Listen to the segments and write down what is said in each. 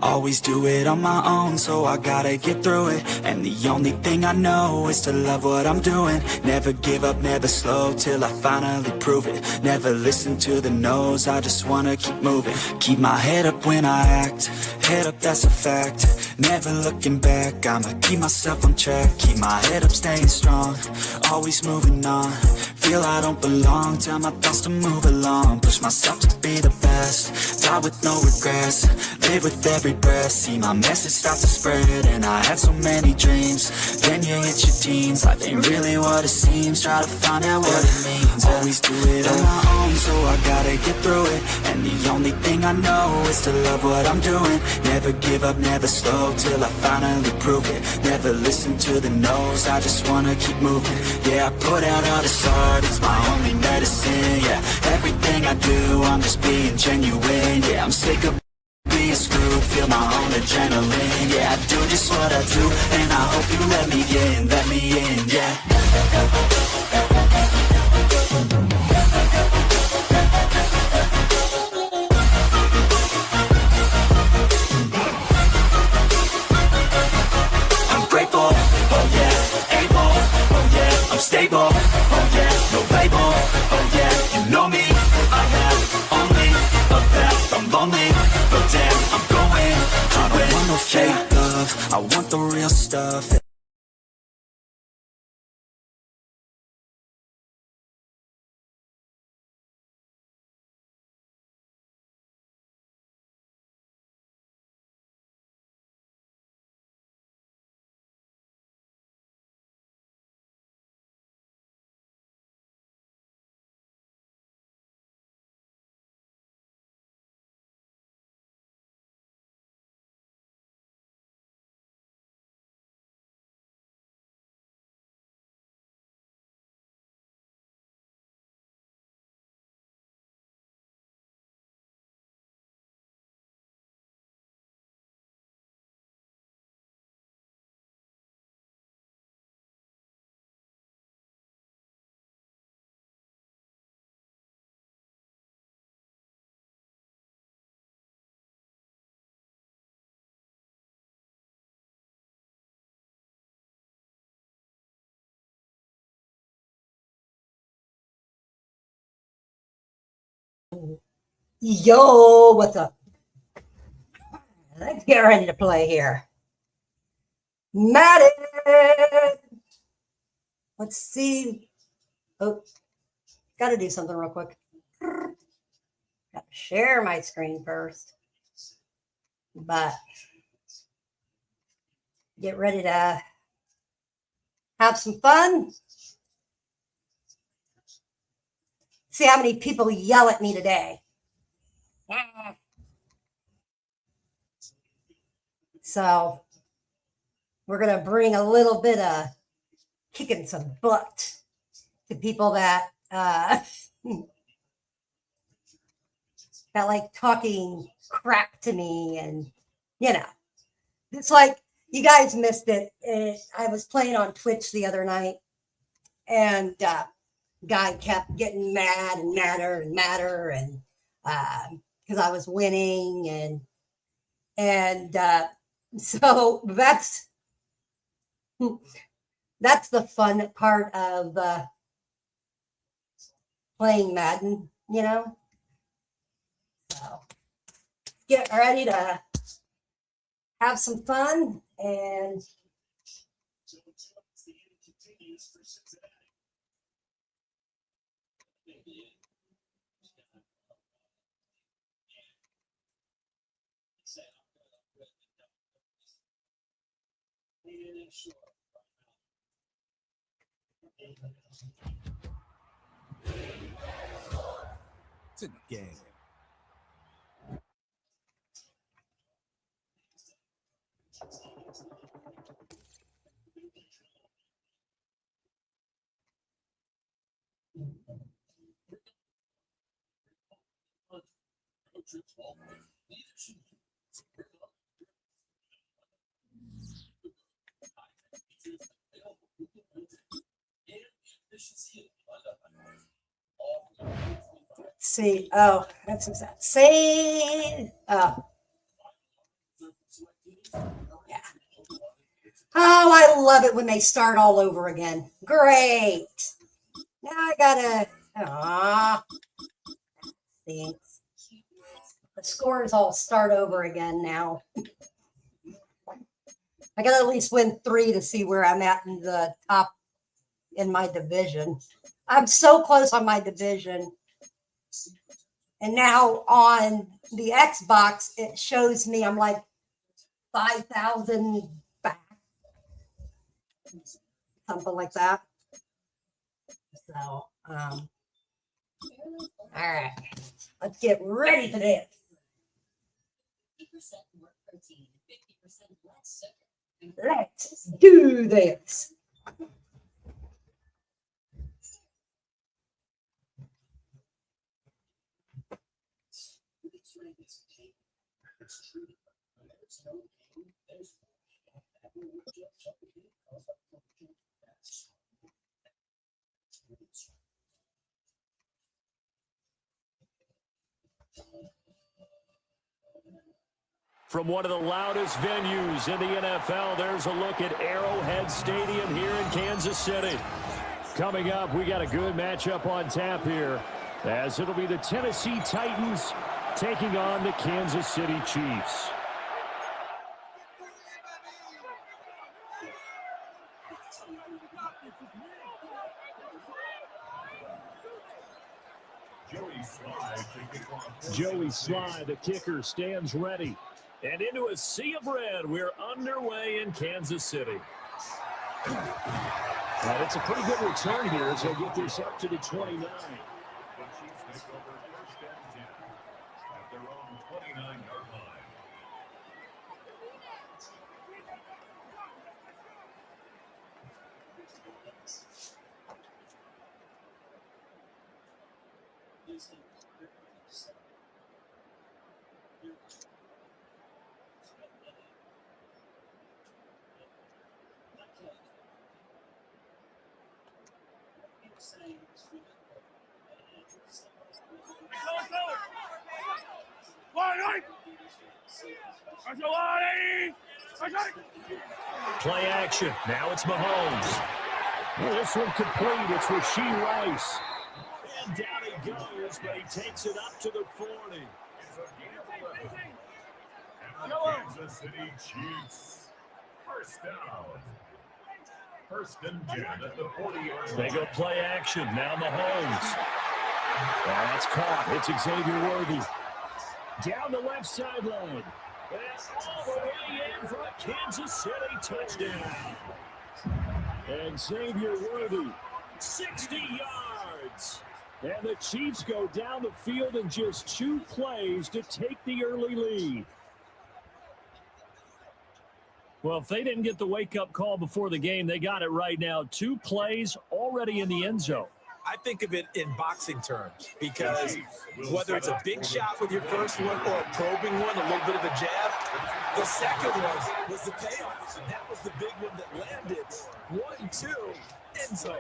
always do it on my own, so I gotta get through it. And the only thing I know is to love what I'm doing. Never give up, never slow, till I finally prove it. Never listen to the no's, I just wanna keep moving. Keep my head up when I act, head up, that's a fact. Never looking back, I'ma keep myself on track. Keep my head up, staying strong, always moving on. Feel I don't belong, tell my thoughts to move along. Push myself to be the best, die with no regrets. Live with every breath, see my message start to spread. And I had so many dreams, then you hit your teens. Life ain't really what it seems, try to find out what it means. Always do it on my own, so I gotta get through it. And the only thing I know is to love what I'm doing. Never give up, never slow, till I finally prove it. Never listen to the no's, I just wanna keep moving. Yeah, I put out all this art, it's my only medicine. Yeah, everything I do, I'm just being genuine. Yeah, I'm sick of being screwed, feel my own adrenaline. Yeah, I do just what I do, and I hope you let me in, yeah. I'm grateful, oh yeah, able, oh yeah, I'm stable, oh yeah, no label, oh yeah, you know me, I have only a path, I'm lonely, but damn, I'm going to win. I don't want no fake love, I want the real stuff. Yo, what's up? Let's get ready to play here. Madden. Let's see. Oh, got to do something real quick. Got to share my screen first. But get ready to have some fun. See how many people yell at me today. So we're going to bring a little bit of kicking some butt to people that that like talking crap to me. And, you know, it's like you guys missed it. I was playing on Twitch the other night, and guy kept getting mad and madder and madder, and because I was winning, and so that's the fun part of playing Madden, you know. So get ready to have some fun. And it's a game. see, oh, that's exact same. Yeah. Oh, I love it when they start all over again. Great. Now I gotta. Ah, thanks. The scores all start over again now. I gotta at least win 3 to see where I'm at in the top in my division. I'm so close on my division. And now on the Xbox, it shows me I'm like 5,000 back, something like that. So, all right, let's get ready for this. Let's do this. From one of the loudest venues in the NFL, there's a look at Arrowhead Stadium here in Kansas City. Coming up, we got a good matchup on tap here, as it'll be the Tennessee Titans taking on the Kansas City Chiefs. Joey Sly, the kicker, stands ready. And into a sea of red, we're underway in Kansas City. And it's a pretty good return here as they get this up to the 29. Play action. Now it's Mahomes. This one complete. It's Rashee Rice. And down he goes, but he takes it up to the 40. Kansas City Chiefs. First down. First and 10 at the 40-yard line. They go play action. Now Mahomes. That's caught. It's Xavier Worthy. Down the left sideline. That's all the way in for a Kansas City touchdown. And Xavier Worthy, 60 yards. And the Chiefs go down the field in just 2 plays to take the early lead. Well, if they didn't get the wake-up call before the game, they got it right now. 2 plays already in the end zone. I think of it in boxing terms because whether it's a big shot with your first one or a probing one, a little bit of a jab, the second one was the payoff. That was the big one that landed. 1-2, end zone.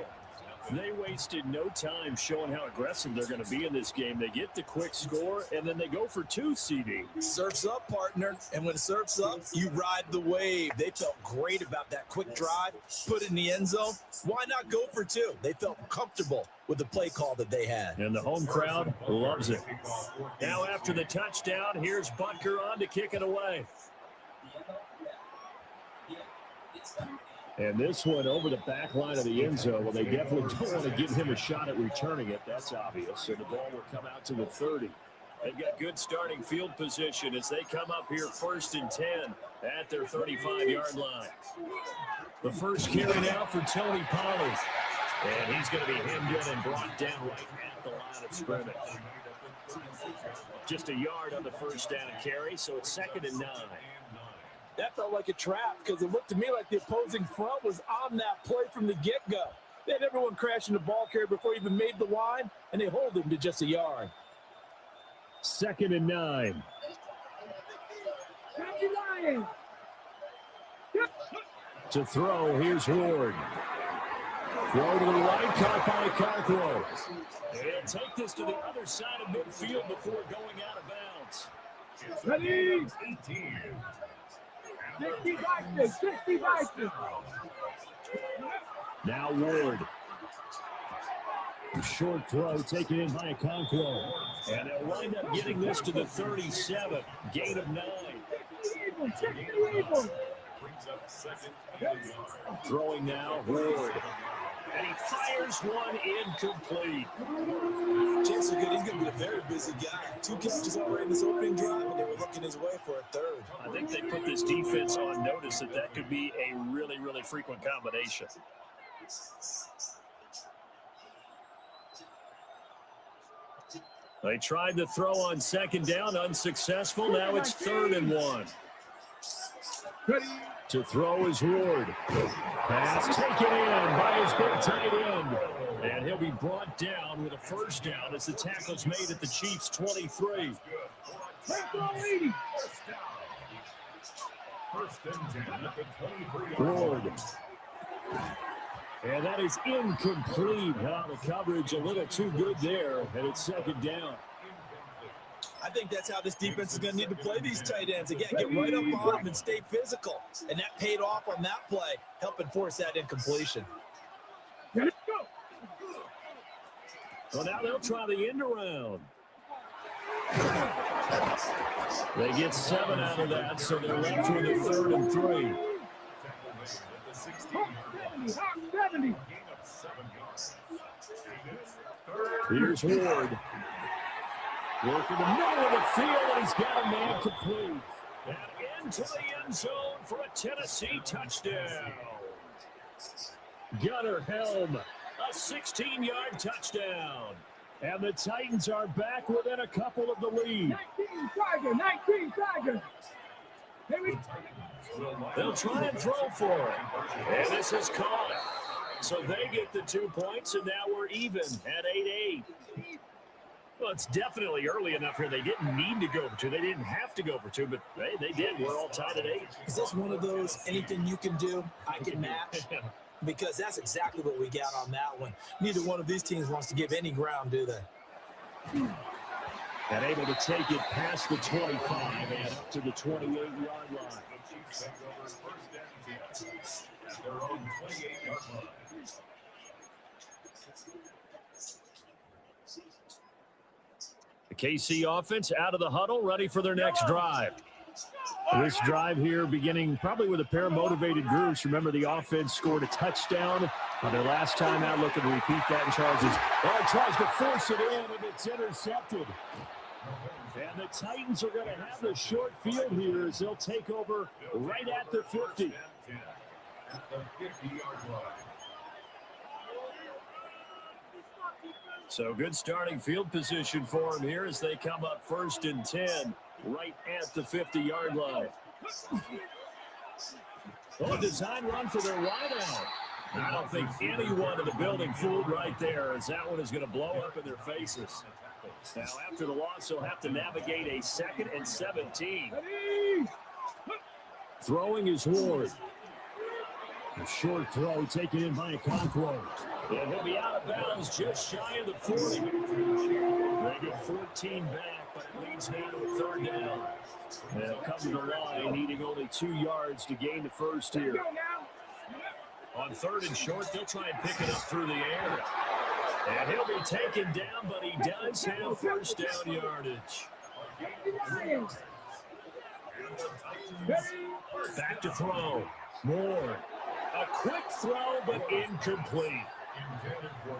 They wasted no time showing how aggressive they're going to be in this game. They get the quick score, and then they go for 2, CD. Surf's up, partner. And when surf's up, you ride the wave. They felt great about that quick drive, put it in the end zone. Why not go for 2? They felt comfortable with the play call that they had. And the home crowd loves it. Now after the touchdown, here's Butker on to kick it away. And this one over the back line of the end zone. Well, they definitely don't want to give him a shot at returning it. That's obvious. So the ball will come out to the 30. They've got good starting field position as they come up here 1st and 10 at their 35-yard line. The first carry now for Tony Pollard. And he's going to be hemmed in and brought down right at the line of scrimmage. Just a yard on the first down carry, so it's 2nd and 9. That felt like a trap because it looked to me like the opposing front was on that play from the get-go. They had everyone crashing the ball carrier before he even made the line, and they hold him to just a yard. 2nd and 9. To throw, here's Ward. Throw to the right, caught by Cockrell. He'll take this to the other side of midfield before going out of bounds. Ready? 18. Now Ward. Short throw taken in by Okonkwo. And they'll wind up getting this to the 37. Gain of 9. Throwing now, Ward. And he fires one incomplete. Chances are good. He's going to be a very busy guy. 2 catches already in this opening drive, and they were looking his way for a third. I think they put this defense on notice that could be a really, really frequent combination. They tried to throw on second down, unsuccessful. Now it's 3rd and 1. To throw is Ward. Pass taken in by his big tight end. And he'll be brought down with a first down as the tackle's made at the Chiefs' 23. Ward. And that is incomplete. The coverage a little too good there, and it's 2nd down. I think that's how this defense is going to need to play these tight ends. Again, get right up on them and stay physical. And that paid off on that play, helping force that incompletion. Well, now they'll try the end around. They get 7 out of that, so they're left with a 3rd and 3. Here's Ward. Working the middle of the field, and he's got a man complete. And into the end zone for a Tennessee touchdown. Gunnar Helm, a 16-yard touchdown. And the Titans are back within a couple of the lead. 19 Tiger. They'll try and throw for it. And this is caught. So they get the 2 points, and now we're even at 8-8. Well, it's definitely early enough here. They didn't need to go for 2. They didn't have to go for 2, but they did. We're all tied at 8. Is this one of those anything you can do, I can match? Because that's exactly what we got on that one. Neither one of these teams wants to give any ground, do they? And able to take it past the 25 and up to the 28-yard line. The KC offense out of the huddle, ready for their next drive. This drive here beginning probably with a pair of motivated groups. Remember, the offense scored a touchdown on their last time out. Looking to repeat that in charges. Oh, tries to force it in, and it's intercepted. And the Titans are going to have the short field here as they'll take over right at the 50. So good starting field position for them here as they come up 1st and 10 right at the 50-yard line. Oh, design run for their wideout. I don't think anyone in the building fooled right there, as that one is going to blow up in their faces. Now, after the loss, they'll have to navigate a 2nd and 17. Throwing is Ward. A short throw taken in by Okonkwo. And he'll be out of bounds just shy of the 40. They get 14 back, but it leads now to a 3rd down. They'll come to the line, needing only 2 yards to gain the first here. On 3rd and short, they'll try and pick it up through the air. And he'll be taken down, but he does have first down yardage. Back to throw. Moore. A quick throw, but incomplete.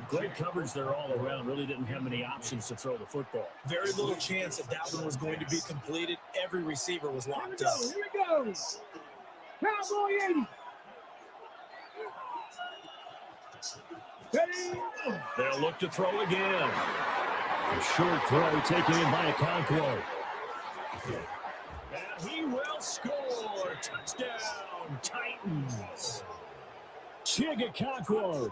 Great coverage there all around. Really didn't have many options to throw the football. Very little chance that that one was going to be completed. Every receiver was locked up. Here we go. Cowboy 80. They'll look to throw again. A short throw taken in by Okonkwo. And he will score. Touchdown, Titans. Okonkwo,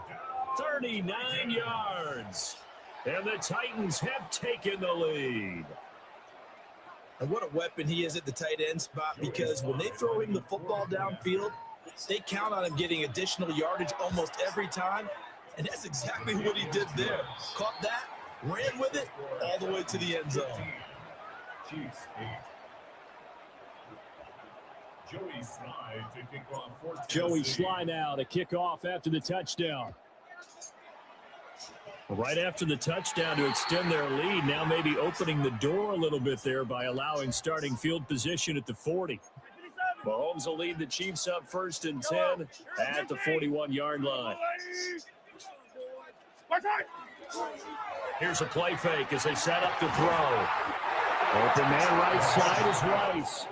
39 yards. And the Titans have taken the lead. And what a weapon he is at the tight end spot, because when they throw him the football downfield, they count on him getting additional yardage almost every time. And that's exactly what he did there. Caught that, ran with it, all the way to the end zone. Joey Sly to kick off for Joey Tennessee. Sly now to kick off after the touchdown. Right after the touchdown to extend their lead, now maybe opening the door a little bit there by allowing starting field position at the 40. Mahomes will lead the Chiefs up 1st and 10 at the 41-yard line. Here's a play fake as they set up to throw. Open man right side is Rice.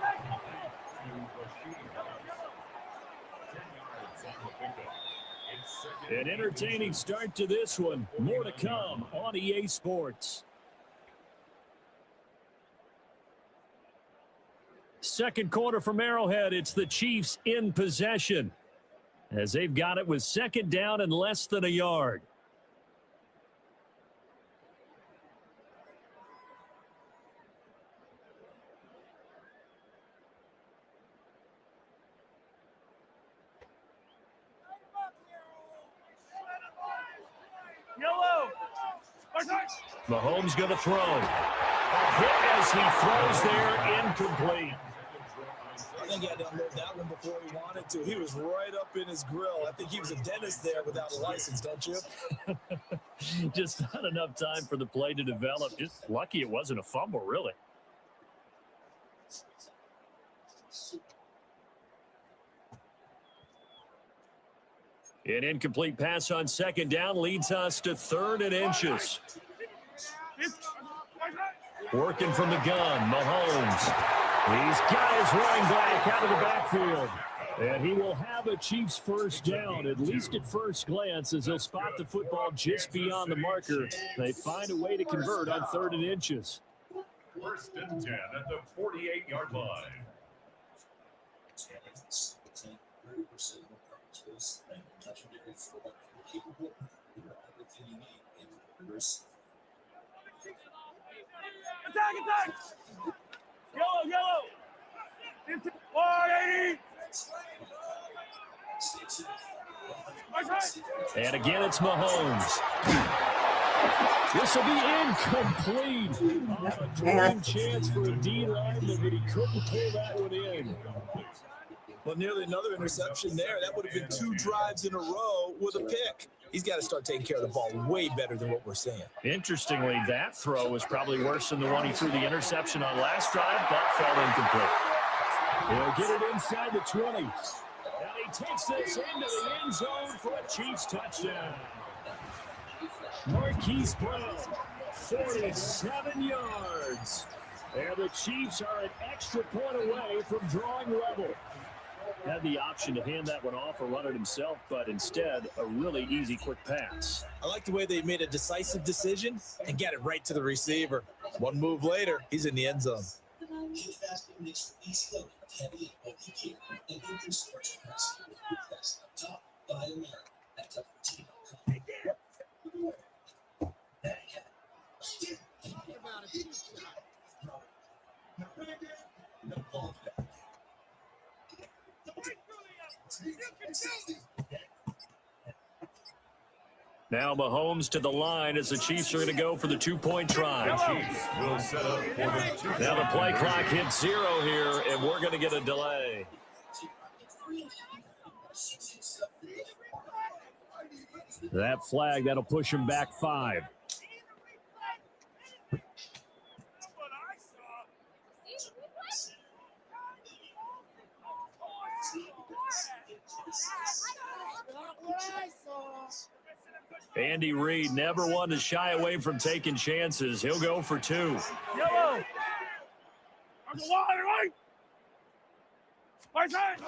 An entertaining start to this one. More to come on EA Sports. Second quarter from Arrowhead. It's the Chiefs in possession as they've got it with 2nd down and less than a yard. Mahomes going to throw. A hit as he throws there, incomplete. I think he had to unload that one before he wanted to. He was right up in his grill. I think he was a dentist there without a license, don't you? Just not enough time for the play to develop. Just lucky it wasn't a fumble, really. An incomplete pass on 2nd down leads us to 3rd and inches. Working from the gun, Mahomes. These guys running back out of the backfield. And he will have a Chiefs 1st down, at least at first glance, as they'll spot the football just beyond the marker. They find a way to convert on 3rd and inches. 1st and 10 at the 48-yard line. Attack! Yellow! 180! And again, it's Mahomes. This will be incomplete. A dream chance for a D lineman, but he couldn't pull that one in. Well, nearly another interception there. That would have been 2 drives in a row with a pick. He's got to start taking care of the ball way better than what we're seeing. Interestingly, that throw was probably worse than the one he threw the interception on last drive. That fell incomplete. He'll get it inside the 20. And he takes this into the end zone for a Chiefs touchdown. Marquise Brown, 47 yards. And the Chiefs are an extra point away from drawing level. Had the option to hand that one off or run it himself, but instead, a really easy, quick pass. I like the way they made a decisive decision and get it right to the receiver. One move later, he's in the end zone. Now Mahomes to the line as the Chiefs are going to go for the 2-point try. Will set up for the 2. Now the play clock hits 0 here, and we're going to get a delay. That flag, that'll push him back 5. Andy Reid never one to shy away from taking chances. He'll go for 2. Yellow! On the wide, right? Right side!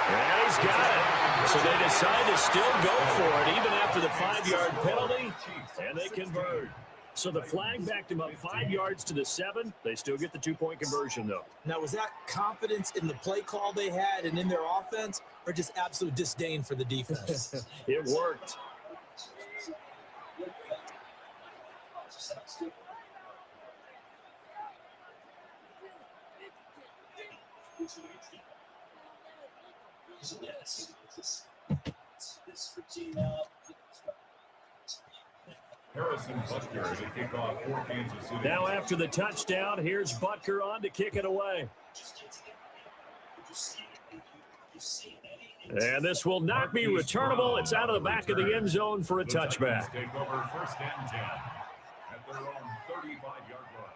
And he's got it. So they decide to still go for it even after the 5-yard penalty, and they convert. So the flag backed him up 5 yards to the 7. They still get the 2-point conversion, though. Now, was that confidence in the play call they had and in their offense, or just absolute disdain for the defense? It worked. Harrison Butker to kick off for Kansas City. Now after the touchdown, here's Butker on to kick it away. And this will not be returnable. It's out of the back of the end zone for a touchback. Take over 1st and 10 at their own 35-yard line.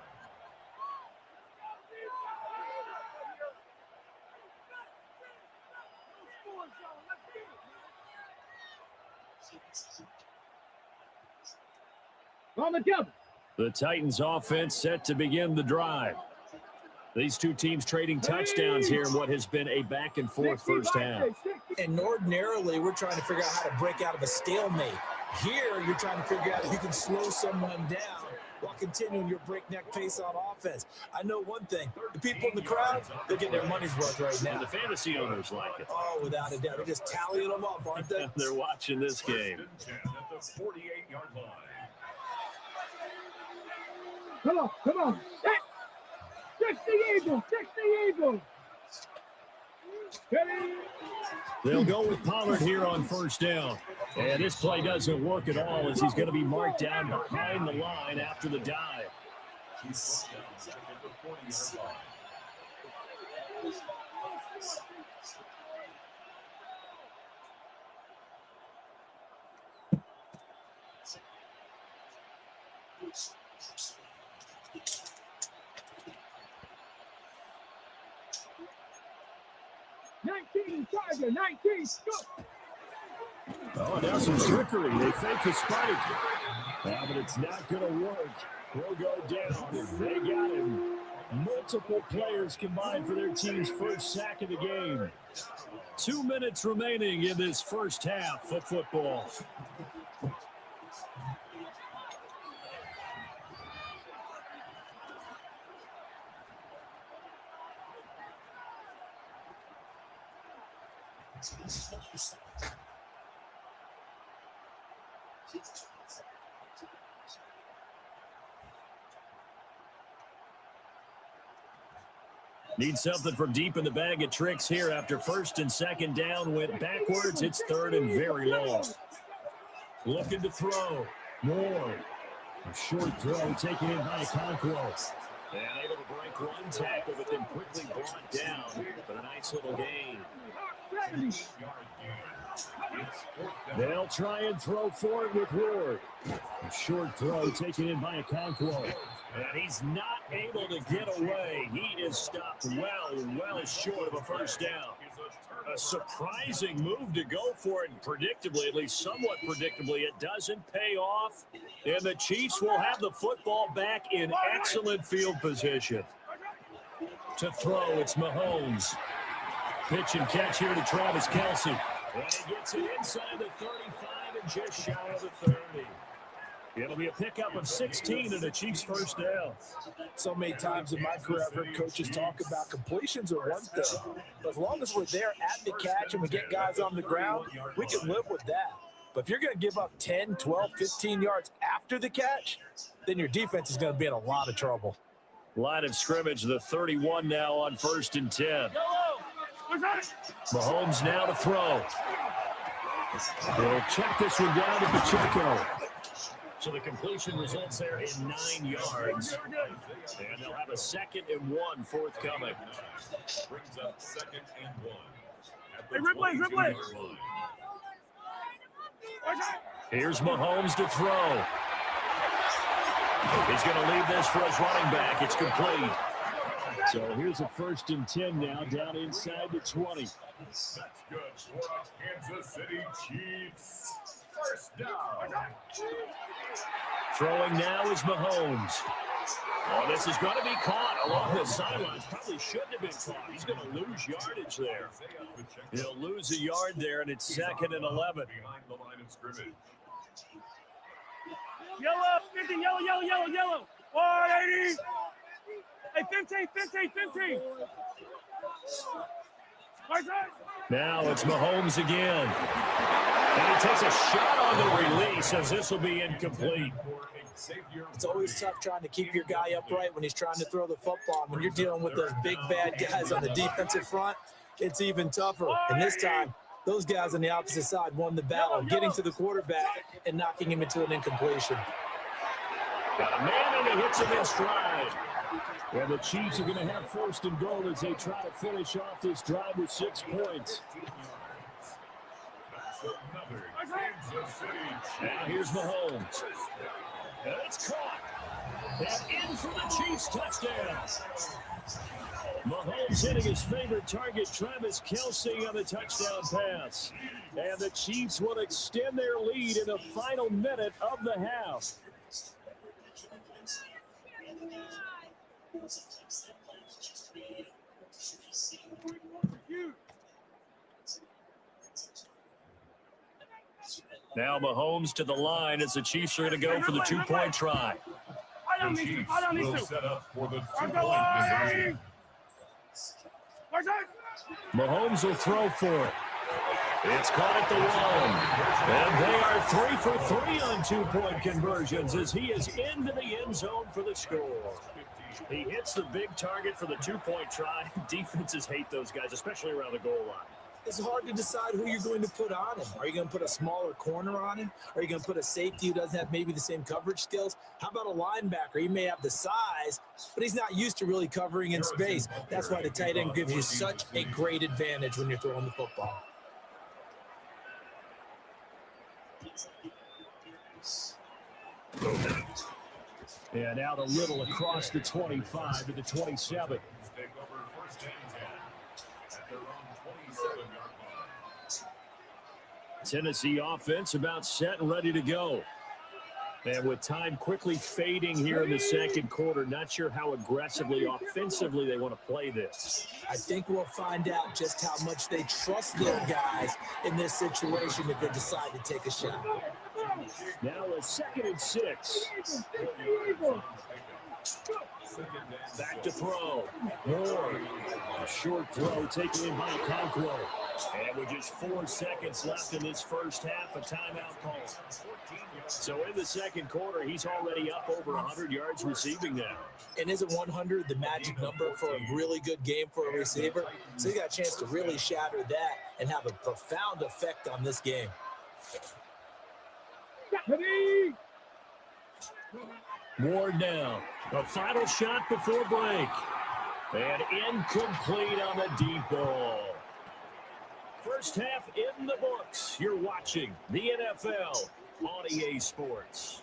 The Titans offense set to begin the drive. These two teams trading touchdowns here in what has been a back-and-forth first half. And ordinarily, we're trying to figure out how to break out of a stalemate. Here, you're trying to figure out if you can slow someone down while continuing your breakneck pace on offense. I know one thing. The people in the crowd, they're getting their money's worth right now. And the fantasy owners like it. Oh, without a doubt. They're just tallying them up, aren't they? They're watching this game. 1st and 10 at the 48-yard line. Come on. Fix the Eagles. They'll go with Pollard here on 1st down. And this play doesn't work at all as he's going to be marked down behind the line after the dive. He's down at the 40-yard line. Oh, now some trickery. They fake the spike. Yeah, but it's not going to work. He'll go down. They got him. Multiple players combined for their team's first sack of the game. 2 minutes remaining in this first half of football. Need something from deep in the bag of tricks here after 1st and 2nd down went backwards. It's 3rd and very long. Looking to throw. Moore. A short throw taken in by Conquo. And able to break one tackle, but then quickly brought down. But a nice little gain. They'll try and throw for it with Ward. A short throw taken in by Conquo. And he's not able to get away. He is stopped well short of a 1st down. A surprising move to go for it, and predictably, at least somewhat predictably, it doesn't pay off. And the Chiefs will have the football back in excellent field position. To throw, it's Mahomes. Pitch and catch here to Travis Kelce. And he gets it inside the 35 and just shy of the 30. It'll be a pickup of 16 and a Chiefs 1st down. So many times in my career, I've heard coaches talk about completions are one thing. But as long as we're there at the catch and we get guys on the ground, we can live with that. But if you're going to give up 10, 12, 15 yards after the catch, then your defense is going to be in a lot of trouble. Line of scrimmage, the 31 now on 1st and 10. Mahomes now to throw. They'll check this one down to Pacheco. So the completion results there in 9 yards. And they'll have a 2nd and 1 forthcoming. Brings up 2nd and 1. Hey, Ripley. Here's Mahomes to throw. He's going to leave this for his running back. It's complete. So here's a 1st and 10 now, down inside the 20. That's good for the Kansas City Chiefs. 1st down. Throwing now is Mahomes. Oh, this is going to be caught along the sidelines. Probably shouldn't have been caught. He's going to lose yardage there. He'll lose a yard there, and it's 2nd and 11. Behind the line of scrimmage. Yellow, 50, yellow. 180. Hey, 15. Now it's Mahomes again. And he takes a shot on the release as this will be incomplete. It's always tough trying to keep your guy upright when he's trying to throw the football. When you're dealing with those big, bad guys on the defensive front, it's even tougher. And this time, those guys on the opposite side won the battle, getting to the quarterback and knocking him into an incompletion. Got a man, and he hits him in stride. And the Chiefs are going to have first and goal as they try to finish off this drive with 6 points. Now here's Mahomes. And it's caught. And in for the Chiefs touchdown. Mahomes hitting his favorite target, Travis Kelce, on the touchdown pass. And the Chiefs will extend their lead in the final minute of the half. Now Mahomes to the line as the Chiefs are going to go for the 2-point try. The Chiefs will set up for the 2-point conversion. Mahomes will throw for it. It's caught at the 1. And they are 3 for 3 on 2-point conversions as he is into the end zone for the score. He hits the big target for the 2-point try. Defenses hate those guys, especially around the goal line. It's hard to decide who you're going to put on him. Are you going to put a smaller corner on him? Are you going to put a safety who doesn't have maybe the same coverage skills? How about a linebacker? He may have the size, but he's not used to really covering in space. That's why the tight end gives you such a great advantage when you're throwing the football. And out a little across the 25 to the 27. Tennessee offense about set and ready to go. And with time quickly fading here in the second quarter, not sure how aggressively, offensively they want to play this. I think we'll find out just how much they trust their guys in this situation if they decide to take a shot. Now a 2nd and 6. Back to throw. Moore. A short throw taken in by Conquo. And with just 4 seconds left in this first half, a timeout call. So in the second quarter, he's already up over 100 yards receiving now. And isn't 100 the magic number for a really good game for a receiver? So he got a chance to really shatter that and have a profound effect on this game. Ward now. A final shot before break. And incomplete on the deep ball. First half in the books. You're watching the NFL on EA Sports.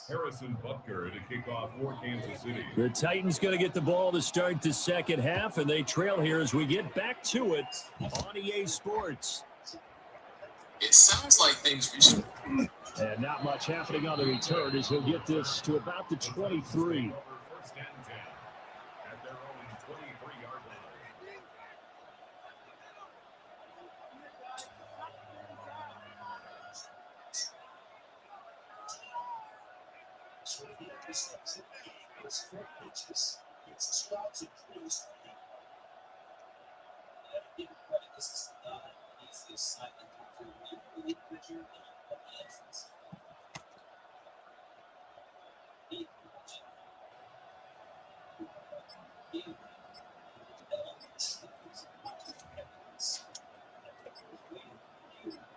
Harrison Butker to kick off for Kansas City. The Titans going to get the ball to start the second half, and they trail here as we get back to it on EA Sports. It sounds like things reached. And not much happening on the return as he'll get this to about the 23. First and 10 at their own 23-yard line.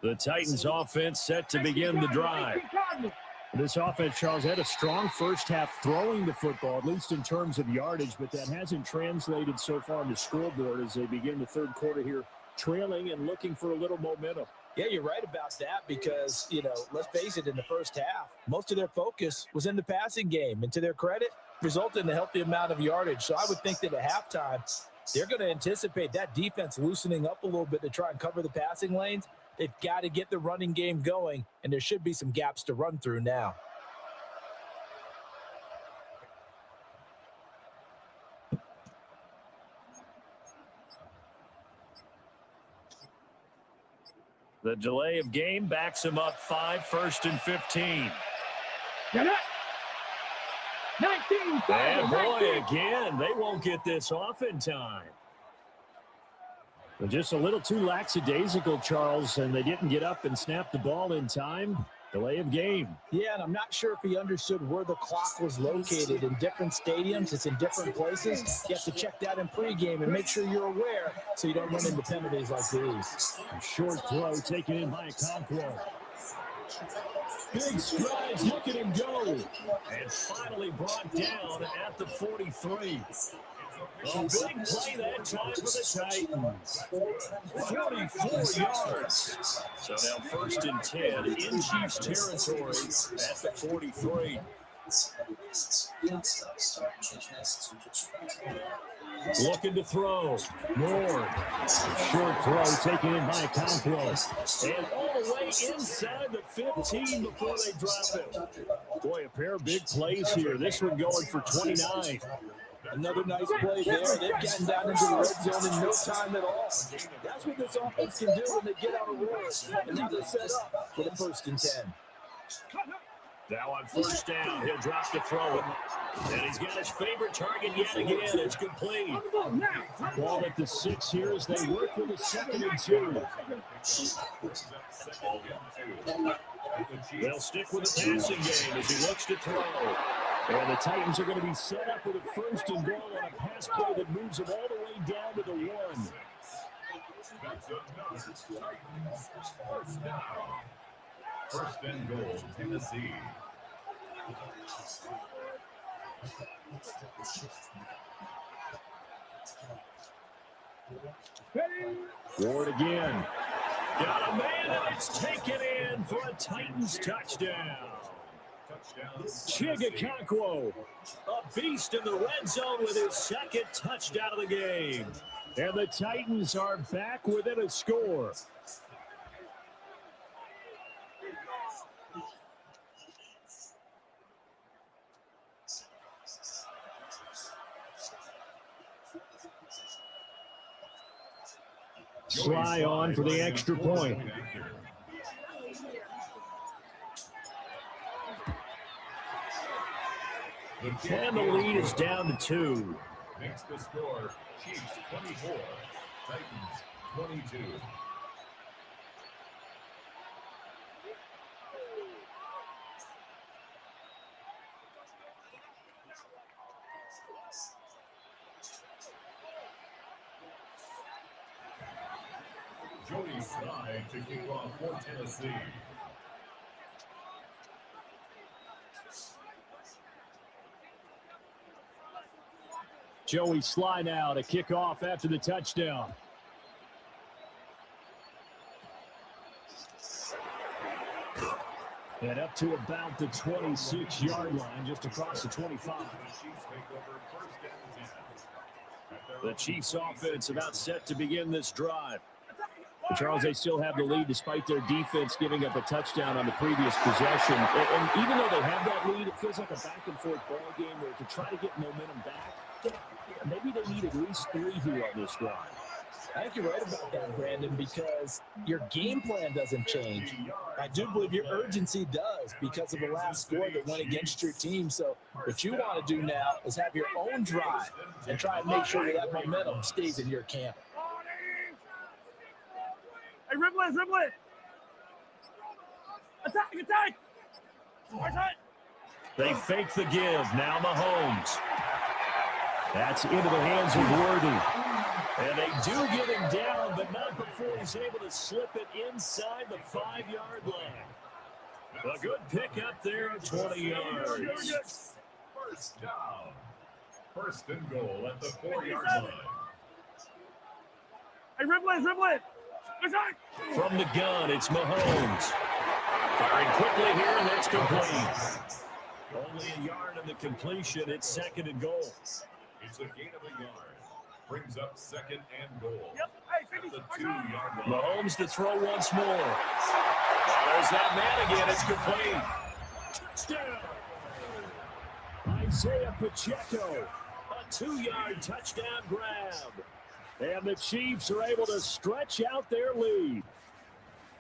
The Titans offense set to begin the drive. This offense, Charles, had a strong first half throwing the football, at least in terms of yardage, but that hasn't translated so far on the scoreboard as they begin the third quarter here, trailing and looking for a little momentum. Yeah, you're right about that because, let's face it, in the first half, most of their focus was in the passing game. And to their credit, resulted in a healthy amount of yardage. So I would think that at halftime, they're going to anticipate that defense loosening up a little bit to try and cover the passing lanes. They've got to get the running game going, and there should be some gaps to run through now. The delay of game backs him up 5, 1st and 15. Get it. 19. And boy, again, they won't get this off in time. But just a little too lackadaisical, Charles, and they didn't get up and snap the ball in time. Delay of game. Yeah, and I'm not sure if he understood where the clock was located. In different stadiums, it's in different places. You have to check that in pregame and make sure you're aware so you don't run into penalties like these. Short throw taken in by Okonkwo. Big strides, look at him go. And finally brought down at the 43. A big play that time for the Titans. 44 yards. So now 1st and 10 in Chiefs territory at the 43. Looking to throw. Ward. Short throw taken in by Okonkwo. And all the way inside the 15 before they drop it. Boy, a pair of big plays here. This one going for 29. Another nice play there. They've gotten down into the red zone in no time at all. That's what this offense can do when they get on a roll. And now they're set up for the 1st and 10. Now on 1st down, he'll drop to throw it. And he's got his favorite target yet again. It's complete. Ball at the 6 here as they work with a 2nd and 2. They'll stick with the passing game as he looks to throw. And the Titans are going to be set up with a 1st and goal on a pass play that moves them all the way down to the 1. That's another Titans 1st down. 1st and goal, Tennessee. Ward again. Got a man, and it's taken in for a Titans touchdown. Okonkwo, a beast in the red zone with his 2nd touchdown of the game. And the Titans are back within a score. Sly on for the extra point. And the lead is down to 2. Makes the score Chiefs 24, Titans 22. Jody Sly to kick off for Tennessee. Joey Sly now to kick off after the touchdown. And up to about the 26-yard line, just across the 25. The Chiefs offense about set to begin this drive. But Charles, they still have the lead despite their defense giving up a touchdown on the previous possession. And even though they have that lead, it feels like a back-and-forth ball game where to try to get momentum back, maybe they need at least 3 here on this drive. I think you're right about that, Brandon, because your game plan doesn't change. I do believe your urgency does because of the last score that went against your team. So what you want to do now is have your own drive and try and make sure that momentum stays in your camp. Hey, dribble it. Attack. They fake the give. Now Mahomes. That's into the hands of Worthy. And they do get him down, but not before he's able to slip it inside the 5-yard line. A good pickup there at 20 yards. 1st down. 1st and goal at the 4-yard line. Hey, dribble it. From the gun, it's Mahomes. Firing quickly here, and that's complete. Only a yard on the completion. It's 2nd and goal. It's a gain of a yard. Brings up 2nd and goal. Yep. At the 2-yard line. Mahomes to throw once more. There's that man again. It's complete. Touchdown. Isaiah Pacheco. A 2-yard touchdown grab. And the Chiefs are able to stretch out their lead.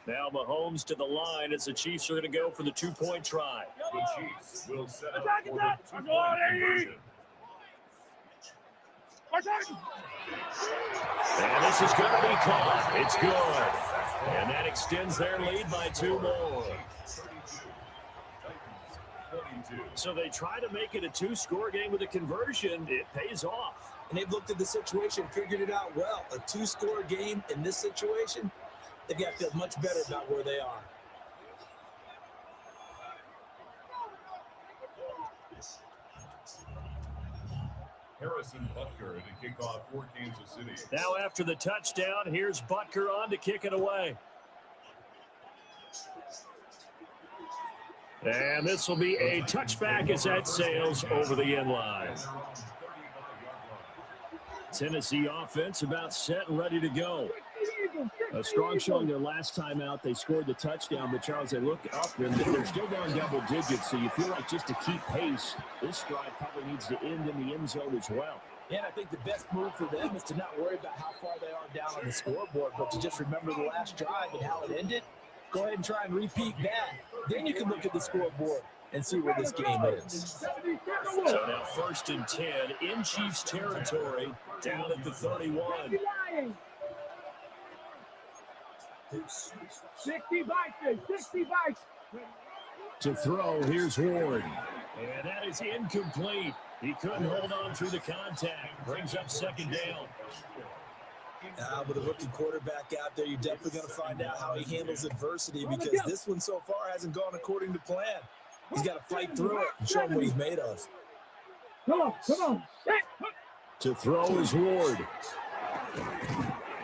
Now Mahomes to the line as the Chiefs are going to go for the 2-point try. The Chiefs will set up for the 2-point conversion. And this is going to be caught. It's good. And that extends their lead by 2 more. Titans 22. So they try to make it a two-score game with a conversion. It pays off. And they've looked at the situation, figured it out well. A two-score game in this situation, they've got to feel much better about where they are. Harrison Butker to kick off for Kansas City. Now after the touchdown, here's Butker on to kick it away. And this will be a touchback as that sails over the end line. Tennessee offense about set and ready to go. A strong showing their last time out. They scored the touchdown, but Charles, they look up and they're still down double digits, so you feel like just to keep pace, this drive probably needs to end in the end zone as well. And I think the best move for them is to not worry about how far they are down on the scoreboard, but to just remember the last drive and how it ended. Go ahead and try and repeat that. Then you can look at the scoreboard and see where this game is. So now 1st and 10 in Chiefs territory, down at the 31. 60 bikes. To throw, here's Ward. And that is incomplete. He couldn't hold on through the contact. Brings up 2nd down. With a rookie quarterback out there, you're definitely going to find out how he handles adversity, because this one so far hasn't gone according to plan. He's got to fight through it and show him what he's made of. Come on. To throw is Ward.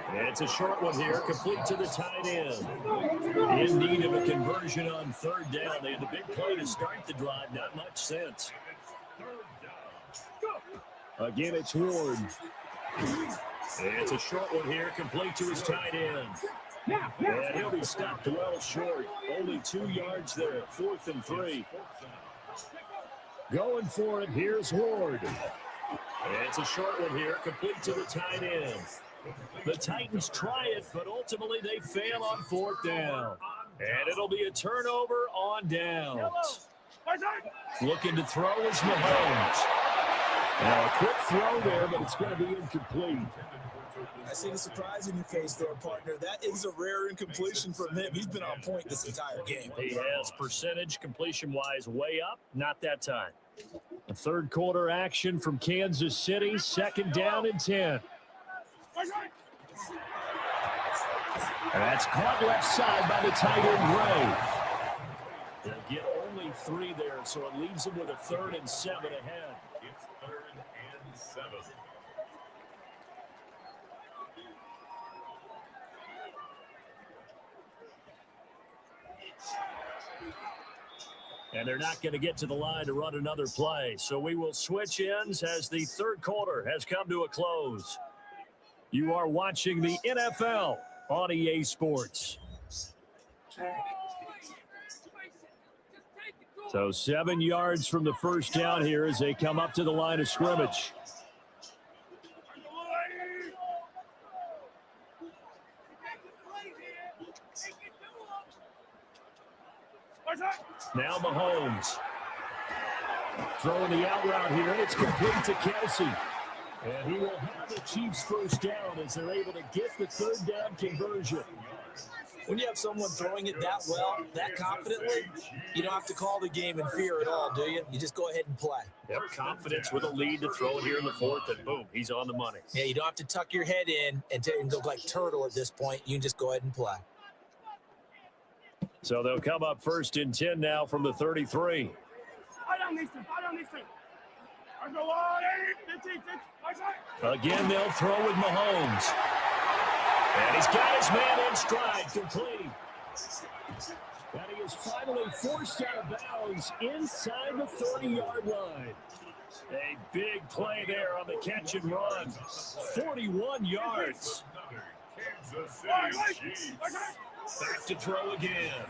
And it's a short one here, complete to the tight end. In need of a conversion on 3rd down. They had the big play to start the drive, not much sense. Again, it's Ward. And it's a short one here, complete to his tight end. And he'll be stopped well short. Only 2 yards there, 4th and 3. Going for it, here's Ward. And it's a short one here, complete to the tight end. The Titans try it, but ultimately they fail on 4th down. And it'll be a turnover on downs. Looking to throw is Mahomes. Now a quick throw there, but it's going to be incomplete. I see the surprise in your face there, partner. That is a rare incompletion from him. He's been on point this entire game. He has percentage completion-wise way up, not that time. A 3rd quarter action from Kansas City, 2nd down and 10. And that's caught left side by the tight end, Gray. They'll get only 3 there, so it leaves them with a 3rd and 7 ahead. It's 3rd and 7. And they're not going to get to the line to run another play. So we will switch ends as the 3rd quarter has come to a close. You are watching the NFL on EA Sports. So 7 yards from the 1st down here as they come up to the line of scrimmage. Now Mahomes. Throwing the out route here. It's complete to Kelsey. And he will have the Chiefs 1st down as they're able to get the 3rd down conversion. When you have someone throwing it that well, that confidently, you don't have to call the game in fear at all, do you? You just go ahead and play. Yep, confidence with a lead to throw it here in the 4th, and boom, he's on the money. Yeah, you don't have to tuck your head in and look like turtle at this point. You can just go ahead and play. So they'll come up 1st and 10 now from the 33. Again, they'll throw with Mahomes. And he's got his man in stride, complete. And he is finally forced out of bounds inside the 30-yard line. A big play there on the catch and run. 41 yards. Kansas City Chiefs. Back to throw again.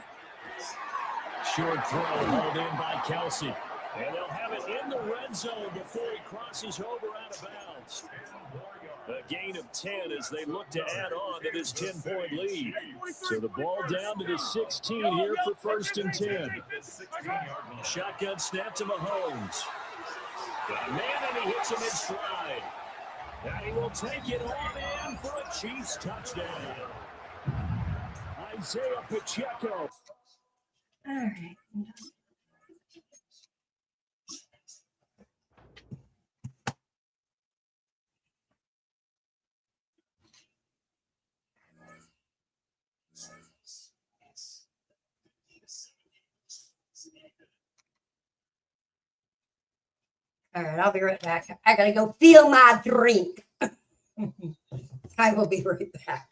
Short throw hauled in by Kelsey. And they'll have it in the red zone before he crosses over out of bounds. A gain of 10 as they look to add on to this 10-point lead. So the ball down to the 16 here for 1st and 10. Shotgun snap to Mahomes. Man, and he hits him in stride. And he will take it on in for a Chiefs touchdown. Isaiah Pacheco. All right. All right, I'll be right back. I gotta go feel my drink. I will be right back.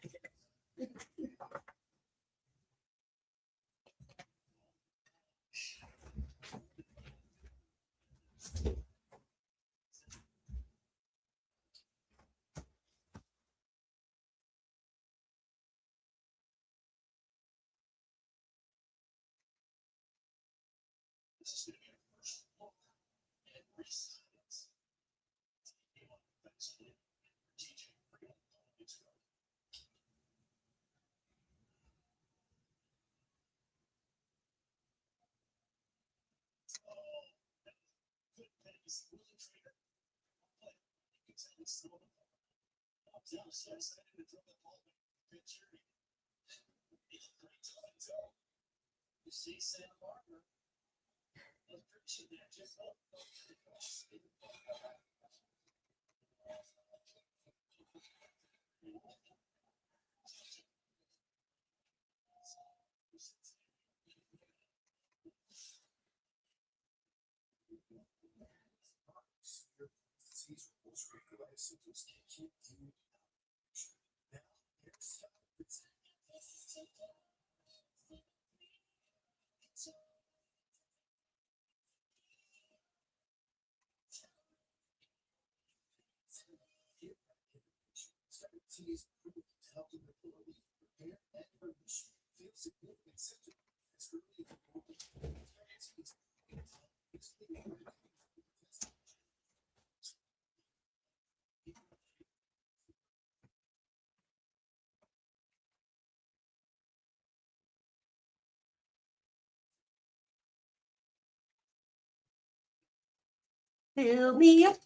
Fill me up,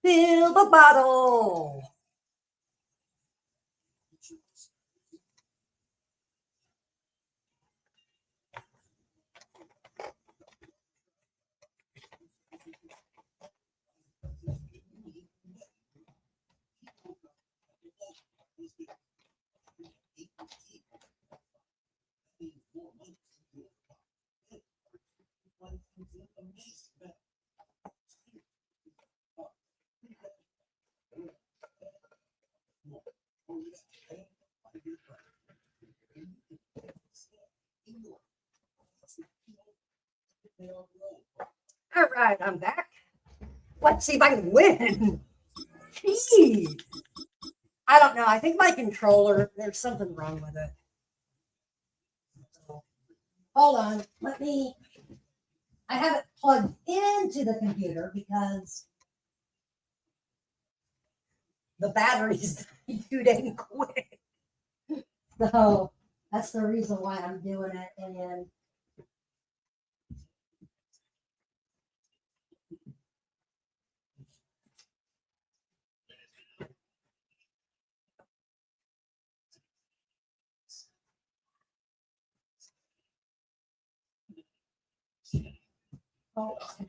fill the bottle. All right, I'm back. Let's see if I can win. Jeez. I don't know. I think my controller, there's something wrong with it. Hold on. I have it plugged into the computer because the battery's too dang quick. So that's the reason why I'm doing it. And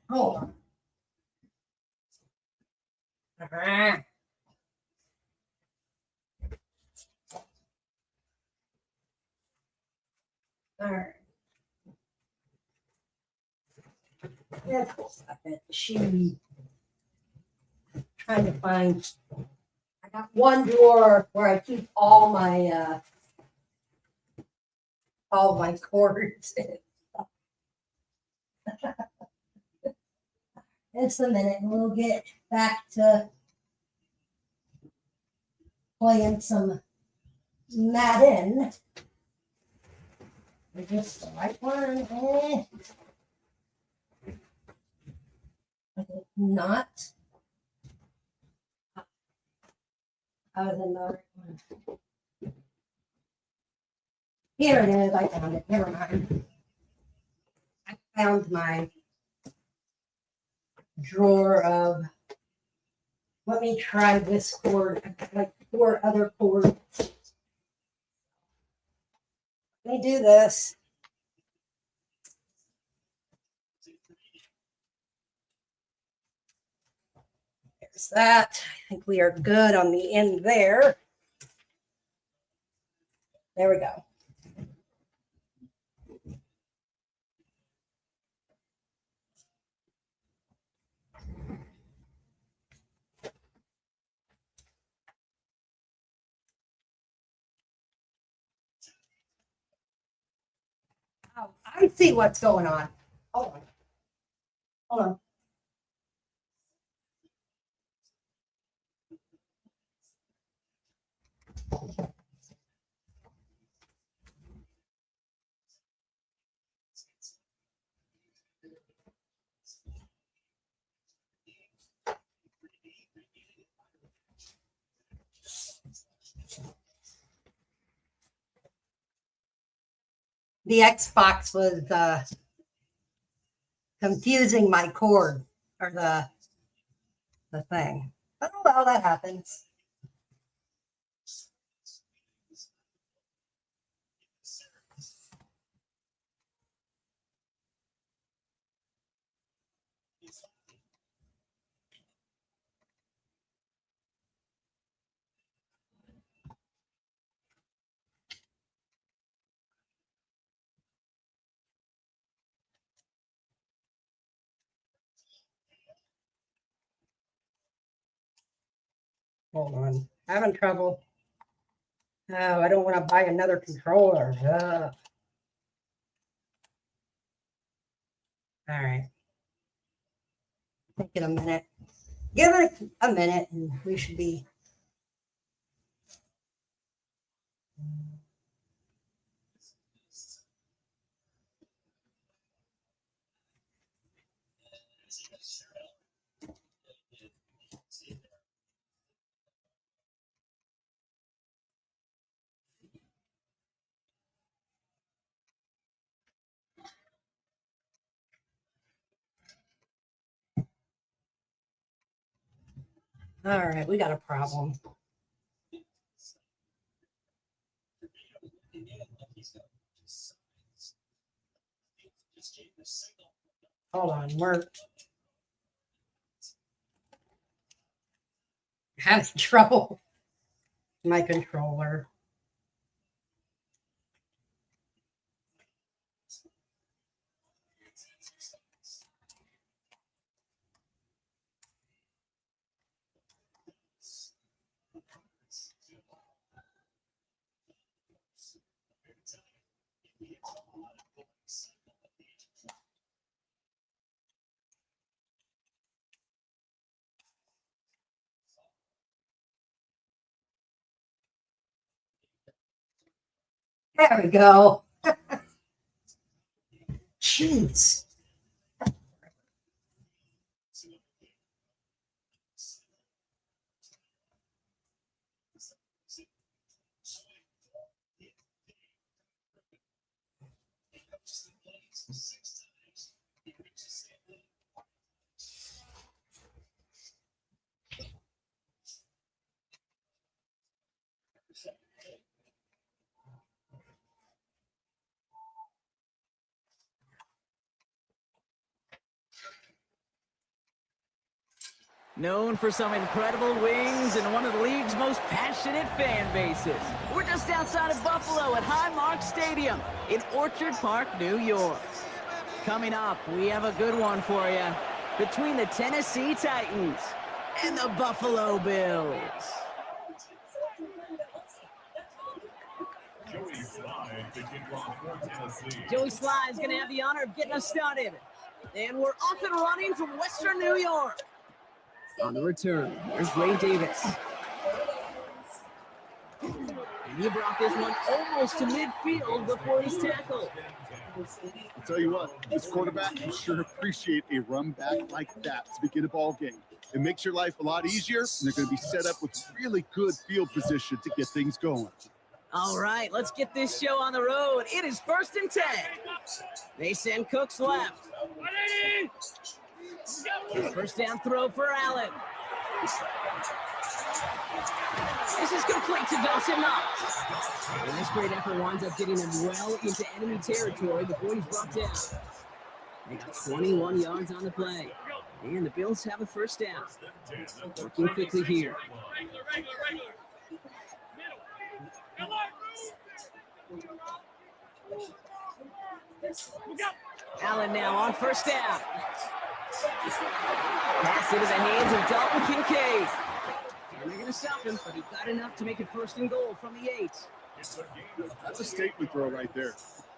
hold on. Uh-huh. All right. Just a second. Trying to find. I got one drawer where I keep all my cords. It's a minute, and we'll get back to playing some Madden. Just the right one. I think not. I was in the right one. Here it is. I found it. Never mind. I found my drawer of. Let me try this cord. I've got like 4 other cords. Let me do this. fix that. I think we are good on the end there. There we go. Oh, I see what's going on. Hold on. Hold on. The Xbox was confusing my cord or the thing. But oh well, that happens. Hold on. Having trouble. Oh, I don't want to buy another controller. Ugh. All right. Take it a minute. Give it a minute and we should be. All right, we got a problem. Hold on, we're having trouble. My controller. There we go. Jeez. Known for some incredible wings and one of the league's most passionate fan bases. We're just outside of Buffalo at Highmark Stadium in Orchard Park, New York. Coming up, we have a good one for you between the Tennessee Titans and the Buffalo Bills. Joey Sly to kick off for Tennessee. Joey Sly is going to have the honor of getting us started. And we're off and running from Western New York. On the return, here's Ray Davis. And he brought this one almost to midfield before he's tackled. I'll tell you what, this quarterback can sure appreciate a run back like that to begin a ball game. It makes your life a lot easier, and they're going to be set up with really good field position to get things going. All right, let's get this show on the road. It is 1st and 10. They send Cooks left. First down throw for Allen. This is complete to Dawson Knox. And this great effort winds up getting him well into enemy territory before he's brought down. They got 21 yards on the play. And the Bills have a first down. Working quickly here. Allen now on first down. Pass into the hands of Dalton Kincaid. And they're going to stop him, but he got enough to make it first and goal from the 8. That's a statement throw right there.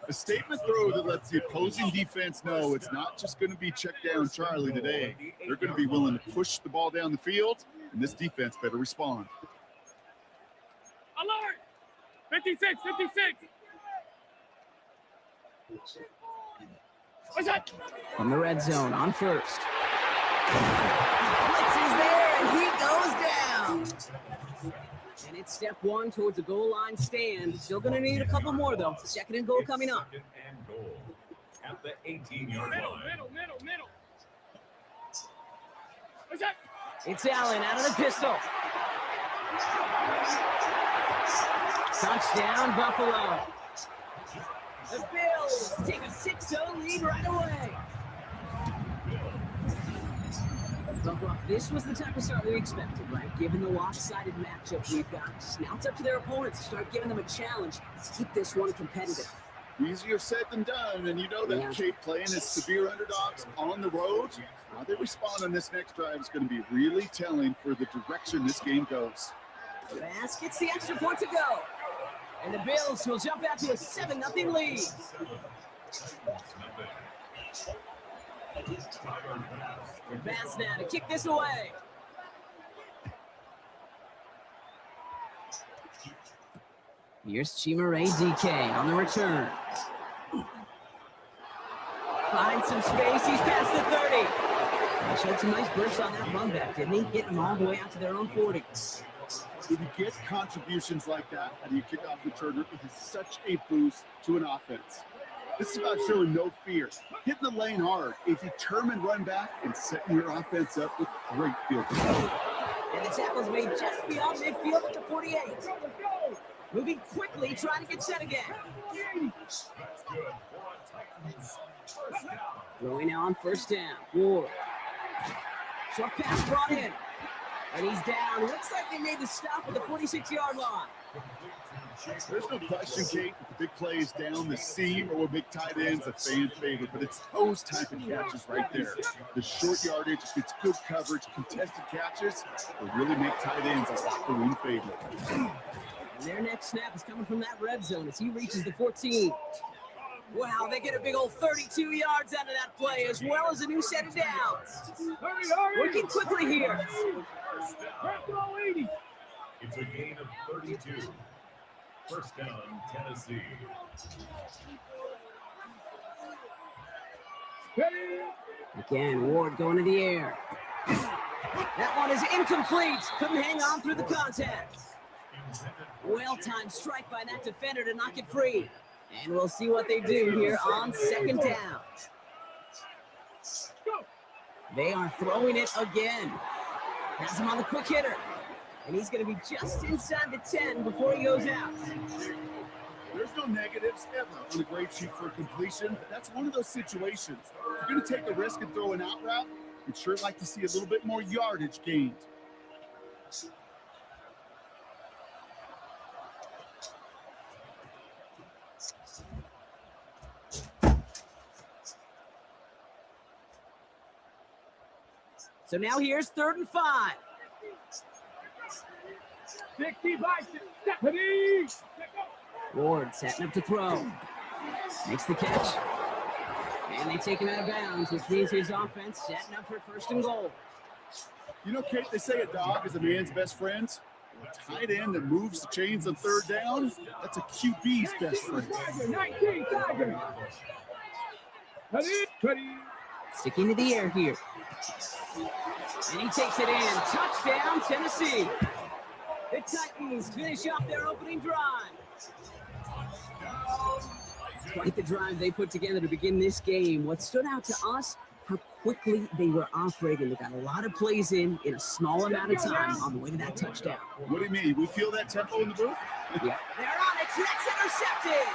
A statement throw that lets the opposing defense know it's not just going to be check down Charlie today. They're going to be willing to push the ball down the field, and this defense better respond. Alert! 56, 56. What's that? From the red zone on first. Blitz is there, and he goes down. And it's step 1 towards a goal line stand. Still going to need a couple more, though. Second and goal coming up. Second and goal at the 18-yard line. Middle. What's that? It's Allen out of the pistol. Touchdown, Buffalo. The Bills take a 6-0 lead right away. But Brock, this was the type of start we expected, right? Given the lopsided matchup we've got. Now it's up to their opponents to start giving them a challenge to keep this one competitive. Easier said than done, and you know that Cape playing as severe underdogs on the road. How they respond on this next drive is going to be really telling for the direction this game goes. Bass gets the extra point to go. And the Bills will jump out to a 7-0 lead. Bass now to kick this away. Here's Chimere DK on the return. Finds some space. He's past the 30. He showed some nice bursts on that run back, didn't he? Getting them all the way out to their own 40. When you get contributions like that and you kick off returner, it is such a boost to an offense. This is about showing no fear, hitting the lane hard, a determined run back, and setting your offense up with great field position. And the tackle's made just beyond midfield at the 48. Moving quickly, trying to get set again. Throwing now on first down. Ward. Short pass brought in. And he's down. Looks like they made the stop at the 46-yard line. There's no question, Kate, that the big plays down the seam or with big tight ends a fan favorite, but it's those type of catches right there. The short yardage, it's good coverage, contested catches will really make tight ends a locker room favorite. And their next snap is coming from that red zone as he reaches the 14. Wow, they get a big old 32 yards out of that play, as well as a new set of downs. Working quickly here. It's a gain of 32. First down, Tennessee. Again, Ward going to the air. That one is incomplete. Couldn't hang on through the contact. Well-timed strike by that defender to knock it free. And we'll see what they do here on second down. They are throwing it again. Has him on the quick hitter. And he's going to be just inside the 10 before he goes out. There's no negatives ever on a grade sheet for completion, but that's one of those situations. If you're going to take a risk and throw an out route, you'd sure like to see a little bit more yardage gained. So now here's 3rd and 5. 60. Ward setting up to throw. Makes the catch. And they take him out of bounds, which means his offense setting up for 1st and goal. You know, Kate, they say a dog is a man's best friend. A tight end that moves the chains on 3rd down, that's a QB's best friend. Sticking to the air here. And he takes it in. Touchdown, Tennessee. The Titans finish off their opening drive. Quite the drive they put together to begin this game. What stood out to us, how quickly they were operating. They got a lot of plays in a small amount of time on the way to that touchdown. What do you mean? We feel that tempo in the booth? Yeah. They're on it. That's intercepted.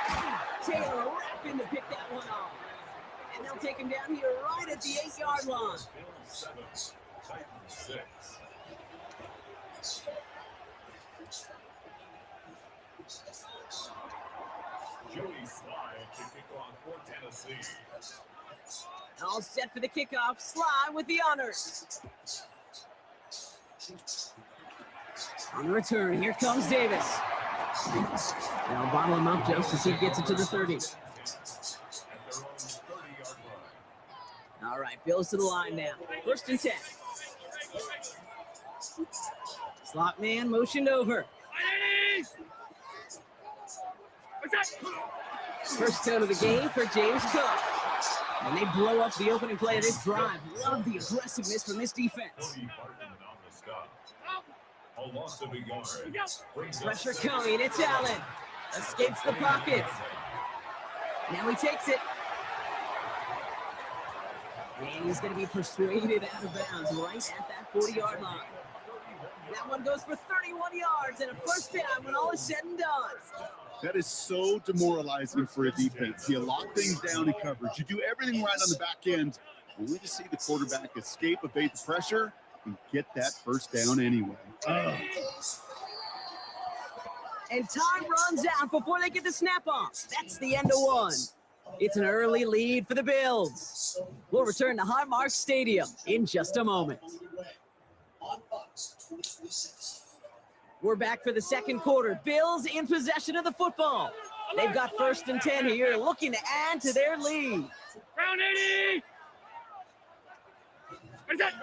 Taylor rapping to pick that one off. And they'll take him down here right at the 8-yard line. 7, Titans 6. Joey Slide to kick off for Tennessee. All set for the kickoff. Sly with the honors. On the return, here comes Davis. They'll bottle him up just as he gets it to the 30. At their own 30-yard line. All right, Bills to the line now. 1st and 10. Slot man motioned over. First down of the game for James Cook. And they blow up the opening play of this drive. Love the aggressiveness from this defense. Cody Barton on the stop. A loss of a yard. Brings up Pressure second. coming. It's Allen. Escapes the pocket. Now he takes it. And he's going to be persuaded out of bounds right at that 40-yard line. That one goes for 31 yards and a first down when all is said and done. That is so demoralizing for a defense. You lock things down in coverage. You do everything right on the back end, only to see the quarterback escape, evade the pressure, and get that first down anyway. And time runs out before they get the snap off. That's the end of one. It's an early lead for the Bills. We'll return to Highmark Stadium in just a moment. We're back for the second quarter. Bills in possession of the football. They've got 1st and 10 here, looking to add to their lead. Round 80. What is that?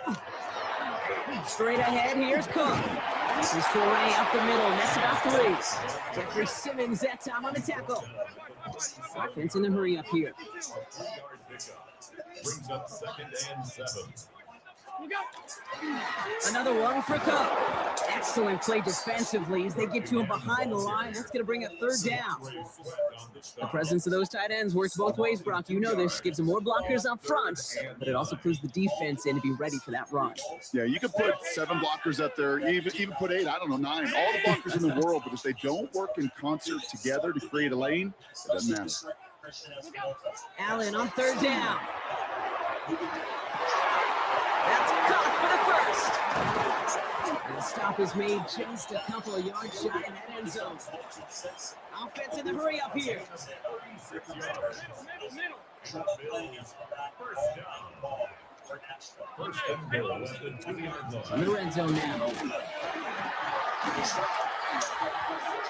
Straight ahead, here's Cook. His foray up the middle, that's about 3. Jeffrey Simmons that time on the tackle. Offense in the hurry up here. 3-yard pickup. Brings up 2nd and 7. Another one for Cook. Excellent play defensively as they get to him behind the line. That's going to bring up 3rd down. The presence of those tight ends works both ways, Brock. You know this. Gives them more blockers up front, but it also clues the defense in to be ready for that run. Yeah, you can put 7 blockers up there, even put 8, I don't know, 9, all the blockers in the world, but if they don't work in concert together to create a lane, it doesn't matter. Allen on 3rd down. That's caught for the first. And the stop is made just a couple of yards shy in that end zone. Offense in the hurry up here. 36 yards. Bills, first down. First and goal at the 2-yard line. In the red zone now.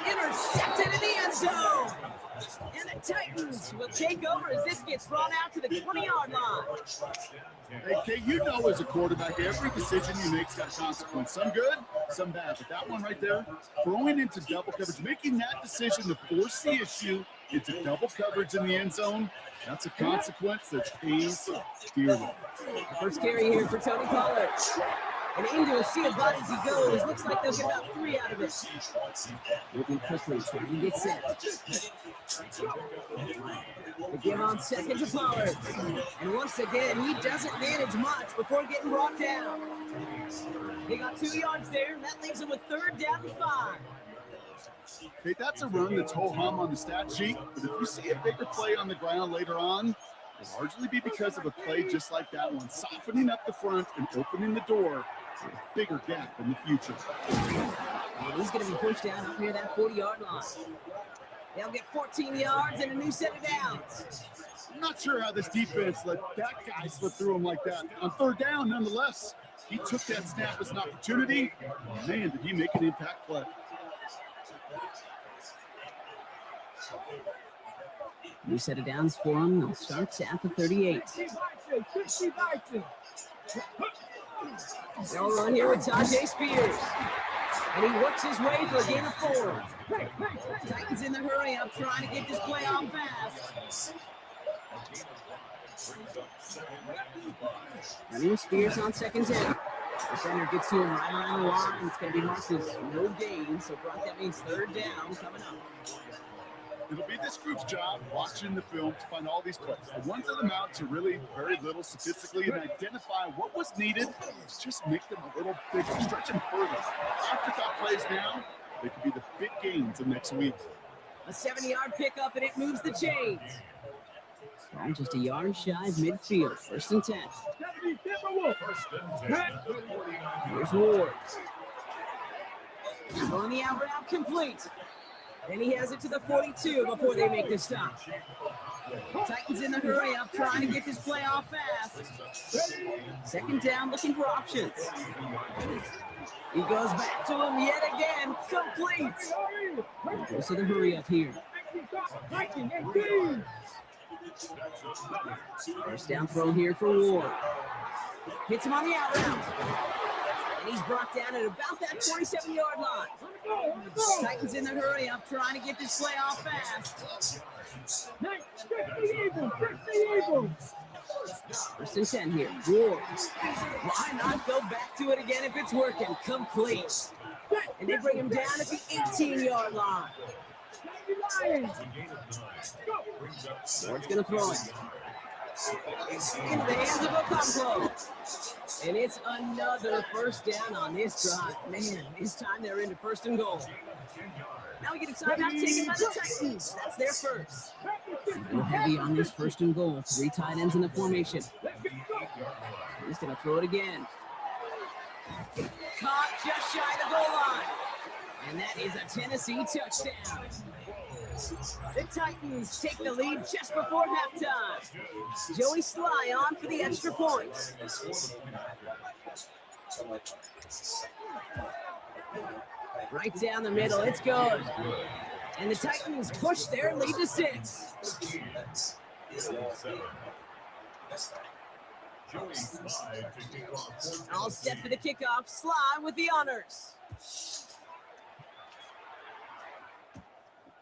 Intercepted in the end zone. And the Titans will take over as this gets brought out to the 20-yard line. Hey, Kay, you know as a quarterback, every decision you make's got a consequence. Some good, some bad. But that one right there, throwing into double coverage, making that decision to force the issue into double coverage in the end zone, that's a consequence that pays dearly. First carry here for Tony Pollard. And into a sea of bodies he goes. Looks like they'll get about 3 out of it. Moving quickly, trying to get set. They give on 2nd to Pollard. And once again, he doesn't manage much before getting brought down. They got 2 yards there, and that leaves them with 3rd down and 5. Hey, that's a run that's ho-hum on the stat sheet, but if you see a bigger play on the ground later on, it'll largely be because of a play just like that one, softening up the front and opening the door for a bigger gap in the future. And he's going to be pushed down up near that 40-yard line. They'll get 14 yards and a new set of downs. I'm not sure how this defense let that guy slip through him like that. On 3rd down, nonetheless, he took that snap as an opportunity. Man, did he make an impact play. New set of downs for him. They'll start at the 38. They'll run here with Tajay Spears. And he works his way for a gain of 4. Titans in the hurry up, trying to get this play on fast. And here's Spears on 2nd down. Defender gets to him right around the line. It's going to be marked as no gain. So, Brock, that means 3rd down coming up. It'll be this group's job watching the film to find all these plays. The ones that amount to really very little statistically and identify what was needed to just make them a little bigger, stretch them further. Afterthought plays now, they could be the big gains of next week. A 70-yard pickup, and it moves the chains. Ball just a yard shy of midfield. 1st and 10. First and 10 at the 49. Here's Ward. Going the out route complete. Then he has it to the 42 before they make the stop. Titans in the hurry up, trying to get this play off fast. 2nd down, looking for options. He goes back to him yet again, complete. And goes to the hurry up here. 1st down throw here for Ward. Hits him on the out route. And he's brought down at about that 27-yard line. Titans in the hurry up, trying to get this play off fast. 1st and 10 here. Ward. Why not go back to it again if it's working? Complete. And they bring him down at the 18-yard line. Ward's going to throw it. Into the hands of Okonkwo. And it's another 1st down on this drive. Man, this time they're into 1st and goal. Now we get a timeout taken by the Titans. That's their first. Go heavy on this 1st and goal. 3 tight ends in the formation. He's going to throw it again. Caught just shy of the goal line. And that is a Tennessee touchdown. The Titans take the lead just before halftime. Joey Sly on for the extra point. Right down the middle, it's good. And the Titans push their lead to 6. All set for the kickoff. Sly with the honors.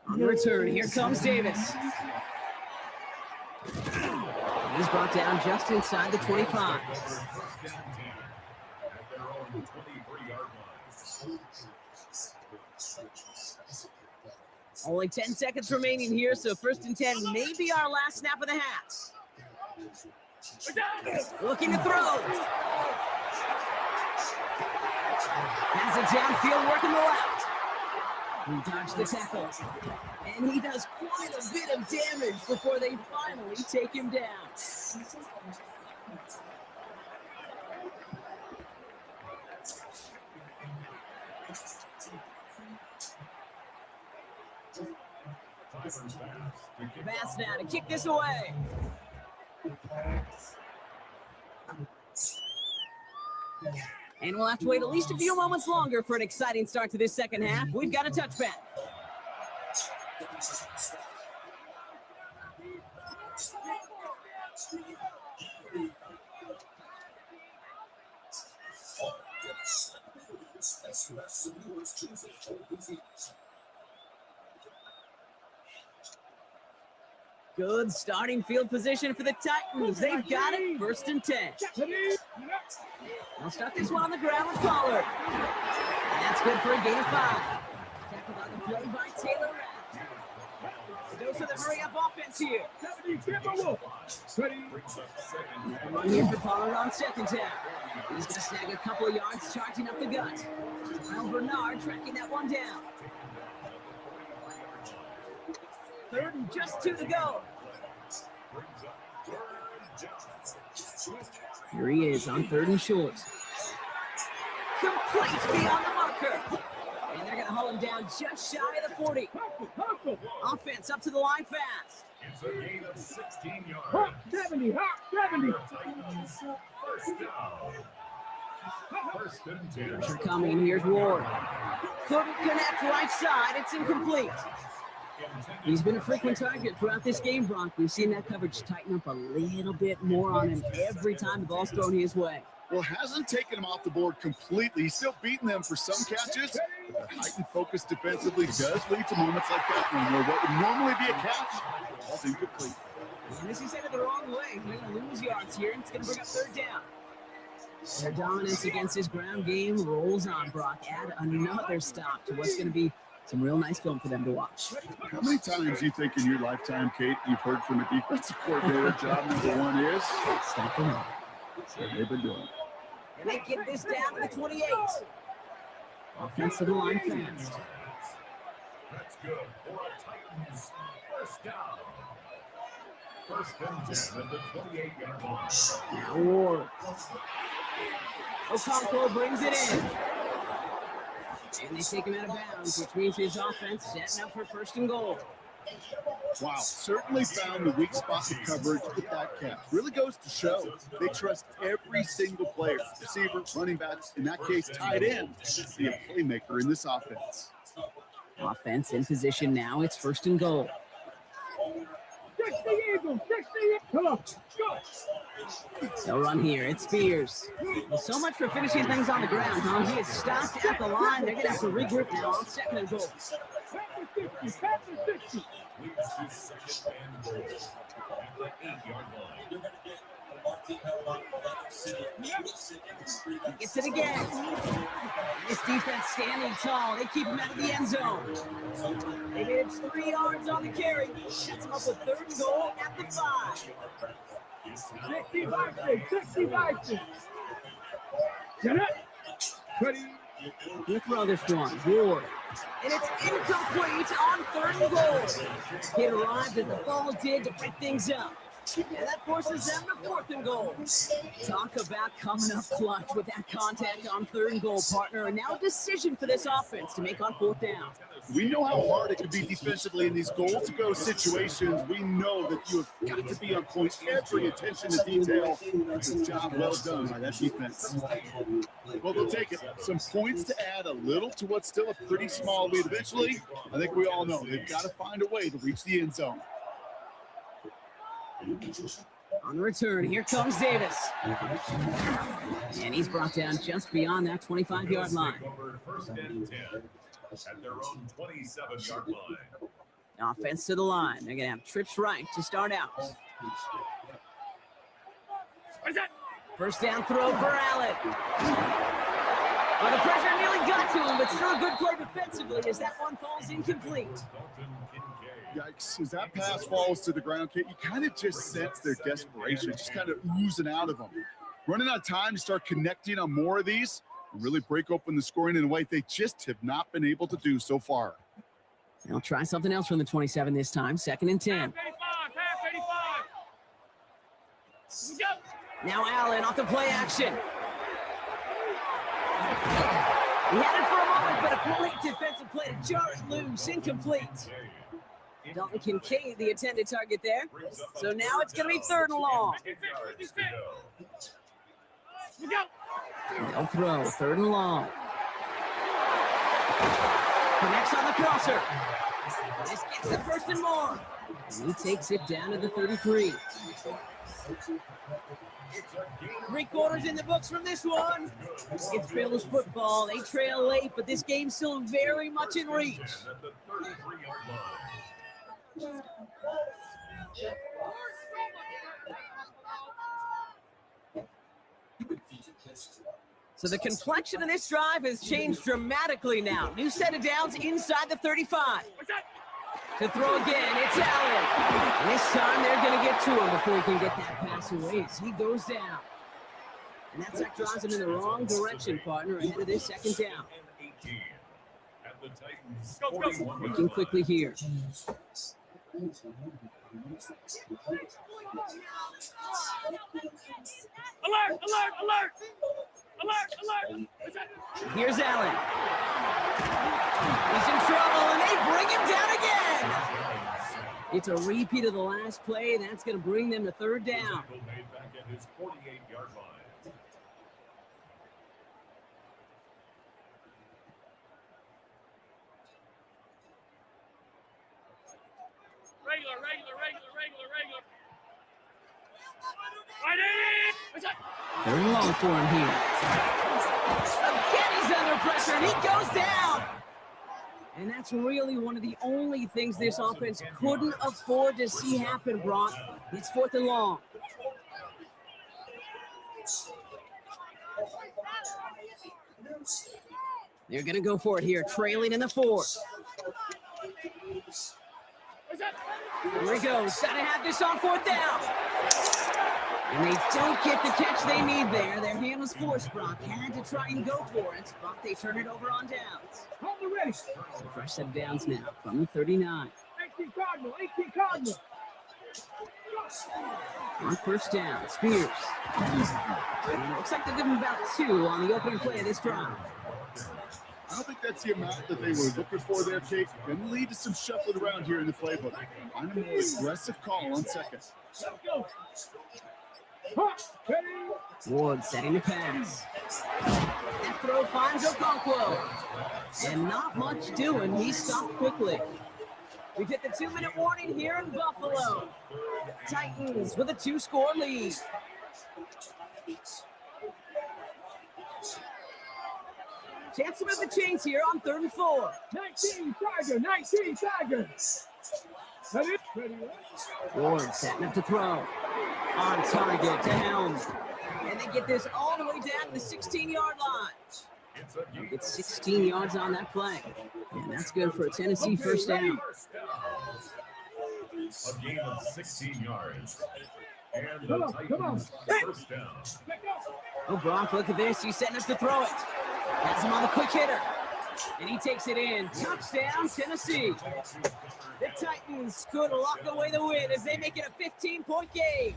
On the return, here comes Davis. He's brought down just inside the 25. Only 10 seconds remaining here, so 1st and 10 may be our last snap of the half. Looking to throw. Has it downfield, working the left. He dodged the tackle. And he does quite a bit of damage before they finally take him down. Pass now to kick this away. And we'll have to wait at least a few moments longer for an exciting start to this 2nd half. We've got a touchback. Good starting field position for the Titans. They've got it. 1st and 10. They'll start this one on the ground with Pollard. And that's good for a gain of 5. Tackled on the play by Taylor Rapp. Goes for the hurry-up offense here. Run here for Pollard on 2nd down. He's going to snag a couple of yards, charging up the gut. Terrell Bernard tracking that one down. 3rd and just 2 to go. Here he is on 3rd and short. Complete beyond the marker. And they're going to haul him down just shy of the 40. Offense up to the line fast. It's a gain of 16 yards. 70. Titans, 1st down. 1st and 10. Pressure coming. Here's Ward. Couldn't connect right side. It's incomplete. He's been a frequent target throughout this game, Bronk. We've seen that coverage tighten up a little bit more on him every time the ball's thrown his way. Well, hasn't taken him off the board completely. He's still beating them for some catches. But heightened focus defensively does lead to moments like that one where what would normally be a catch falls incomplete. And as he said it the wrong way, he's going to lose yards here, and it's going to bring up 3rd down. Their dominance against his ground game rolls on, Brock. Add another stop to what's going to be some real nice film for them to watch. How many times do you think in your lifetime, Kate, you've heard from a defensive coordinator, job number 1 is stop the run? That's what they've been doing. And they get this down to the 28. Offense to the line fast. That's good for a Titans 1st down. First and 10 at the 28-yard line. Now Ward. Okonkwo brings it in. And they take him out of bounds, which means his offense setting up for first and goal. Wow, certainly found the weak spot in coverage with that catch. Really goes to show they trust every single player, receiver, running back, in that case, tight end, to be a playmaker in this offense. Offense in position now. It's first and goal. They'll run here. It's Spears. Well, so much for finishing things on the ground, huh? He is stopped at the line. They're going to have to regroup now on second and goal. Leads to second and goal at the 8-yard line. He gets it again. This defense standing tall. They keep him out of the end zone. They made it 3 yards on the carry. Sets him up with third and goal at the 5. 60. Get it. Ready. He'll throw this one. Ward. And it's incomplete on third and goal. It arrived as the ball did to break things up. And that forces them to fourth and goal. Talk about coming up clutch with that contact on third and goal, partner. And now a decision for this offense to make on fourth down. We know how hard it can be defensively in these goal-to-go situations. We know that you have got to be on point, every attention to detail. It's a job well done by that defense. Well, they'll take it. Some points to add a little to what's still a pretty small lead. Eventually, I think we all know they've got to find a way to reach the end zone. On the return, here comes Davis. And he's brought down just beyond that 25-yard line. First and 10 at their own 27-yard line. Offense to the line. They're going to have trips right to start out. First down throw for Allen. Well, the pressure nearly got to him, but still a good play defensively as that one falls incomplete. Yikes, as that pass falls to the ground, Kate, you kind of just sense their desperation, just kind of oozing out of them. Running out of time to start connecting on more of these and really break open the scoring in a way they just have not been able to do so far. They'll try something else from the 27 this time, second and 10. Now Allen off the play action. He had it for a moment, but a great defensive play to jar it loose, incomplete. Dalton Kincaid, the intended target there. So now it's going to be third and long. They'll throw, third and long. Connects on the crosser. This gets the first and more. And he takes it down to the 33. 3 quarters in the books from this one. It's Bills football. They trail late, but this game's still very much in reach. So the complexion of this drive has changed dramatically now. New set of downs inside the 35. To throw again, it's Allen. And this time they're going to get to him before he can get that pass away as he goes down. And that sack drives him in the wrong direction, partner, ahead of this second down. Working quickly here. Alert! Here's Allen. He's in trouble, and they bring him down again. It's a repeat of the last play. That's going to bring them to third down. Regular. Third and long for him here. Again, he's under pressure, and he goes down. And that's really one of the only things this offense couldn't afford to see happen, Brock. It's fourth and long. They're going to go for it here, trailing in the fourth. Here he goes. Got to have this on fourth down. And they don't get the catch they need there. Their hand was forced, Brock. Had to try and go for it, but they turn it over on downs. So fresh set of downs now from the 39. 18 Cardinal. On first down, Spears. And it looks like they're giving about 2 on the opening play of this drive. I don't think that's the amount that they were looking for there, Kate. Going to lead to some shuffling around here in the playbook. Find a more aggressive call on second. Ward setting the pass. That throw finds Okonkwo. And not much doing. He stopped quickly. We've hit the 2-minute warning here in Buffalo. Titans with a 2-score lead. Chance to move the chains here on 3rd and 4. 19 Tiger. Ward setting up to throw. On target to Helm. And they get this all the way down to the 16-yard line. It's 16 yards on that play. And that's good for a Tennessee first down. A gain of 16 yards. And the Titans first down. Oh, Brock, look at this. He's setting up to throw it. Has him on the quick hitter. And he takes it in. Touchdown, Tennessee. The Titans could lock away the win as they make it a 15-point game.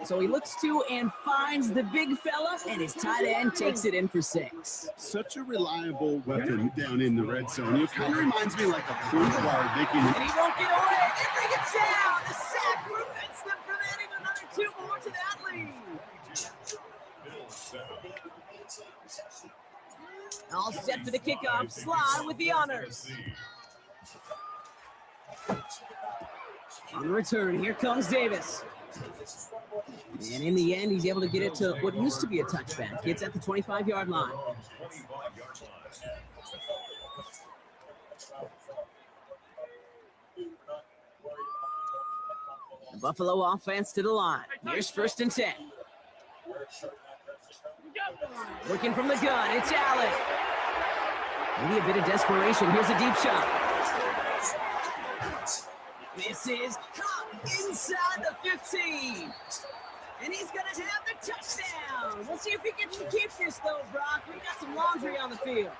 So he looks to and finds the big fella, and his tight end takes it in for 6. Such a reliable weapon down in the red zone. It kind of reminds me like a point guard making And he won't get away. They bring it down. The sack prevents them from adding another 2 more to that lead. All set for the kickoff. Slide with the honors. On the return, here comes Davis. And in the end, he's able to get it to what used to be a touchback. Gets at the 25-yard line. The Buffalo offense to the line. Here's 1st and 10. Looking from the gun, it's Allen. Maybe a bit of desperation. Here's a deep shot. This is caught inside the 15. And he's going to have the touchdown. We'll see if he gets to keep this, though, Brock. We got some laundry on the field.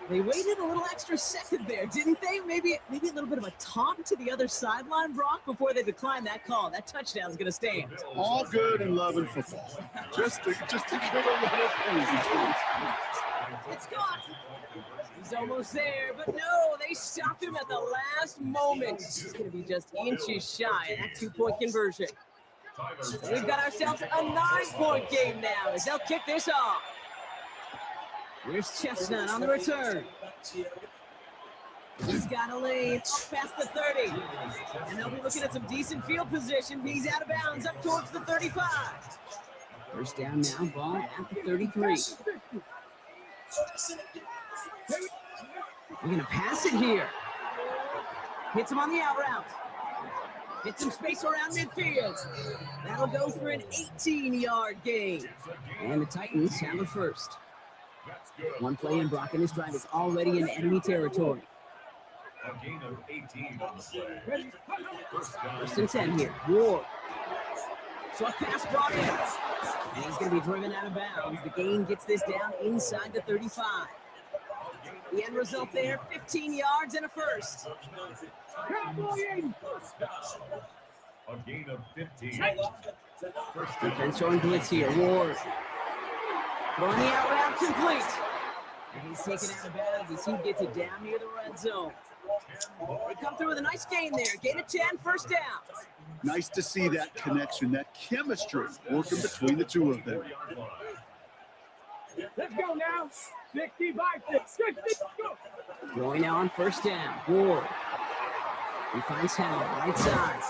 They waited a little extra second there, didn't they? Maybe a little bit of a taunt to the other sideline, Brock, before they declined that call. That touchdown's going to stand. all good and love and football. Just to get a little crazy. It's caught. He's almost there, but no, they stopped him at the last moment. He's going to be just inches shy of that 2-point conversion. So we've got ourselves a 9-point game now as they'll kick this off. Here's Chestnut on the return. He's got a lane up past the 30. And they'll be looking at some decent field position. He's out of bounds up towards the 35. First down now, ball at the 33. We're going to pass it here. Hits him on the out route. Hits some space around midfield. That'll go for an 18-yard gain. And the Titans have a first. One play in Brock, and this drive is already in enemy territory. A gain of 18 on the play. First and 10 here. Ward. So a pass brought in. And he's going to be driven out of bounds. The gain gets this down inside the 35. The end result there, 15 yards and a first. A gain of 15. Defense showing blitz here. Ward. Throwing the out route complete. And he's taken out of bounds as he gets it down near the red zone. They come through with a nice gain there. Gain of 10, first down. Nice to see that connection, that chemistry working between the two of them. Let's go now. 65, 60, go. Going now on first down. Ward. He finds Hell, right side.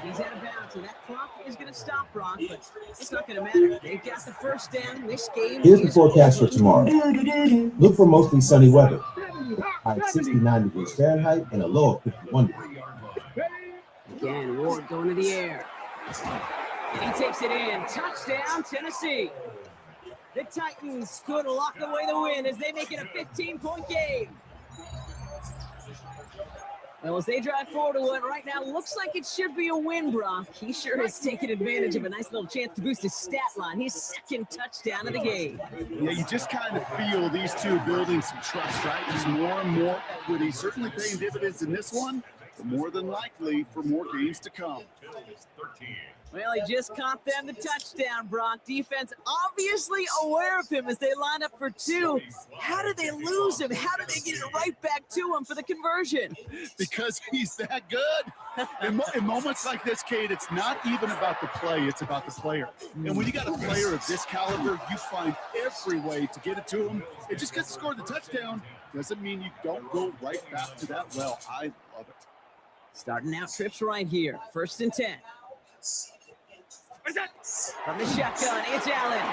He's out of bounds, so that clock is going to stop Brock, but it's not going to matter. They've got the first down. This game. Here's the forecast for tomorrow. Look for mostly sunny weather. High 69 degrees Fahrenheit and a low of 51 degrees. Again, Ward going to the air. And he takes it in. Touchdown, Tennessee. The Titans could lock away the win as they make it a 15-point game. Well, as they drive forward to what right now looks like it should be a win, Brock. He sure has taken advantage of a nice little chance to boost his stat line. His second touchdown of the game. Yeah, you just kind of feel these two building some trust, right? Just more and more equity, certainly paying dividends in this one. but more than likely for more games to come. Bills 13. Well, he just caught them the touchdown, Brock. Defense obviously aware of him as they line up for two. How did they lose him? How did they get it right back to him for the conversion? Because he's that good. In moments like this, Kate, it's not even about the play, it's about the player. And when you got a player of this caliber, you find every way to get it to him. And just because he scored the touchdown doesn't mean you don't go right back to that well. I love it. Starting out trips right here. 1st and 10. From the shotgun, it's Allen.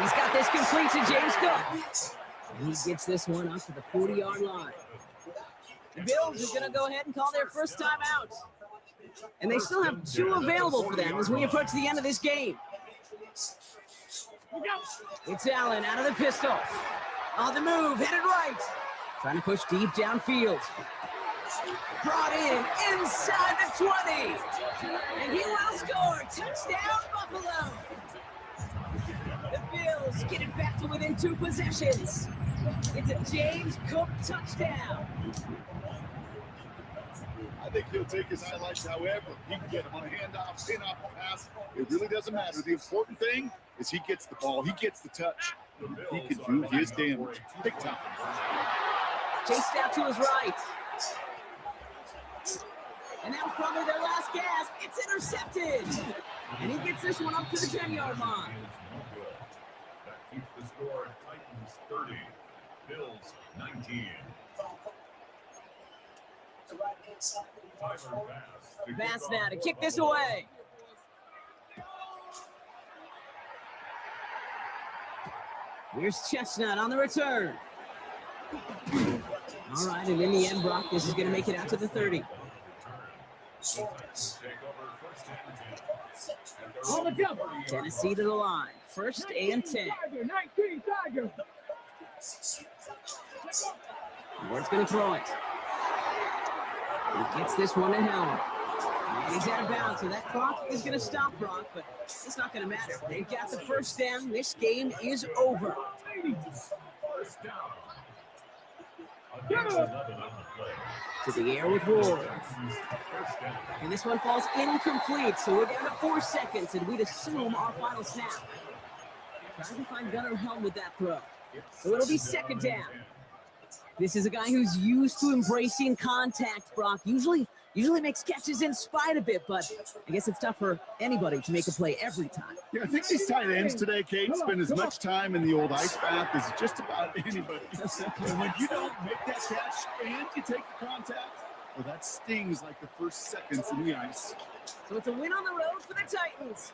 He's got this complete to James Cook. And he gets this one up to the 40-yard line. The Bills are going to go ahead and call their first time out. And they still have 2 available for them as we approach the end of this game. It's Allen out of the pistol. On the move, headed right. Trying to push deep downfield. Brought in inside the 20. And he will score. Touchdown, Buffalo. The Bills get it back to within 2 possessions. It's a James Cook touchdown. I think he'll take his highlights however he can get him on a handoff, pin-off, pass. It really doesn't matter. The important thing is he gets the ball. He gets the touch. He can do his damage. Big time. Chased out to his right. And that was probably their last gasp. It's intercepted. And he gets this one up to the 10-yard line. That keeps the score. Titans 30, Bills 19. Pass now to kick this away. Here's Chestnut on the return. All right, and in the end, Brock, this is going to make it out to the 30. Tennessee to the line. 1st and 10. Ward's going to throw it. He gets this one in hell. And he's out of bounds, so that clock is going to stop Brock, but it's not going to matter. They've got the first down. This game is over. First down. To the air with Ward. And this one falls incomplete, so we're down to 4 seconds, and we'd assume our final snap. Trying to find Gunnar Helm with that throw. So it'll be 2nd down. This is a guy who's used to embracing contact, Brock. Usually makes catches in spite of it, but I guess it's tough for anybody to make a play every time. Yeah, I think these tight ends today, Kate, spend as much time in the old ice bath as just about anybody. And when you don't make that catch and you take the contact, well, that stings like the first seconds in the ice. So it's a win on the road for the Titans.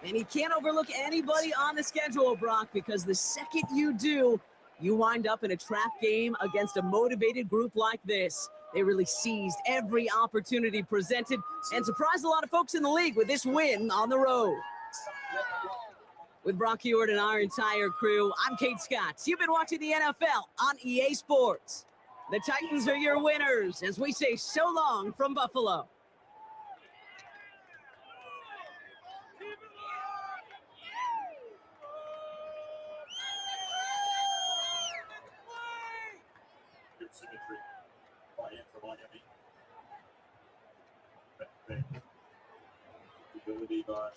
And you can't overlook anybody on the schedule, Brock, because the second you do, you wind up in a trap game against a motivated group like this. They really seized every opportunity presented and surprised a lot of folks in the league with this win on the road. With Brock Heward and our entire crew, I'm Kate Scott. You've been watching the NFL on EA Sports. The Titans are your winners as we say so long from Buffalo. Symmetry by Inter Miami. Ability by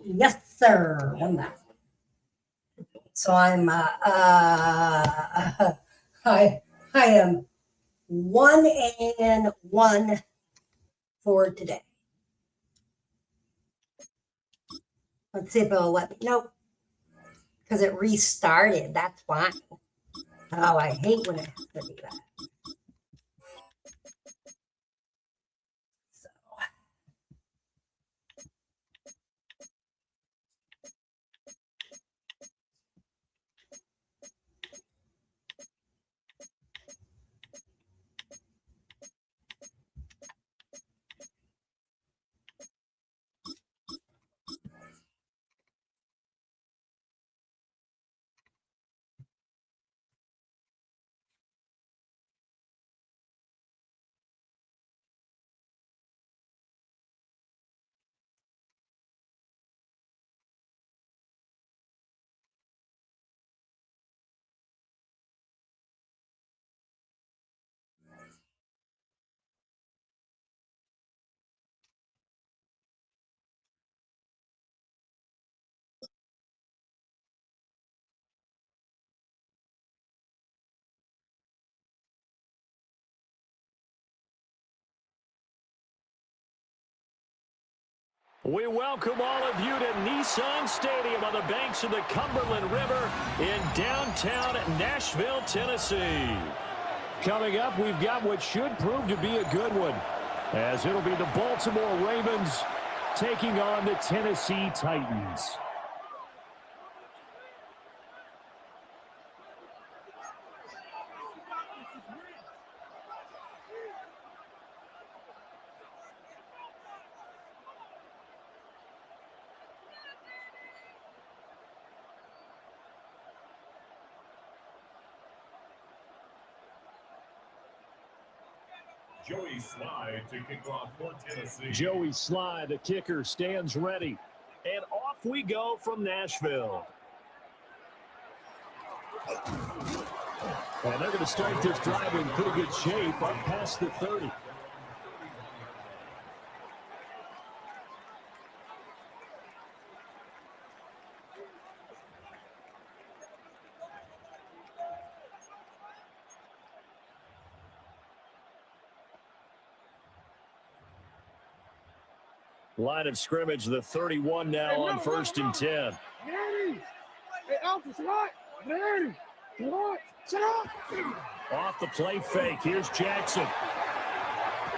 Yes, sir. Won that. So I'm I am 1-1 for today. Let's see if it'll let me. Nope. Because it restarted. That's why. Oh, I hate when it has to do that. We welcome all of you to Nissan Stadium on the banks of the Cumberland River in downtown Nashville, Tennessee. Coming up, we've got what should prove to be a good one, as it'll be the Baltimore Ravens taking on the Tennessee Titans. Joey Slye to kick off for Tennessee. Joey Slye, the kicker, stands ready. And off we go from Nashville. And they're going to start this drive in pretty good shape up past the 30. Line of scrimmage, the 31 now on 1st and 10. Hey, Alpha, sit up. Sit up. Off the play fake, here's Jackson.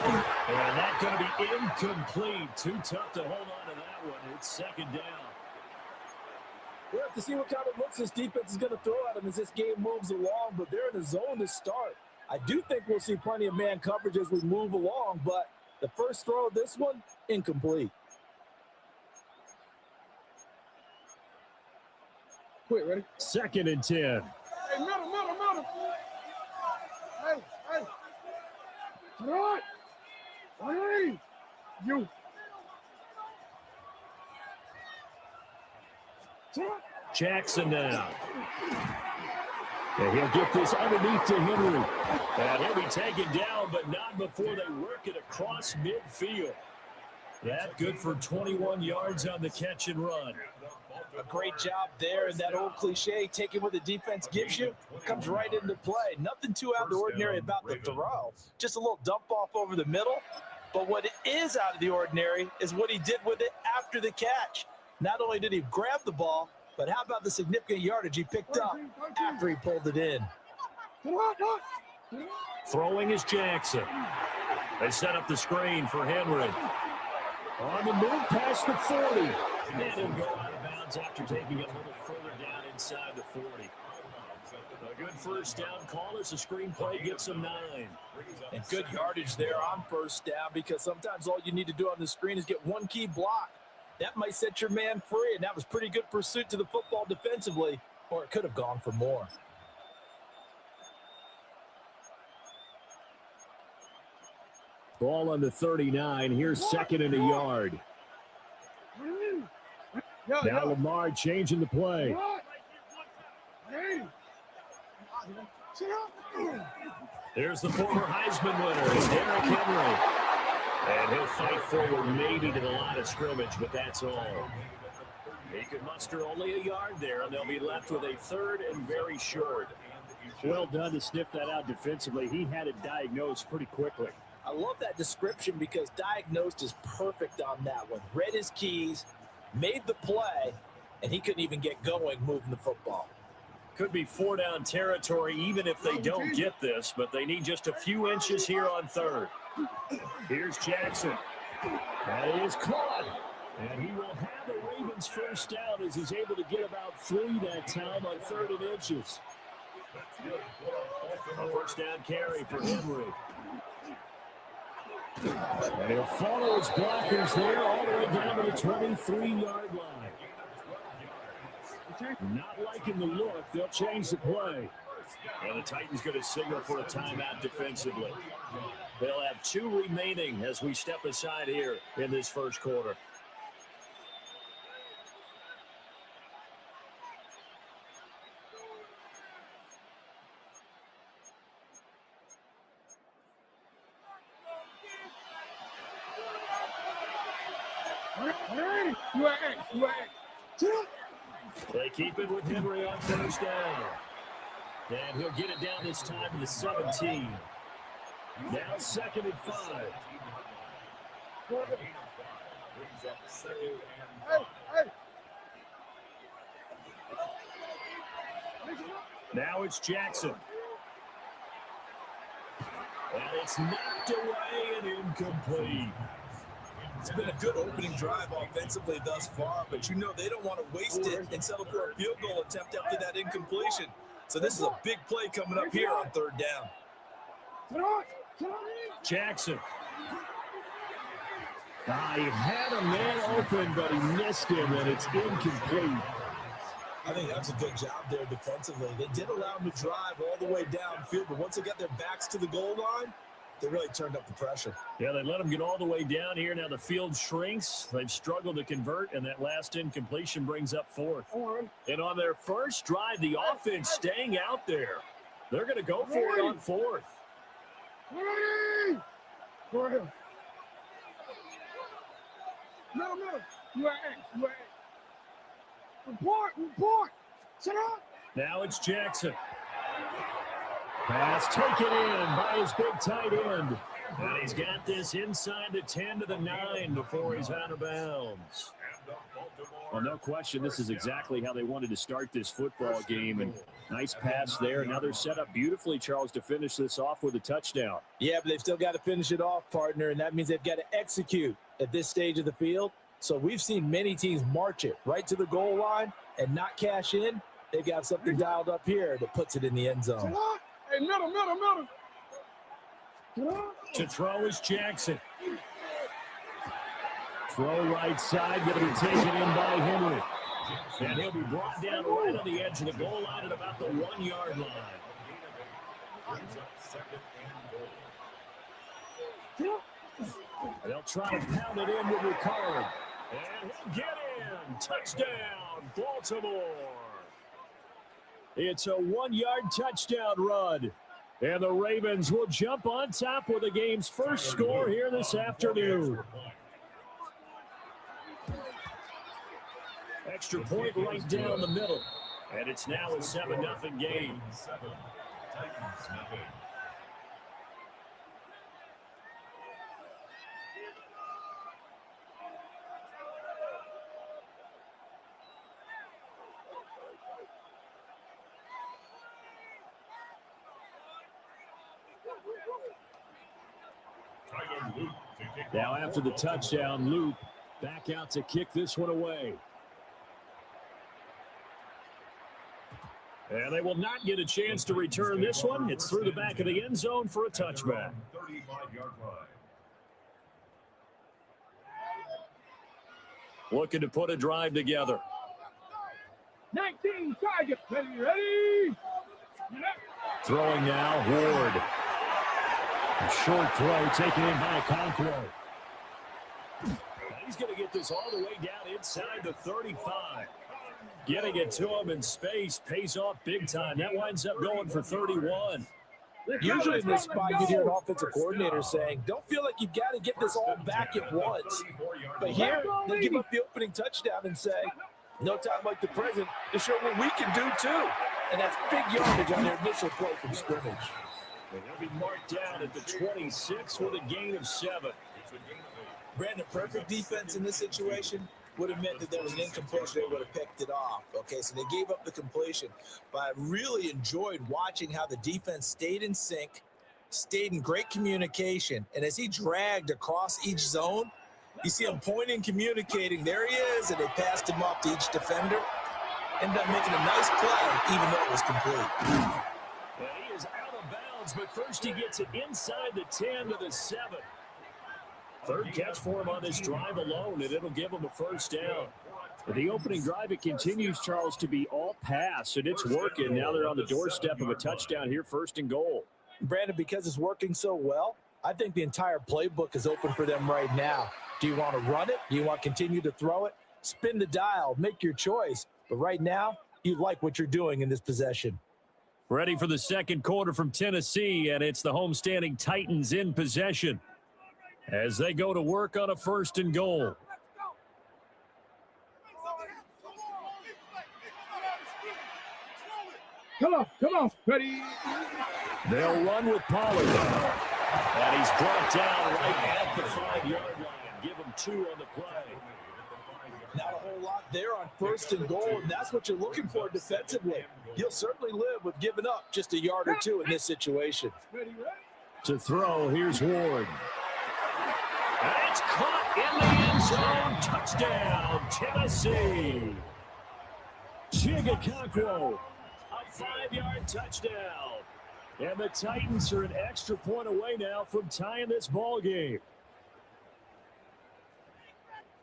And that's going to be incomplete. Too tough to hold on to that one. It's second down. We'll have to see what kind of looks this defense is going to throw at them as this game moves along, but they're in the zone to start. I do think we'll see plenty of man coverage as we move along, but the first throw of this one, incomplete. Quit, ready? 2nd and 10. Hey, middle. Hey. Right. Hey. You. Jackson now. And he'll get this underneath to Henry. And he'll be taken down, but not before they work it across midfield. That good for 21 yards on the catch and run. A great job there, and that old cliche, taking what the defense gives you, comes right into play. Nothing too out of the ordinary about the throw. Just a little dump off over the middle. But what is out of the ordinary is what he did with it after the catch. Not only did he grab the ball, but how about the significant yardage he picked up after he pulled it in? Throwing is Jackson. They set up the screen for Henry. On the move past the 40. And he'll go out of bounds after taking it a little further down inside the 40. A good first down call as the screenplay gets him 9. And good yardage there on first down, because sometimes all you need to do on the screen is get one key block. That might set your man free, and that was pretty good pursuit to the football defensively, or it could have gone for more. Ball on the 39. Here's 2nd and a yard. Now Lamar changing the play. There's the former Heisman winner. It's Derrick Henry. And he'll fight forward maybe to the line of scrimmage, but that's all. He could muster only a yard there, and they'll be left with a 3rd and very short. Well done to sniff that out defensively. He had it diagnosed pretty quickly. I love that description because diagnosed is perfect on that one. Read his keys, made the play, and he couldn't even get going moving the football. Could be 4-down territory even if they don't get this, but they need just a few inches here on 3rd. Here's Jackson. That is caught. And he will have the Ravens first down as he's able to get about 3 that time on 3rd and inches. A first down carry for Henry. And he'll follow his blockers there all the way down to the 23-yard line. Not liking the look. They'll change the play. And the Titans going to signal for a timeout defensively. They'll have 2 remaining as we step aside here in this first quarter. They keep it with Henry on first down. And he'll get it down this time to the 17. Now 2nd and 5. brings up second and 5. Now it's Jackson. And it's knocked away and incomplete. It's been a good opening drive offensively thus far, but you know they don't want to waste it and settle for a field goal attempt after that incompletion. So this is a big play coming up here on third down. Jackson. He had a man open, but he missed him, and it's incomplete. I think that's a good job there defensively. They did allow them to drive all the way downfield, but once they got their backs to the goal line, they really turned up the pressure. Yeah, they let them get all the way down here. Now the field shrinks. They've struggled to convert, and that last incompletion brings up fourth. And on their first drive, the offense staying out there. They're going to go for it on fourth. No. You are Report. Sit up. Now it's Jackson. Pass taken in by his big tight end. And he's got this inside the 10 to the 9 before he's out of bounds. Well, no question, this is exactly how they wanted to start this football game. And nice pass there. Now they're set up beautifully, Charles, to finish this off with a touchdown. Yeah, but they've still got to finish it off, partner, and that means they've got to execute at this stage of the field. So we've seen many teams march it right to the goal line and not cash in. They've got something dialed up here that puts it in the end zone. Hey, middle. To throw is Jackson. Throw right side, going to be taken in by Henry. And he'll be brought down right on the edge of the goal line at about the 1 yard line. They'll try to pound it in with Ricard. And he'll get in. Touchdown, Baltimore. It's a 1 yard touchdown run. And the Ravens will jump on top with the game's first score here this afternoon. Extra point right down the middle. And it's now a 7-0 game. Now after the touchdown, Loop back out to kick this one away. And they will not get a chance to return this one. It's through the back of the end zone for a touchback. 35-yard line. Looking to put a drive together. 19 targets. Ready? Throwing now, Ward. A short throw taken in by Conquo. He's going to get this all the way down inside the 35. Getting it to him in space pays off big time. That winds up going for 31. Usually in this spot, you hear an offensive coordinator saying, don't feel like you've got to get this all back at once. But here, they give up the opening touchdown and say, no time like the present to show what we can do too. And that's big yardage on their initial play from scrimmage. And they'll be marked down at the 26 with a gain of 7. Brandon, perfect defense in this situation would have meant that there was an incompletion. They would have picked it off. Okay, so they gave up the completion. But I really enjoyed watching how the defense stayed in sync, stayed in great communication. And as he dragged across each zone, you see him pointing, communicating. There he is, and they passed him off to each defender. Ended up making a nice play, even though it was complete. And he is out of bounds, but first he gets it inside the 10 to the 7. Third catch for him on this drive alone, and it'll give him a first down. But the opening drive, it continues, Charles, to be all pass, and it's working. Now they're on the doorstep of a touchdown here, first and goal. Brandon, because it's working so well, I think the entire playbook is open for them right now. Do you want to run it? Do you want to continue to throw it? Spin the dial, make your choice. But right now, you like what you're doing in this possession. Ready for the second quarter from Tennessee, and it's the homestanding Titans in possession as they go to work on a first and goal. Come on. Ready? They'll run with Pollard. And he's brought down right at the 5-yard line. Give him 2 on the play. Not a whole lot there on 1st and goal, and that's what you're looking for defensively. He'll certainly live with giving up just a yard or 2 in this situation. To throw, here's Ward. It's caught in the end zone. Touchdown, Tennessee. Chigakakwo, a 5-yard touchdown. And the Titans are an extra point away now from tying this ball game.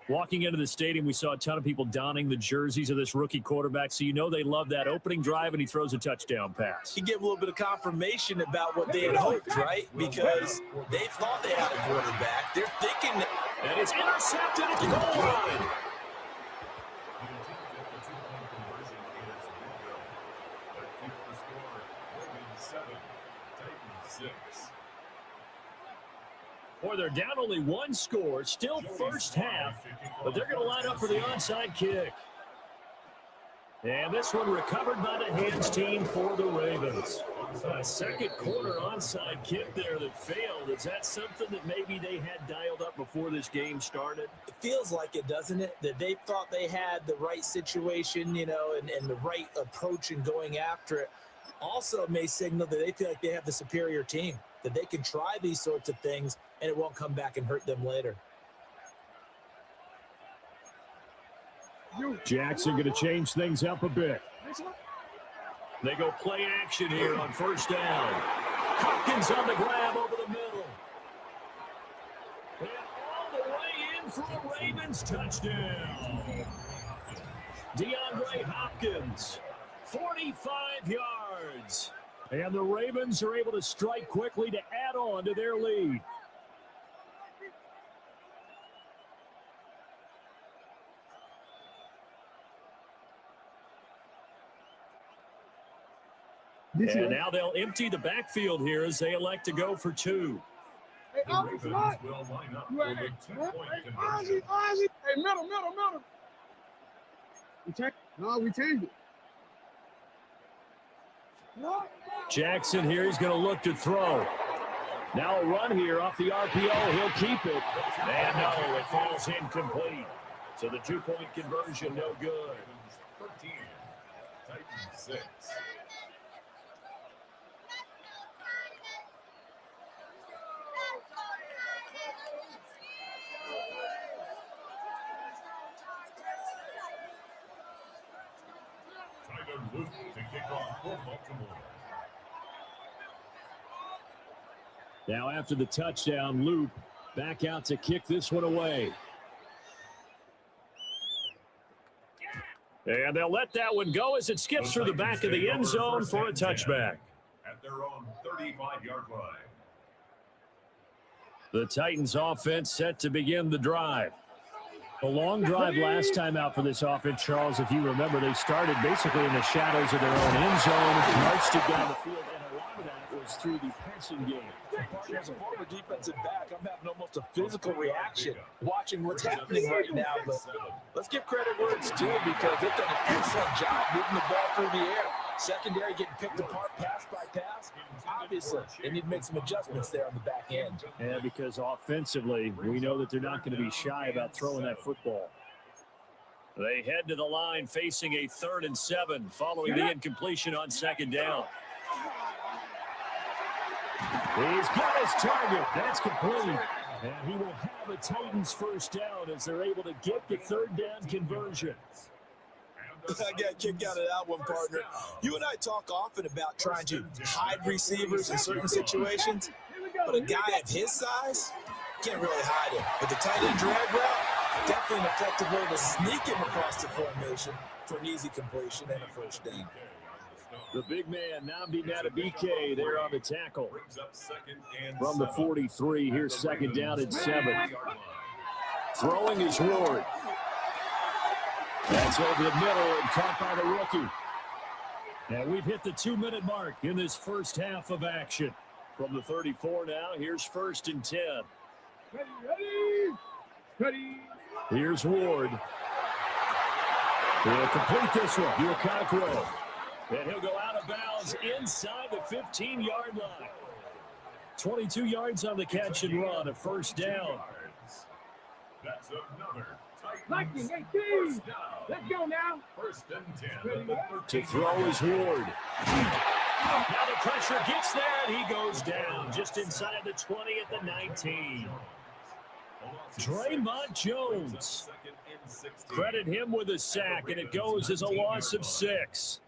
Walking into the stadium, we saw a ton of people donning the jerseys of this rookie quarterback, so you know they love that opening drive, and he throws a touchdown pass. He gave a little bit of confirmation about what they had hoped, right? Because they thought they had a quarterback. They're thinking that. And it's intercepted at the goal line. Boy, they're down only 1 score, still first half, but they're going to line up for the onside kick. And this one recovered by the hands team for the Ravens. A second quarter onside kick there that failed. Is that something that maybe they had dialed up before this game started? It feels like it, doesn't it? That they thought they had the right situation, you know, and the right approach in going after it. Also may signal that they feel like they have the superior team, that they can try these sorts of things and it won't come back and hurt them later. Jackson going to change things up a bit. They go play action here on 1st down. Hopkins on the grab over the middle. And all the way in for a Ravens touchdown. DeAndre Hopkins, 45 yards. And the Ravens are able to strike quickly to add on to their lead. And now they'll empty the backfield here as they elect to go for 2. Hey, Ozzy, what? Hey, Ozzy. Hey, middle. We changed it. No. Jackson here is going to look to throw. Now a run here off the RPO. He'll keep it. And no, it falls incomplete. So the 2-point conversion, no good. 13, Titans 6. Luke to kick off for Baltimore. Now after the touchdown, Luke back out to kick this one away. And they'll let that one go as it skips through the back of the end zone for a touchback. At their own 35-yard line. The Titans offense set to begin the drive. A long drive last time out for this offense, Charles. If you remember, they started basically in the shadows of their own end zone, marched it down the field, and a lot of that was through the passing game. As a former defensive back, I'm having almost a physical reaction watching what's happening right now. But let's give credit where it's due because they've done an excellent job moving the ball through the air. Secondary getting picked apart pass by pass. Obviously, they need to make some adjustments there on the back end. Yeah, because offensively, we know that they're not going to be shy about throwing that football. They head to the line facing a 3rd and 7 following the incompletion on 2nd down. He's got his target. That's complete. And he will have a Titans 1st down as they're able to get the 3rd down conversion. I got a kick out of that one, partner. You and I talk often about trying to hide receivers in certain situations, but a guy of his size can't really hide him. But the tight end drag route, definitely an effective way to sneak him across the formation for an easy completion and a 1st down. The big man, Nnamdi Madubuike, there on the tackle. From the 43, here's 2nd down and 7. Throwing is Ward. That's over the middle and caught by the rookie. And we've hit the 2-minute mark in this first half of action. From the 34 now, here's 1st and 10. Ready. Here's Ward. He'll complete this one. Chigakakwo. And he'll go out of bounds inside the 15-yard line. 22 yards on the catch and run, a 1st down. That's another Lightning, Titans 18. first down. Let's go now. First and 10 at the To 13. throw is Ward. Now the pressure gets there, and he goes down just inside the 20 at the 19. Draymond Jones. Credit him with a sack, and it goes as a loss of 6.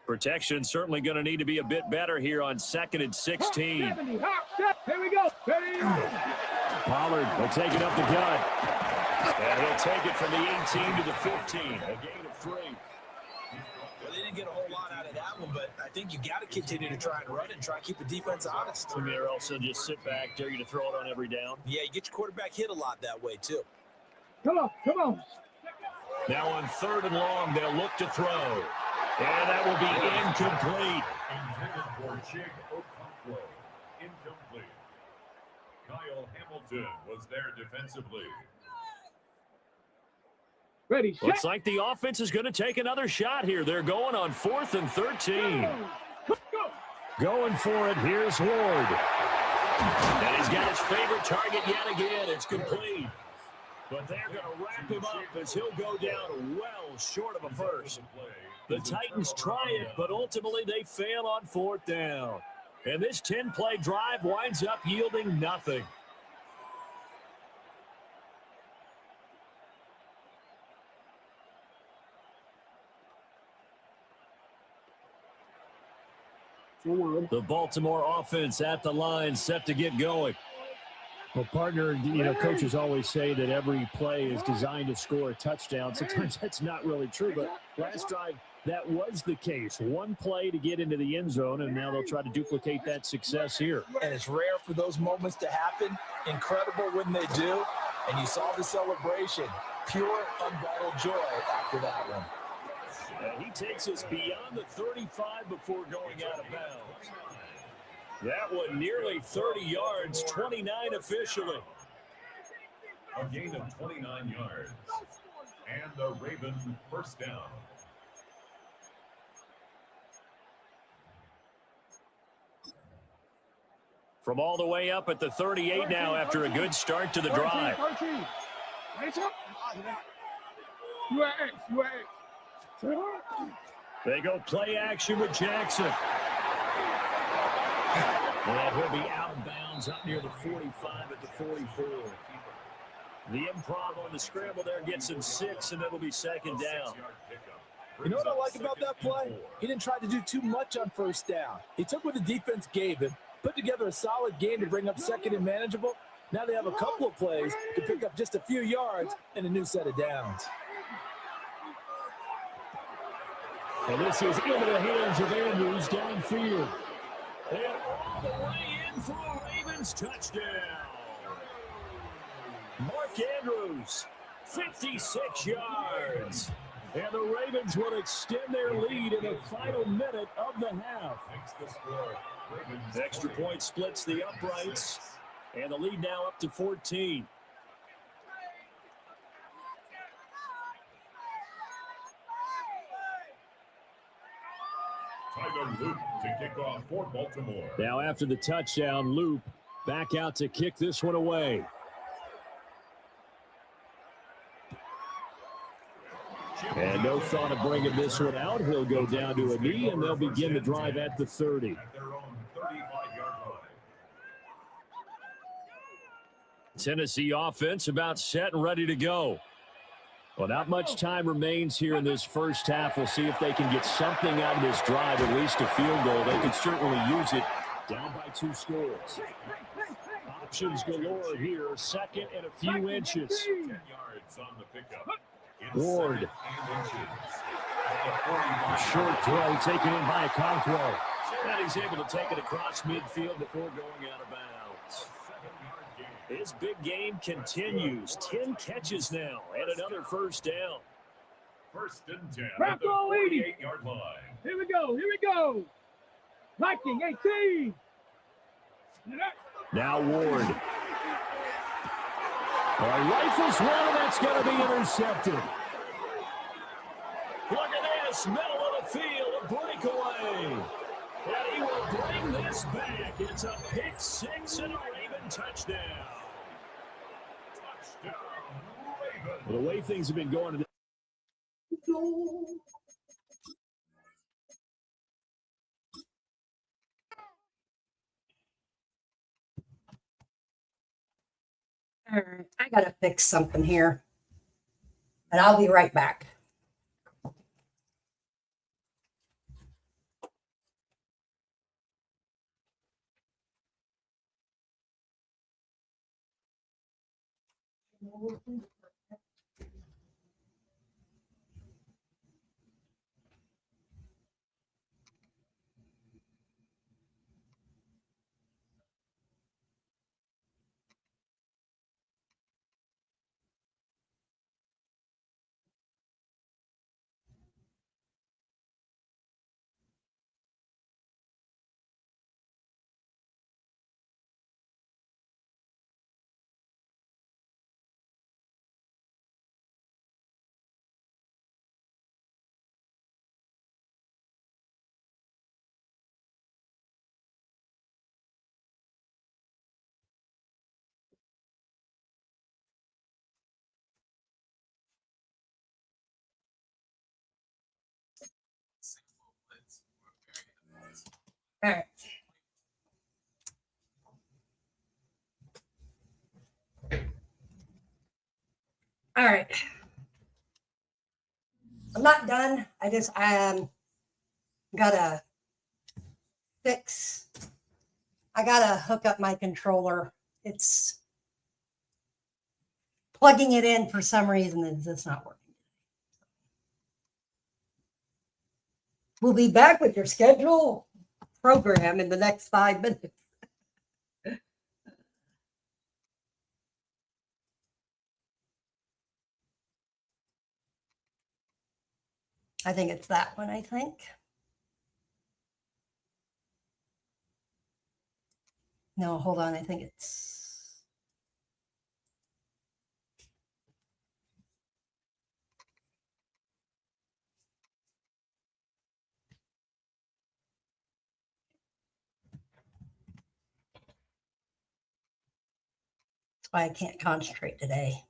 Protection certainly going to need to be a bit better here on 2nd and 16. 70, hop, step. Here we go. Ready? Pollard will take it up the gut. And he'll take it from the 18 to the 15. A gain of 3. Well, they didn't get a whole lot out of that one, but I think you got to continue to try and run and try and keep the defense honest. Or also just sit back, dare you to throw it on every down. Yeah, you get your quarterback hit a lot that way, too. Come on, come on. Now on 3rd and long, they'll look to throw. And that will be incomplete. Intended for Jake Okonkwo. Incomplete. Kyle Hamilton was there defensively. Ready, set. Looks like the offense is going to take another shot here. They're going on 4th and 13. Go. Going for it. Here's Ward. And he's got his favorite target yet again. It's complete. But they're going to wrap him up as he'll go down well short of a first. The Titans try it, but ultimately they fail on 4th down. And this 10-play drive winds up yielding nothing. The Baltimore offense at the line, set to get going. Well, partner, coaches always say that every play is designed to score a touchdown. Sometimes that's not really true, but last drive, that was the case. One play to get into the end zone, and now they'll try to duplicate that success here. And it's rare for those moments to happen. Incredible when they do. And you saw the celebration. Pure, unbridled joy after that one. And he takes us beyond the 35 before going out of bounds. That one nearly 30 yards, 29 officially. A gain of 29 yards. And the Ravens first down. From all the way up at the 38 now after a good start to the drive. 13. They go play action with Jackson. And he'll be out of bounds up near the 45 at the 44. The improv on the scramble there gets him 6, and it'll be 2nd down. You know what I like about that play? He didn't try to do too much on 1st down. He took what the defense gave him, put together a solid game to bring up 2nd and manageable. Now they have a couple of plays to pick up just a few yards and a new set of downs. And this is into the hands of Andrews downfield. And all the way in for a Ravens touchdown. Mark Andrews, 56 yards. And the Ravens will extend their lead in the final minute of the half. Extra point splits the uprights. And the lead now up to 14. Tyler Luke to kick off for Baltimore. Now after the touchdown, Loop back out to kick this one away. And no thought of bringing this one out. He'll go down to a knee, and they'll begin the drive at the 30. At their own 35-yard line. Tennessee offense about set and ready to go. Well, not much time remains here in this first half. We'll see if they can get something out of this drive, at least a field goal. They could certainly use it. Down by 2 scores. Options galore here. 2nd and a few inches. 10 yards on the pickup. Ward. Short throw taken in by Okonkwo. And he's able to take it across midfield before going out of bounds. His big game continues. 10 catches now and another first down. First and 10 at Crack the all 48-yard line. Here we go. Here we go. Lightning 18. Now Ward. Rifles one, and that's going to be intercepted. Look at this, middle of the field, a breakaway. And he will bring this back. It's a pick six and a Raven touchdown. Well, the way things have been going today. All right, I gotta fix something here, but I'll be right back. All right. All right. I'm not done. I just gotta fix. I gotta hook up my controller. It's plugging it in for some reason. It's just not working. We'll be back with your schedule program in the next 5 minutes. I think it's that one, I think. No, hold on. I think it's. That's why I can't concentrate today.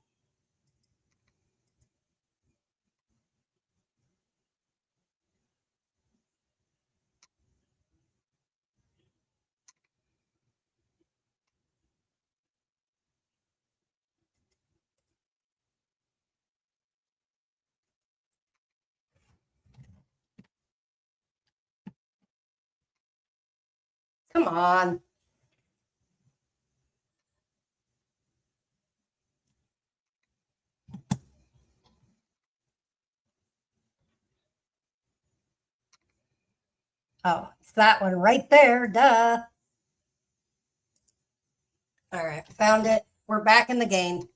Come on. Oh, it's that one right there. Duh. All right, found it. We're back in the game.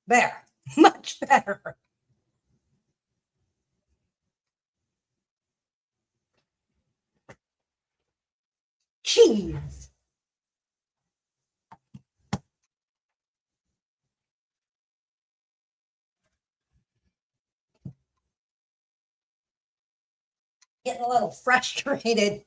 There. Much better. Cheese. Getting a little frustrated.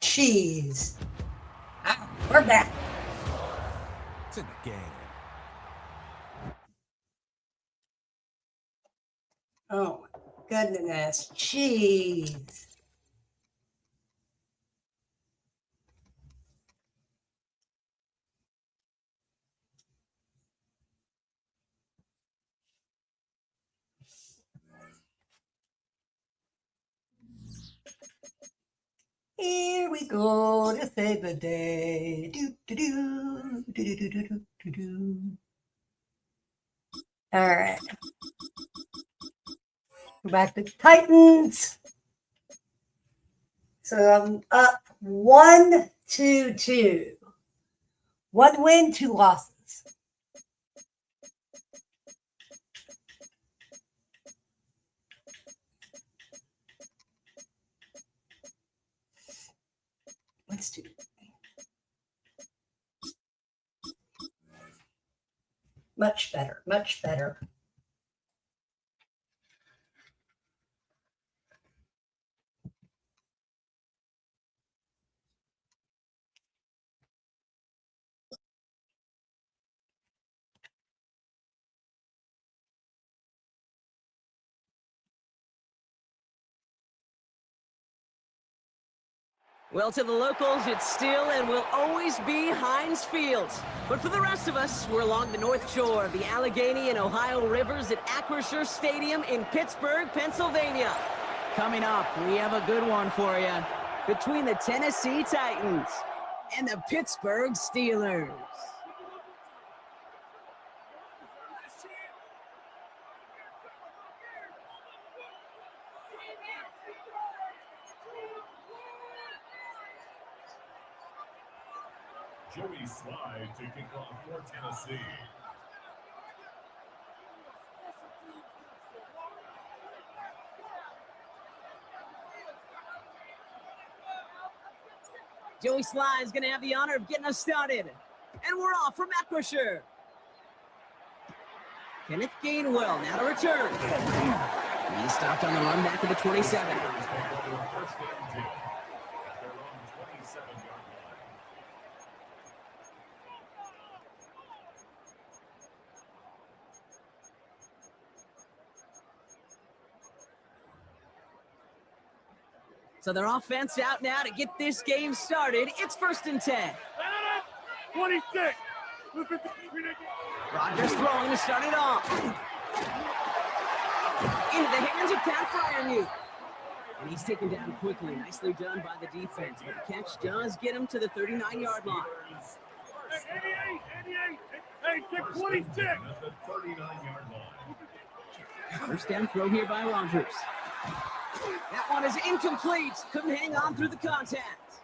Cheese. Ah, we're back. It's in the game. Oh my goodness. Cheese. Here we go to save the day. Do, do, do, do, do, do, do, do, do. All right. Go back to the Titans. So I'm up 1-2-2. 1 win, 2 losses. Let's do much better, much better. Well, to the locals, it's still and will always be Heinz Field. But for the rest of us, we're along the North Shore of the Allegheny and Ohio Rivers at Acrisure Stadium in Pittsburgh, Pennsylvania. Coming up, we have a good one for you. Between the Tennessee Titans and the Pittsburgh Steelers. Joey Slide to kick off for Tennessee. Joey Slide is going to have the honor of getting us started. And we're off from Acrisure. Kenneth Gainwell now to return. He stopped on the run back to the 27. So their offense out now to get this game started. It's 1st and 10. 26. Rodgers throwing to start it off. Into the hands of Pat Fryermuth. And he's taken down quickly. Nicely done by the defense. But the catch does get him to the 39-yard line. 88. Hey, check 26. The 39-yard line. First down throw here by Rodgers. That one is incomplete. Couldn't hang on through the contact.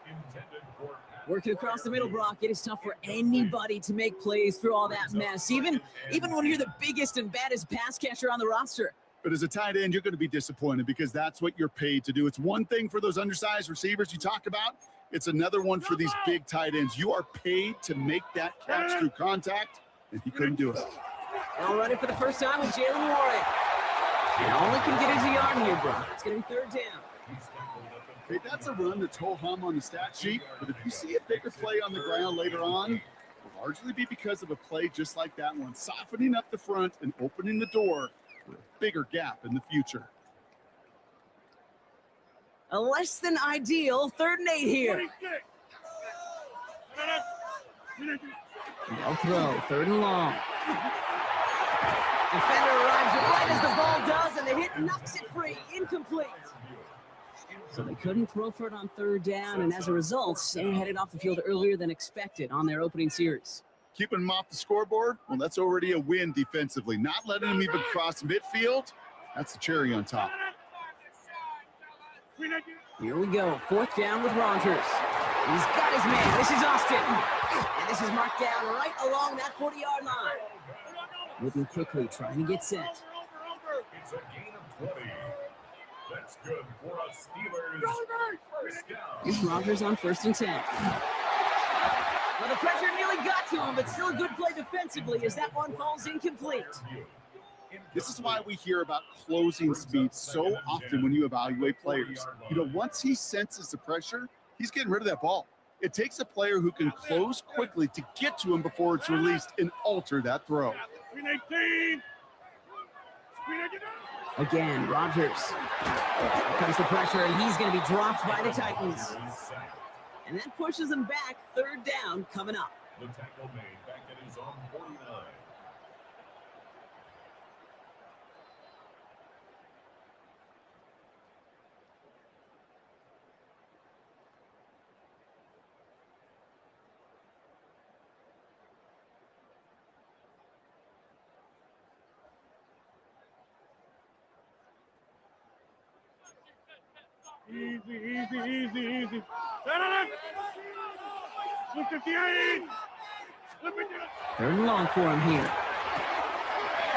Working across the middle, Brock. It is tough for anybody to make plays through all that mess, even when you're the biggest and baddest pass catcher on the roster. But as a tight end, you're going to be disappointed because that's what you're paid to do. It's one thing for those undersized receivers you talk about. It's another one for these big tight ends. You are paid to make that catch through contact, and he couldn't do it. They'll run it for the first time with Jalen Warren. And all he can get is a yard here, Brock. It's going to be 3rd down. Okay, that's a run that's ho-hum on the stat sheet, but if you see a bigger play on the ground later on, it'll largely be because of a play just like that one, softening up the front and opening the door for a bigger gap in the future. A less than ideal 3rd and 8 here. 26. They'll throw 3rd and long. Defender arrives right as the ball does, and the hit knocks it free. Incomplete. So they couldn't throw for it on 3rd down, and as a result, they headed off the field earlier than expected on their opening series. Keeping them off the scoreboard, well, that's already a win defensively. Not letting them even cross midfield, that's the cherry on top. Here we go, 4th down with Rodgers. He's got his man. This is Austin. And this is marked down right along that 40-yard line. Moving quickly, trying to get set. It's a gain of 20. That's good for a Steelers first down. Here's Rodgers on 1st and 10. Well, the pressure nearly got to him, but still a good play defensively as that one falls incomplete. This is why we hear about closing speed so often when you evaluate players. You know, once he senses the pressure, he's getting rid of that ball. It takes a player who can close quickly to get to him before it's released and alter that throw. 18. Again, Rodgers. Here comes the pressure, and he's going to be dropped by the Titans. And that pushes him back. 3rd down coming up. The tackle made back at his own 49. Easy. 158. Third and long for him here.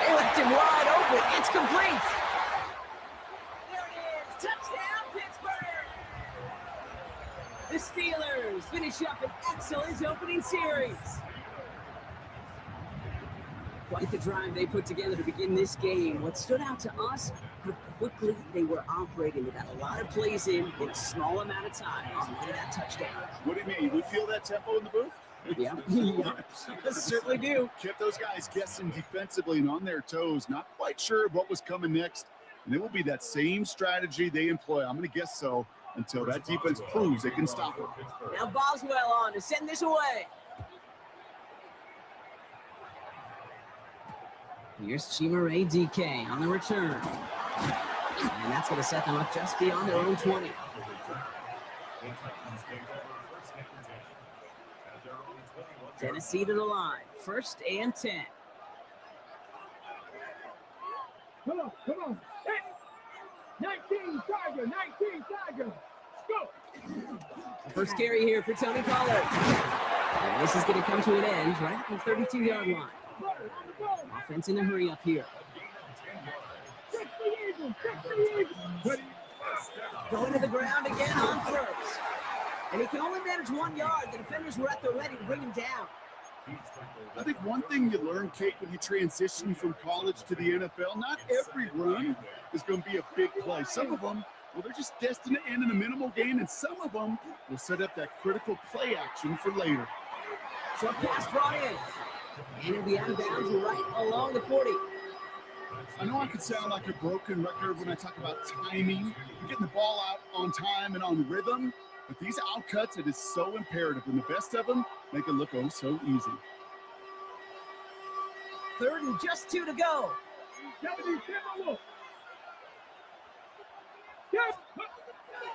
They left him wide open. It's complete. There it is. Touchdown, Pittsburgh. The Steelers finish up an excellent opening series. Quite the drive they put together to begin this game. What stood out to us, how quickly they were operating. They got a lot of plays in a small amount of time on the way to that touchdown. What do you mean? We feel that tempo in the booth? Yeah, certainly do. Kept those guys guessing defensively and on their toes, not quite sure of what was coming next. And it will be that same strategy they employ. I'm going to guess so until that defense proves they can stop it. Now Boswell on to send this away. Here's Chimere DK on the return. And that's going to set them up just beyond their own 20. Tennessee to the line. 1st and 10. Come on. Hey. 19 Tiger. Go. First carry here for Tony Pollard. And this is going to come to an end right at the 32-yard line. Offense in a hurry up here. Going to the ground again on 1st. And he can only manage 1 yard. The defenders were at the ready to bring him down. I think one thing you learn, Kate, when you transition from college to the NFL, not every run is going to be a big play. Some of them, well, they're just destined to end in a minimal gain, and some of them will set up that critical play action for later. Short pass brought in. And it'll be out of bounds right along the 40. I know I could sound like a broken record when I talk about timing, getting the ball out on time and on rhythm, but these out cuts, it is so imperative, and the best of them make it look oh so easy. 3rd and just 2 to go.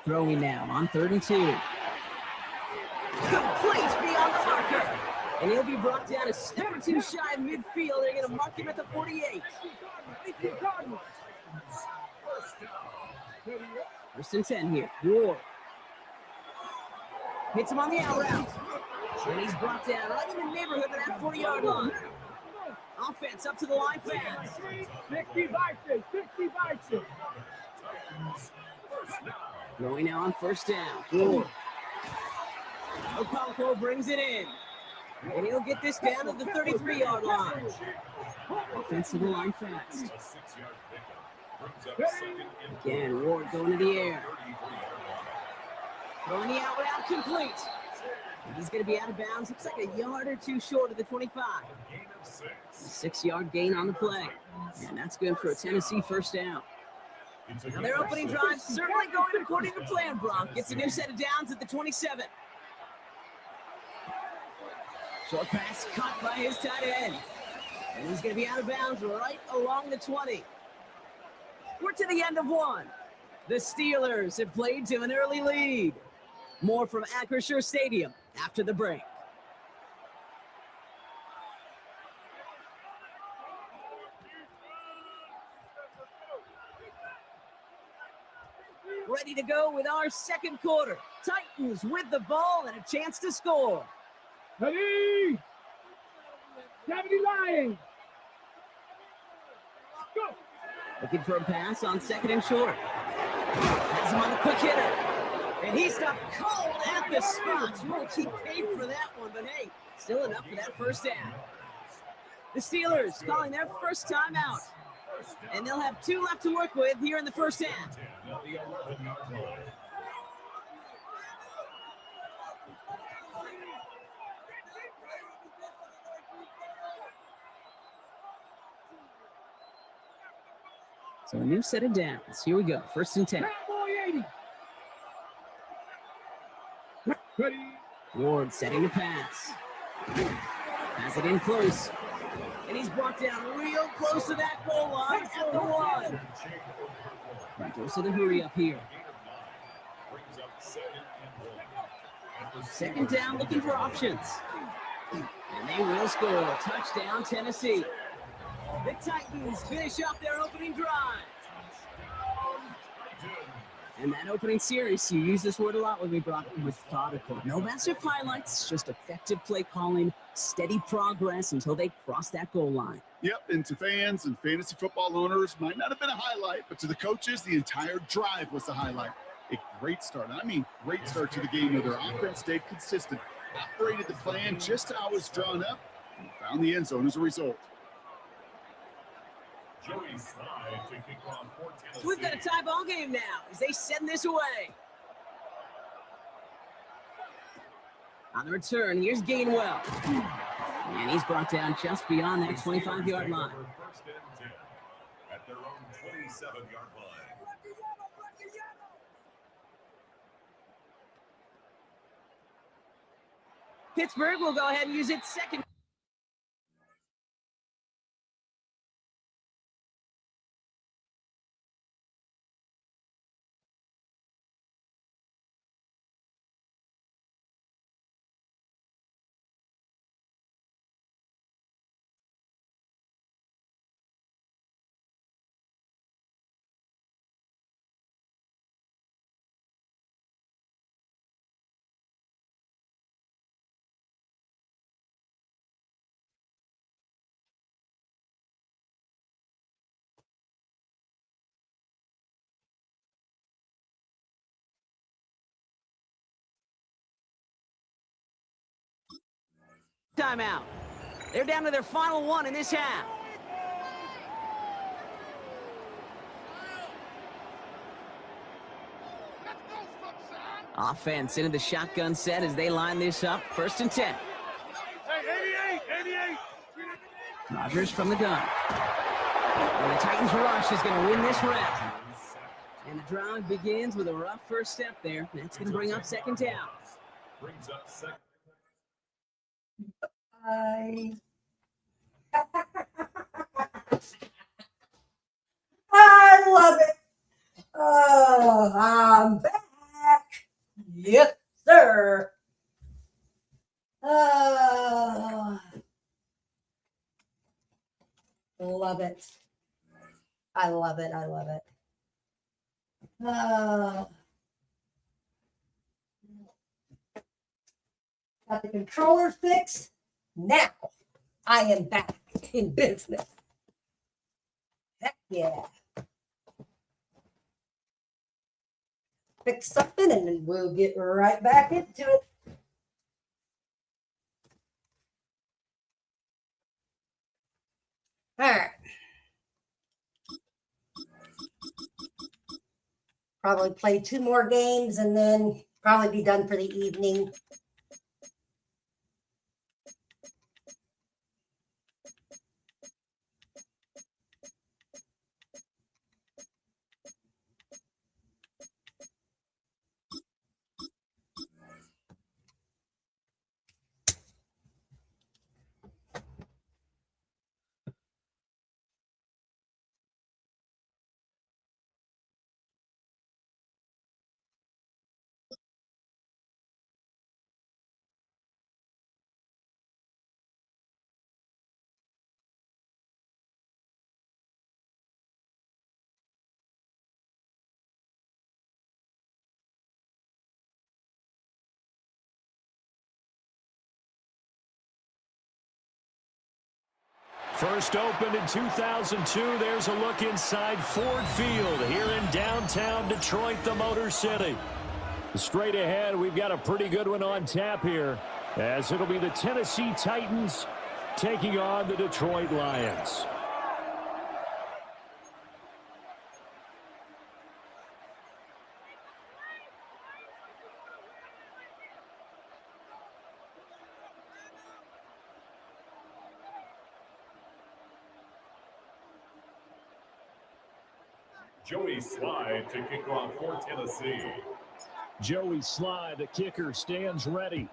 Throwing now on 3rd and 2. Complete beyond the marker. And he'll be brought down a step or two shy of midfield. They're going to mark him at the 48. 1st and 10 here. Ward hits him on the out route. And he's brought down right in the neighborhood of that 40-yard line. Offense up to the line fast. 60 bikes. Throwing now on 1st down. Ward. Okonkwo brings it in. And he'll get this down to the 33-yard line. Offensive line fast. Again, Ward going to the air. Throwing the out route complete. And he's going to be out of bounds. Looks like a yard or two short of the 25. A 6-yard gain on the play. And that's good for a Tennessee 1st down. Now their opening drive certainly going according to plan, Bronk. Gets a new set of downs at the 27. Short pass caught by his tight end. And he's going to be out of bounds right along the 20. We're to the end of 1. The Steelers have played to an early lead. More from Acrisure Stadium after the break. Ready to go with our 2nd quarter. Titans with the ball and a chance to score. Ready! 70 Lions! Go! Looking for a pass on 2nd and short. Has him on the quick hitter. And he stopped cold at the spot. Won't keep paid for that one, but hey, still enough for that 1st down. The Steelers calling their 1st time out. And they'll have 2 left to work with here in the 1st half. So a new set of downs. Here we go. 1st and 10. Ward setting the pass. Has it in close. And he's brought down real close to that goal line at the 1. And goes to the hurry up here. 2nd down, looking for options. And they will score. Touchdown, Tennessee. The Titans finish up their opening drive. And that opening series, you use this word a lot with me, Brock, methodical. No massive highlights, just effective play calling, steady progress until they cross that goal line. Yep, and to fans and fantasy football owners, might not have been a highlight, but to the coaches, the entire drive was the highlight. A great start. I mean, great start to the game where their offense stayed consistent, operated the plan just how it was drawn up, and found the end zone as a result. Joey Slide to kick off for Tennessee. So we've got a tie ball game now as they send this away. On the return, here's Gainwell. And he's brought down just beyond that 25-yard line. First and 10 at their own 27-yard line. Pittsburgh will go ahead and use its second. Timeout. They're down to their final one in this half. Offense into the shotgun set as they line this up. First and 10. Hey, 88. Rodgers from the gun. And the Titans rush is going to win this round. And the drive begins with a rough first step there. That's going to bring up second down. Brings up second. I love it. Oh, I'm back. Yes, sir. Love it. I love it. I love it. Got the controller fixed. Now I am back in business. Heck yeah. Fix something and then we'll get right back into it. All right. Probably play 2 more games and then probably be done for the evening. First opened in 2002. There's a look inside Ford Field here in downtown Detroit, the Motor City. Straight ahead, we've got a pretty good one on tap here, as it'll be the Tennessee Titans taking on the Detroit Lions. Joey Slide to kick off for Tennessee. Joey Slide, the kicker, stands ready.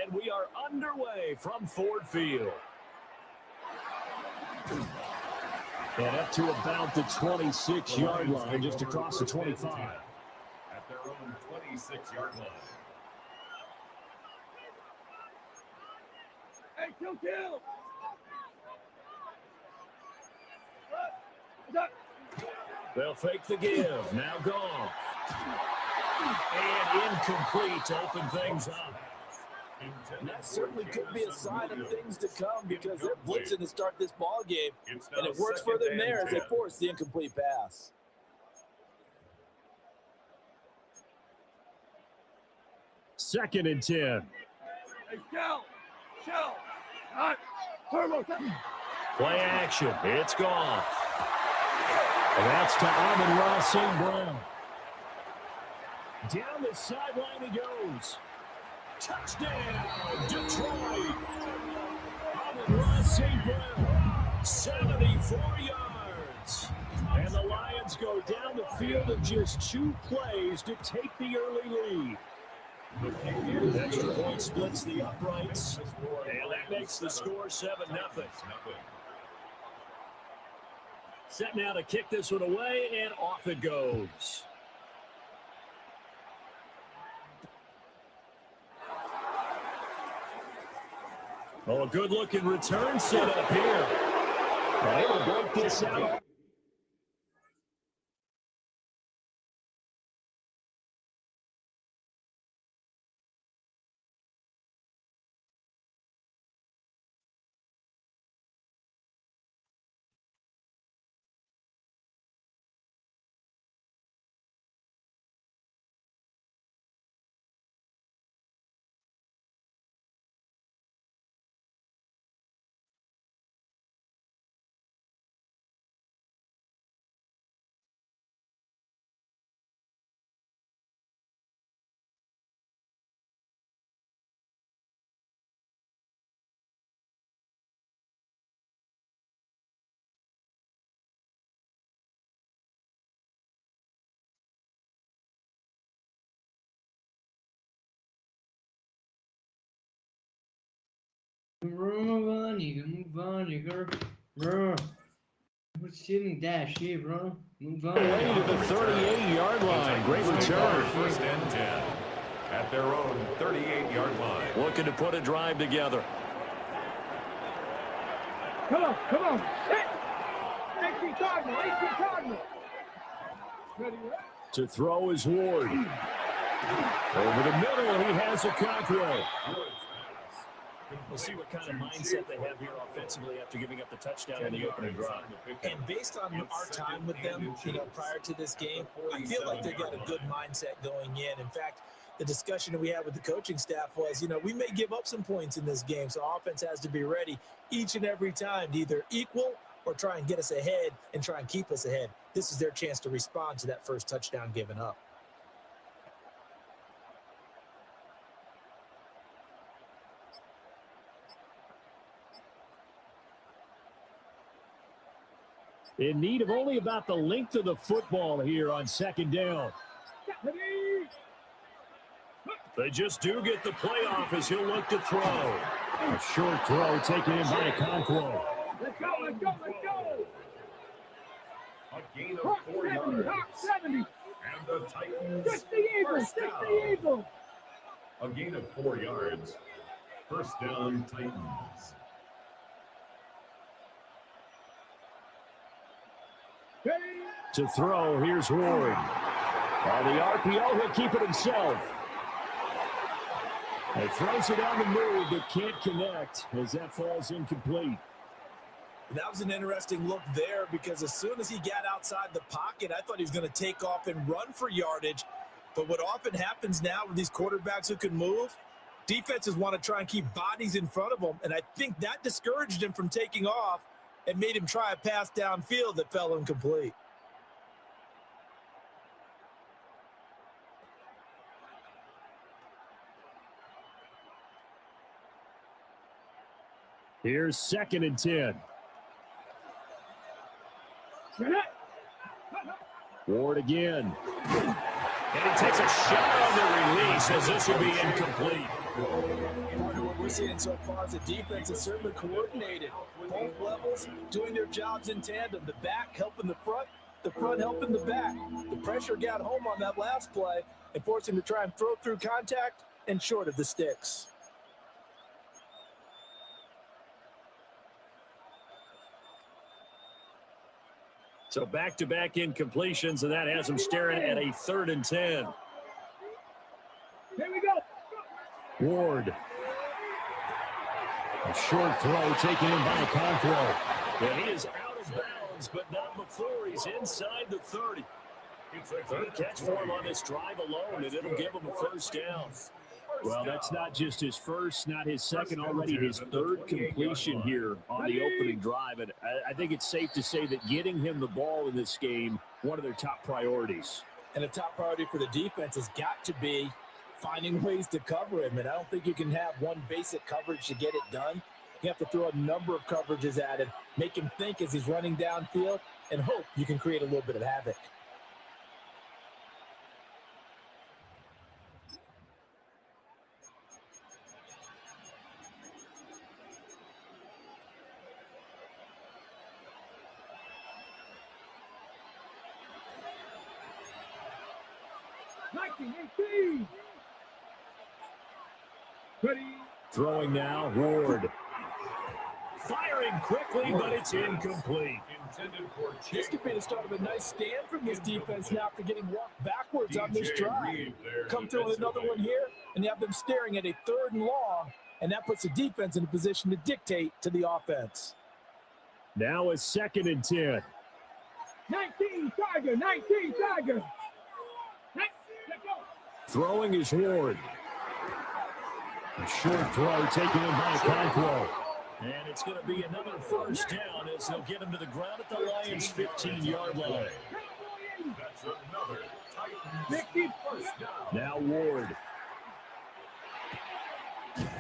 And we are underway from Ford Field. And up to about the 26-yard line, just across the 25. At their own 26-yard line. Hey, kill. They'll fake the give. Now Goff. And incomplete to open things up. And that certainly could be a sign of things to come because they're blitzing to start this ball game, and it works for them there as they force the incomplete pass. Second and 10. Hey, shell. Play action. It's gone. And that's to Amon-Ra St. Brown. Down the sideline he goes. Touchdown, Detroit. Amon-Ra St. Brown, 74 yards. And the Lions go down the field in just 2 plays to take the early lead. The extra point splits the uprights, and that makes the score 7-0. Set now to kick this one away, and off it goes. Oh, a good-looking return set up here. Able to break this out. Move on, Igor. Bro. What's shooting that shit, bro? Move on. Away to the 38-yard line. Great return. First and 10 at their own 38-yard line. Looking to put a drive together. Come on. Hit. 18 Cardinal. Ready, To throw is Ward. Over the middle, and he has a Cockrell. We'll see what kind of mindset they have here offensively after giving up the touchdown in the opening drive. And based on our time with them, prior to this game, I feel like they got a good mindset going in. In fact, the discussion that we had with the coaching staff was, we may give up some points in this game, so offense has to be ready each and every time to either equal or try and get us ahead and try and keep us ahead. This is their chance to respond to that first touchdown given up. In need of only about the length of the football here on second down. They just do get the playoff as he'll look to throw. A short throw taken in by Okonkwo. Let's go. A gain of 4 yards. 70. And the Titans. Just the Eagle. A gain of 4 yards. First down, Titans. To throw, here's Ward. On the RPO, he'll keep it himself. He throws it on the move, but can't connect as that falls incomplete. That was an interesting look there because as soon as he got outside the pocket, I thought he was going to take off and run for yardage. But what often happens now with these quarterbacks who can move, defenses want to try and keep bodies in front of them, and I think that discouraged him from taking off and made him try a pass downfield that fell incomplete. Here's second and 10. Ward again. And he takes a shot on the release as this will be incomplete. What we're seeing so far is the defense is certainly coordinated. Both levels doing their jobs in tandem. The back helping the front helping the back. The pressure got home on that last play and forced him to try and throw through contact and short of the sticks. So back-to-back incompletions, and that has him staring at a 3rd and 10. Here we go. Ward. A short throw taken in by Conquo. And he is out of bounds, but not before he's inside the 30. It's a 3rd catch for him on this drive alone, and it'll give him a 1st down. Well, that's not just his first, not his second, already his 3rd completion here on the opening drive. And I think it's safe to say that getting him the ball in this game, one of their top priorities. And a top priority for the defense has got to be finding ways to cover him. And I don't think you can have one basic coverage to get it done. You have to throw a number of coverages at him, make him think as he's running downfield, and hope you can create a little bit of havoc. Throwing now, Ward. Firing quickly, but it's incomplete. This could be the start of a nice stand from this defense now after getting walked backwards on this drive. Come through with another one here, and you have them staring at a 3rd and long, and that puts the defense in a position to dictate to the offense. Now a 2nd and 10. 19 Tiger, 19 Tiger. Throwing is Ward. A short throw taken in by Conquo. And it's going to be another 1st down as they'll get him to the ground at the Lions' 15-yard line. That's another Titans 1st down. Now Ward.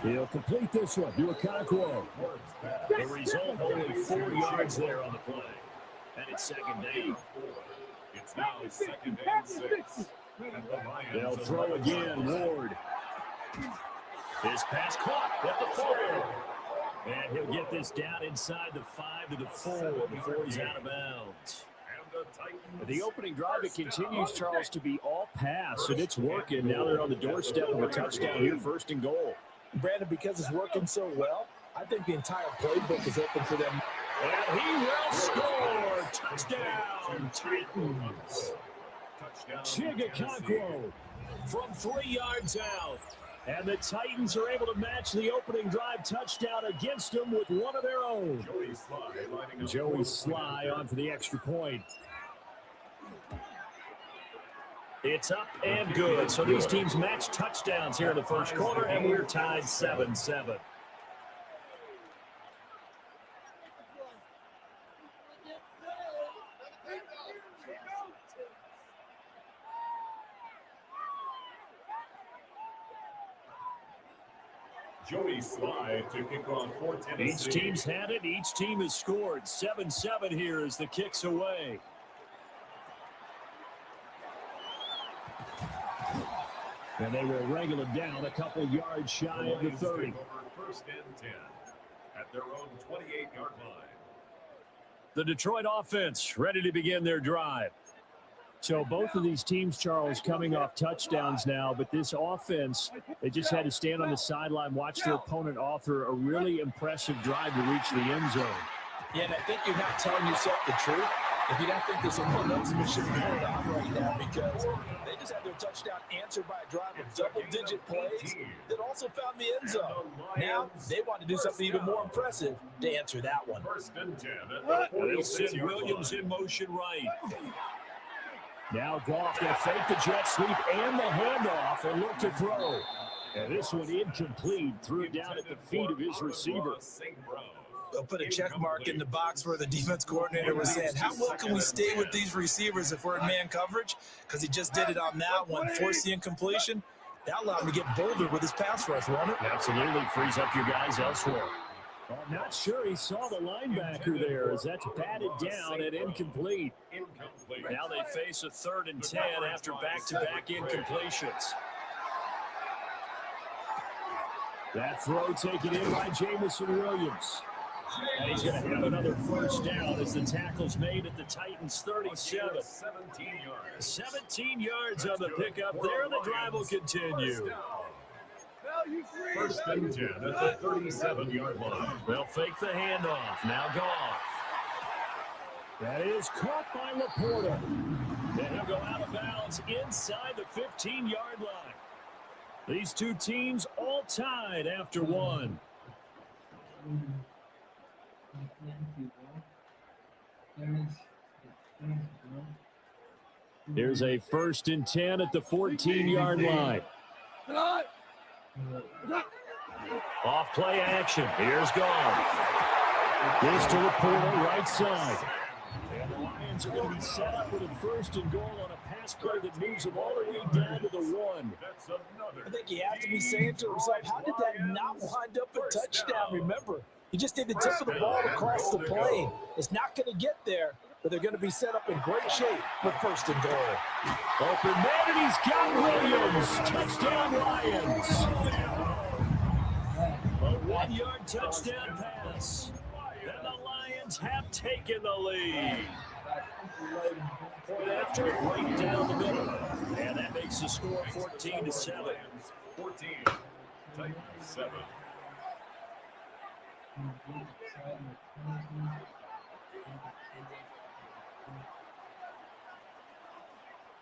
He'll complete this one to Conquo. The result, only 4 yards there on the play. And it's 2nd down. It's now 2nd and 6. They'll throw again, Ward. His pass caught at the 4. And he'll get this down inside the 5 to the 4 before he's out of bounds. The opening drive, it continues, Charles, to be all pass, and it's working. Now they're on the doorstep of a touchdown here, 1st and goal. Brandon, because it's working so well, I think the entire playbook is open for them. And he will score. Touchdown, Titans. Chigaconquo from 3 yards out. And the Titans are able to match the opening drive touchdown against them with one of their own. Joey Sly on for the extra point. It's up and good. So these teams match touchdowns here in the 1st quarter, and we're tied 7-7. Joey Sly to kick off for Tennessee. Each team's had it. Each team has scored. 7-7 here as the kick's away. And they will wrangle it down a couple yards shy of the 30. 1st and 10 at their own 28-yard line. The Detroit offense ready to begin their drive. So both of these teams, Charles, coming off touchdowns now, but this offense, they just had to stand on the sideline, watch their opponent offer a really impressive drive to reach the end zone. Yeah, and I think you're not telling yourself the truth if you don't think this momentum should be going on right now, because they just had their touchdown answered by a drive of double-digit plays that also found the end zone. Now they want to do something even more impressive to answer that one. 1st and 10. They'll send Williams in motion right. Now Goff going to fake the jet sweep and the handoff and look to throw. And this one incomplete, threw it down at the feet of his receiver. They'll put a check mark in the box where the defense coordinator was saying, how well can we stay with these receivers if we're in man coverage? Because he just did it on that one, forced the incompletion. That allowed him to get bolder with his pass rush, won't it? Absolutely, frees up your guys elsewhere. I'm not sure he saw the linebacker there as that's batted down and incomplete. Now they face a 3rd and 10 after back-to-back incompletions. That throw taken in by Jamison Williams. And he's going to have another 1st down as the tackle's made at the Titans' 37. 17 yards on the pickup there. The drive will continue. 1st and 10 at the 37-yard line. They'll fake the handoff. Now Goff. That is caught by Laporta. And he'll go out of bounds inside the 15-yard line. These two teams all tied after one. Here's a 1st and 10 at the 14-yard line. Off play action. Here's Goff. Gives to Laporta, right side. And the Lions are going to be set up with a 1st and goal on a pass play that moves them all the way down to the 1. I think he has to be saying to himself, how did that not wind up a touchdown? Remember, he just did the tip of the ball across the plane. It's not going to get there, but they're going to be set up in great shape with 1st and goal. Open man, and he's got Williams. Touchdown, Lions. A 1-yard touchdown pass. And the Lions have taken the lead. Point after it right down the middle. And that makes the score 14-7. 14. Titans 7.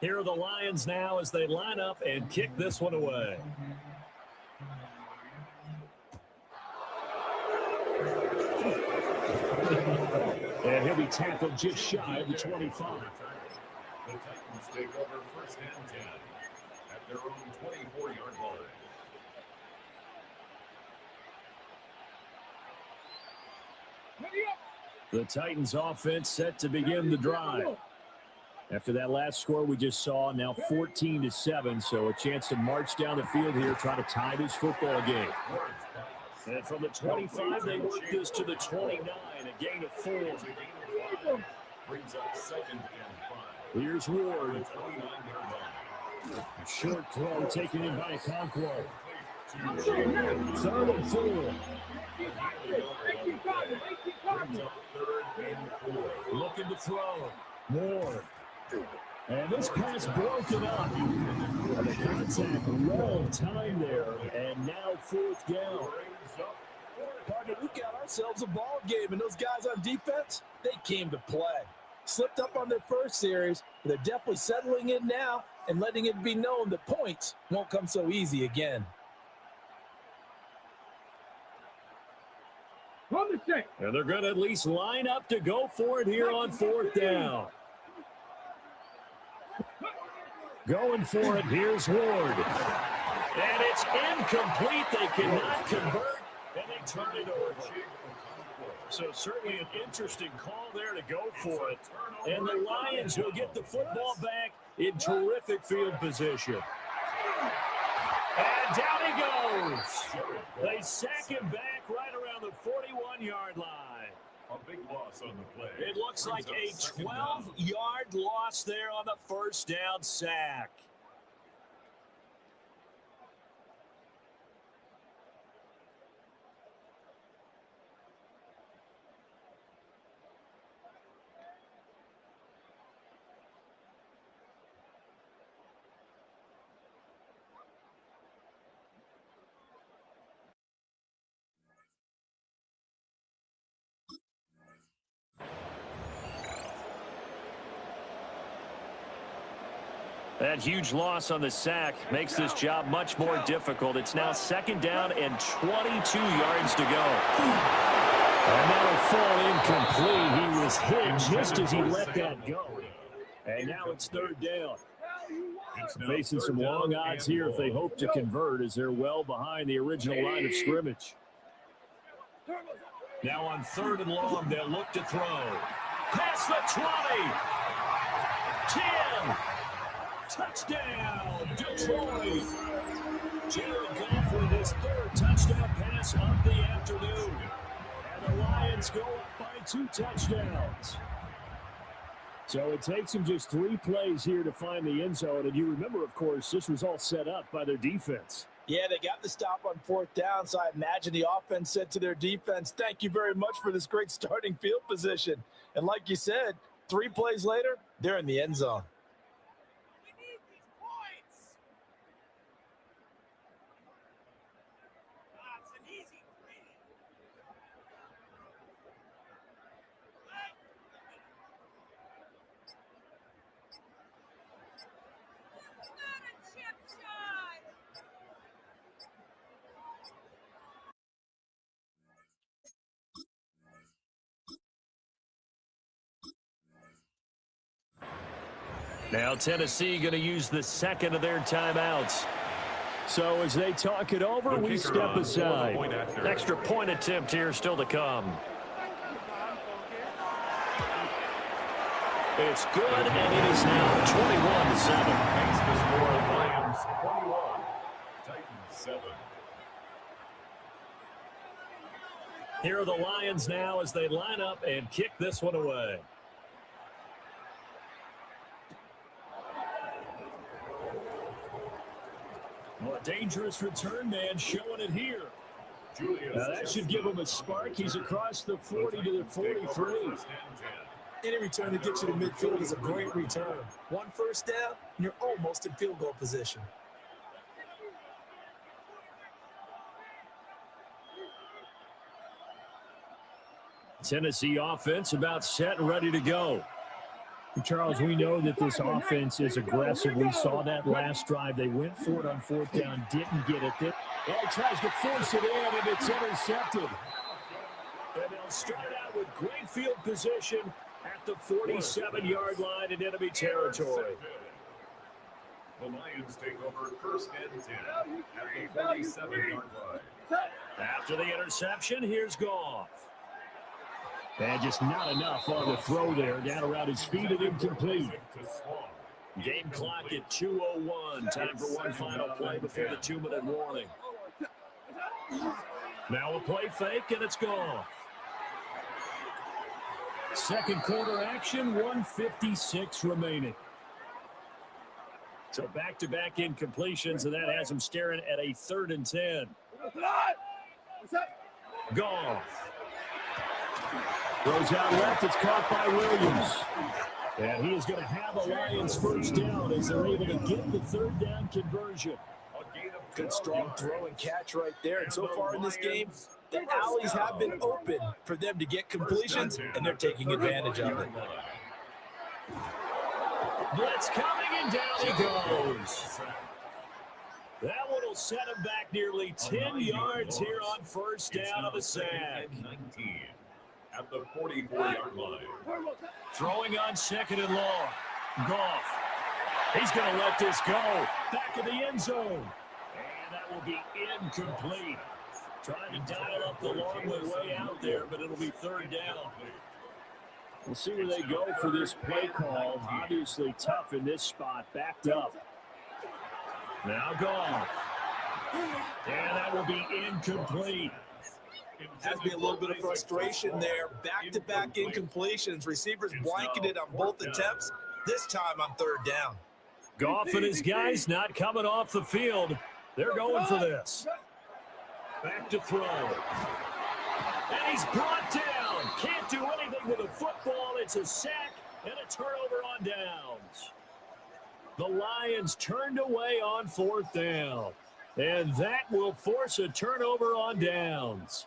Here are the Lions now as they line up and kick this one away. And he'll be tackled just shy of the 25. The Titans take over 1st and 10 at their own 24-yard line. The Titans offense set to begin the drive. After that last score we just saw, now 14-7, so a chance to march down the field here, trying to tie this football game. And from the 25, they work this to the 29, a gain of 4. Brings up 2nd and 5. Here's Ward. A short throw taken in by Conquo. 3rd and 4. Looking to throw. Moore. And this pass broken up. And the contact well timed there. And now 4th down. Partner, we've got ourselves a ball game, and those guys on defense, they came to play. Slipped up on their first series, but they're definitely settling in now and letting it be known that points won't come so easy again. And they're going to at least line up to go for it here on 4th down. Going for it, here's Ward. And it's incomplete. They cannot convert, and they turn it over. So certainly an interesting call there to go for it. And the Lions will get the football back in terrific field position. And down he goes. They sack him back right around the 41-yard line. A big loss on the play. It looks like a 12-yard loss there on the 1st down sack. That huge loss on the sack makes this job much more difficult. It's now 2nd down and 22 yards to go. And that'll fall incomplete. He was hit just as he let that go. And now it's 3rd down. Facing some long odds here if they hope to convert, as they're well behind the original line of scrimmage. Now on 3rd and long, they'll look to throw. Past the 20. 10. Touchdown, Detroit. Jared Goff with his 3rd touchdown pass of the afternoon. And the Lions go up by 2 touchdowns. So it takes them just 3 plays here to find the end zone. And you remember, of course, this was all set up by their defense. Yeah, they got the stop on 4th down, so I imagine the offense said to their defense, thank you very much for this great starting field position. And like you said, 3 plays later, they're in the end zone. Now Tennessee going to use the second of their timeouts. So as they talk it over, we step aside. Extra point attempt here still to come. It's good, and it is now 21-7. Makes the score Lions 21, Titans 7. Here are the Lions now as they line up and kick this one away. Well, a dangerous return man showing it here. Now that should give him a spark. He's across the 40 to the 43. Any return to get you to midfield is a great return. One first down, and you're almost in field goal position. Tennessee offense about set and ready to go. Charles, we know that this offense is aggressive. We saw that last drive. They went for it on fourth down, didn't get it. He tries to force it in, and it's intercepted. And they'll start out with great field position at the 47-yard line in enemy territory. The Lions take over first and 10 at the 47-yard line. After the interception, here's Goff. And just not enough on the throw there. Down around his feet and incomplete. Game clock at 2:01. Time for one final play before the 2-minute warning. Now a play fake, and it's Goff. Second quarter action, 1:56 remaining. So back-to-back incompletions, and that has him staring at a 3rd and 10. Goff. Throws out left. It's caught by Williams. And he is going to have a Lions first down as they're able to get the 3rd down conversion. Good strong throw and catch right there. And so far in this game, the alleys have been open for them to get completions, and they're taking advantage of it. Blitz coming, and down he goes. That one will set him back nearly 10 yards here on first down of a sack. At the 44-yard line. Throwing on 2nd and long. Goff. He's going to let this go. Back in the end zone. And that will be incomplete. Trying to dial up the long way out there, but it'll be 3rd down. We'll see where they go for this play call. Obviously tough in this spot. Backed up. Now Goff. And that will be incomplete. Has to be a little bit of frustration there. Back-to-back incompletions. Receivers blanketed on both attempts. This time on 3rd down. Goff and his guys not coming off the field. They're going for this. Back to throw. And he's brought down. Can't do anything with a football. It's a sack and a turnover on downs. The Lions turned away on 4th down. And that will force a turnover on downs.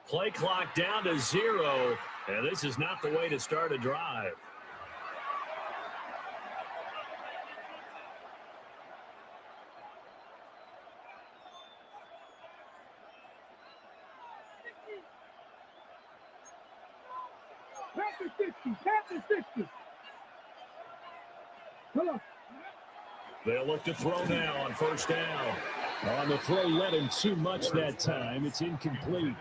Play clock down to 0, and this is not the way to start a drive. They'll look to throw now on first down. On the throw, led him too much that time. It's incomplete.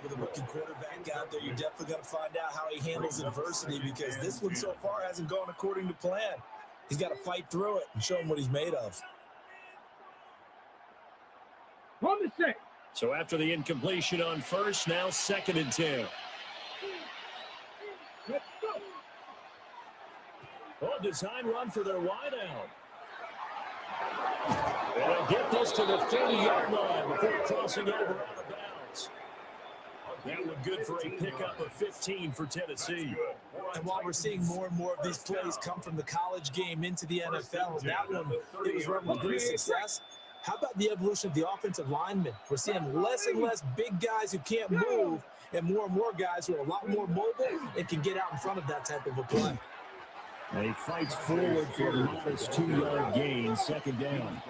With a rookie quarterback out there, you're definitely going to find out how he handles adversity, because this one so far hasn't gone according to plan. He's got to fight through it and show him what he's made of. So after the incompletion on first, now 2nd and 10. Oh, design run for their wideout. They'll get this to the 30-yard line before crossing over out of bounds. That would good for a pickup of 15 for Tennessee. And while we're seeing more and more of these plays come from the college game into the NFL, that one, it was run with great success. How about the evolution of the offensive linemen? We're seeing less and less big guys who can't move and more guys who are a lot more mobile and can get out in front of that type of a play. And he fights forward for a modest 2-yard gain, second down.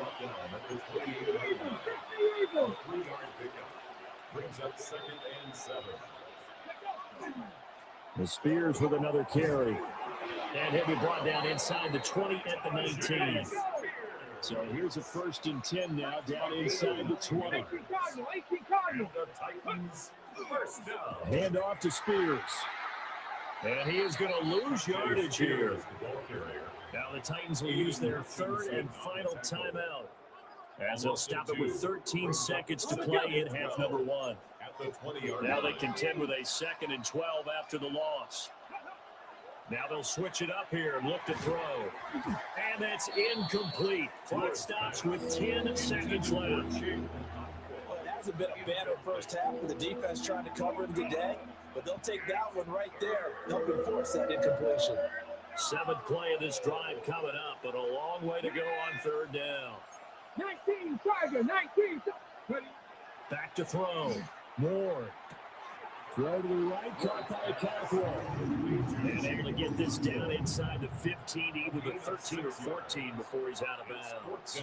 Brings up 2nd and 7. The Spears with another carry. And he'll be brought down inside the 20 at the 19. So here's a 1st and 10 now, down inside the 20. The Titans, first down. Hand off to Spears. And he is going to lose yardage here. Now the Titans will use their 3rd and final timeout, as they'll stop it with 13 seconds to play in half number 1. Now they contend with a 2nd and 12 after the loss. Now they'll switch it up here and look to throw. And that's incomplete. Clock stops with 10 seconds left. Well, it hasn't been a better first half with the defense trying to cover him today, but they'll take that one right there, helping force that incompletion. 7th play of this drive coming up, but a long way to go on 3rd down. 19, Tiger, 19. Back to throw. Moore. Throw to the right, caught by Cockrell. And able to get this down inside the 15, either the 13 or 14 before he's out of bounds.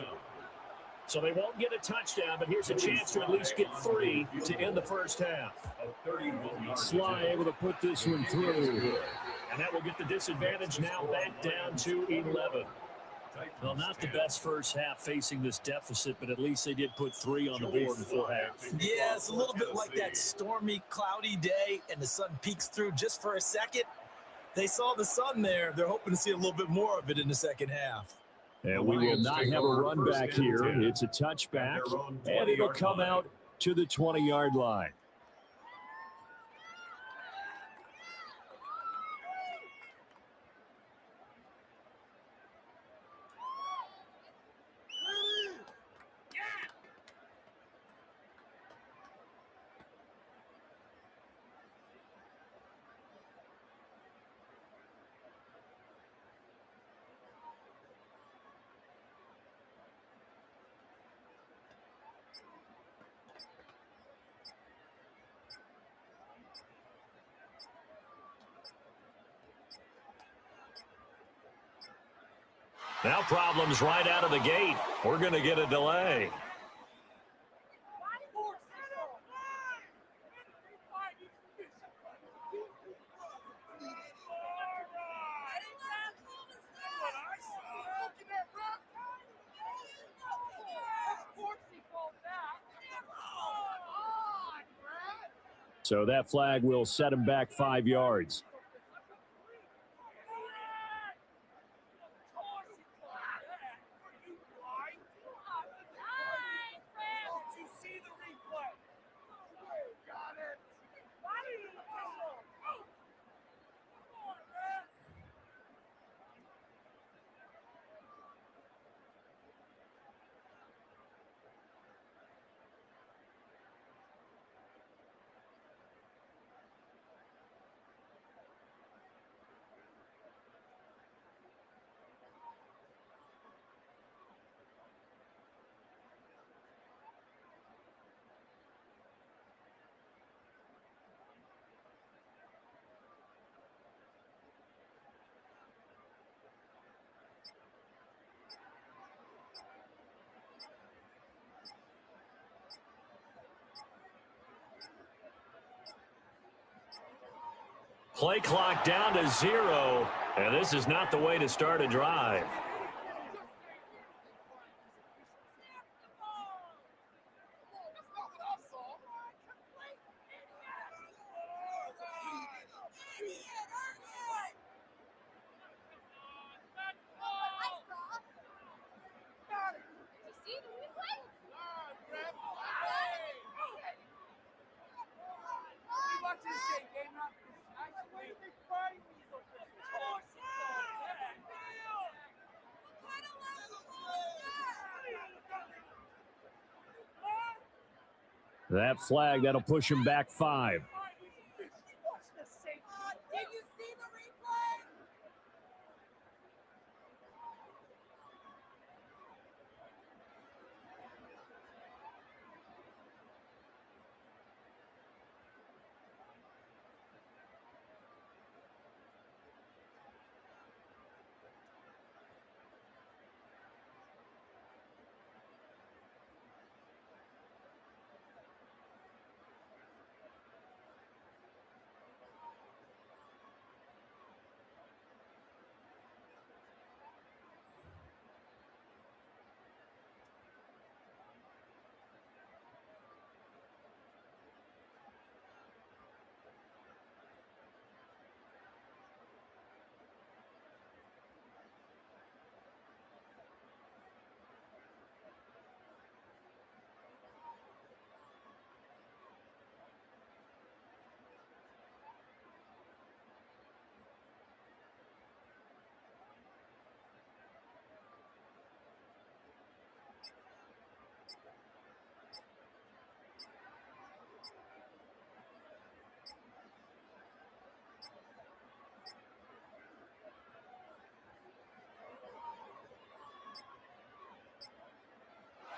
So they won't get a touchdown, but here's a chance to at least get 3 to end the first half. Sly able to put this one through. And that will get the disadvantage now back down to 11. Well, not the best first half facing this deficit, but at least they did put 3 on the board in full half. Yeah, it's a little bit like that stormy, cloudy day, and the sun peeks through just for a second. They saw the sun there. They're hoping to see a little bit more of it in the second half. And we will not have a run back here. It's a touchback, and it'll come out to the 20-yard line. Now problems right out of the gate. We're going to get a delay. So that flag will set him back 5 yards. Play clock down to 0, and this is not the way to start a drive. That flag, that'll push him back 5. Did you see the replay?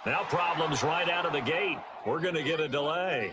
Now problems right out of the gate. We're going to get a delay.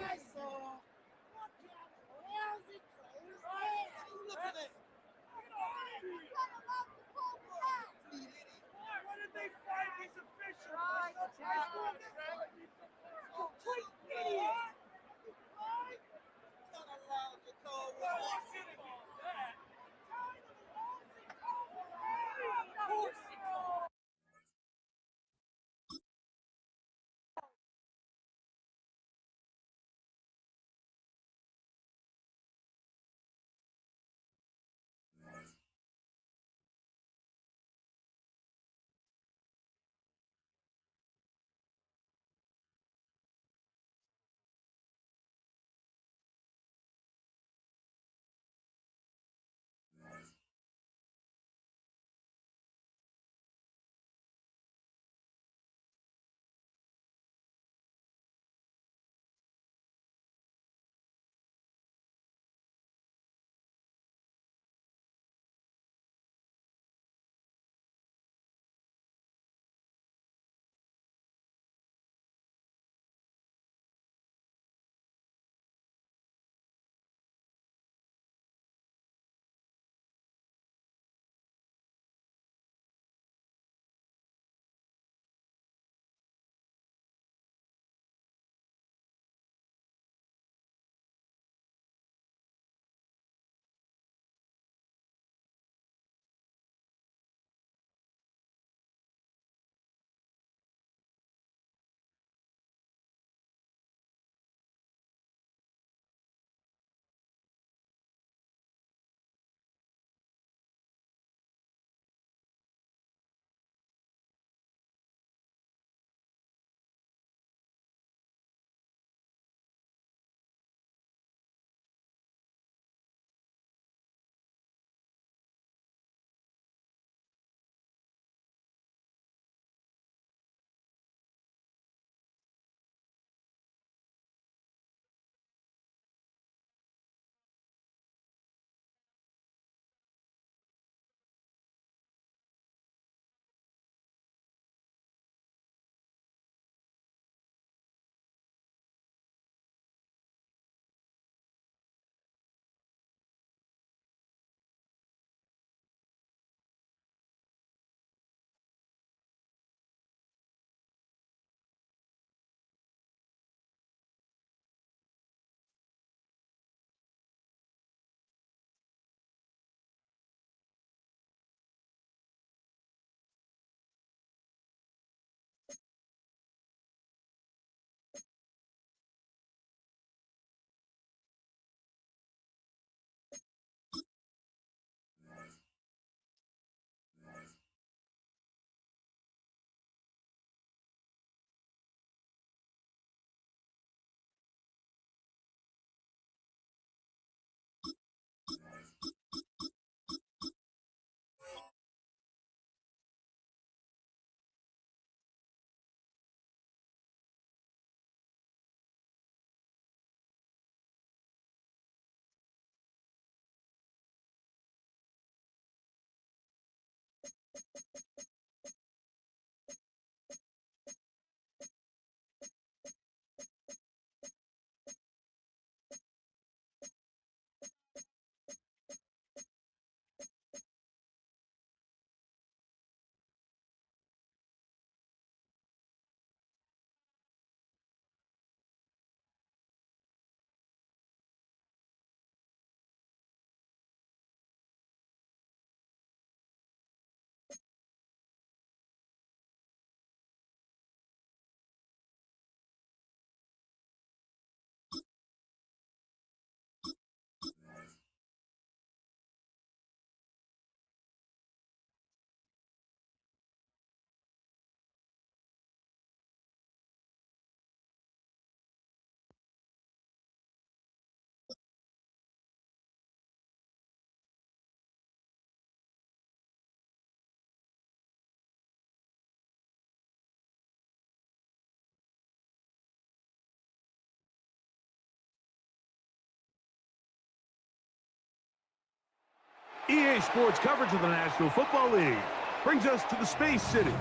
EA Sports coverage of the National Football League brings us to the Space City,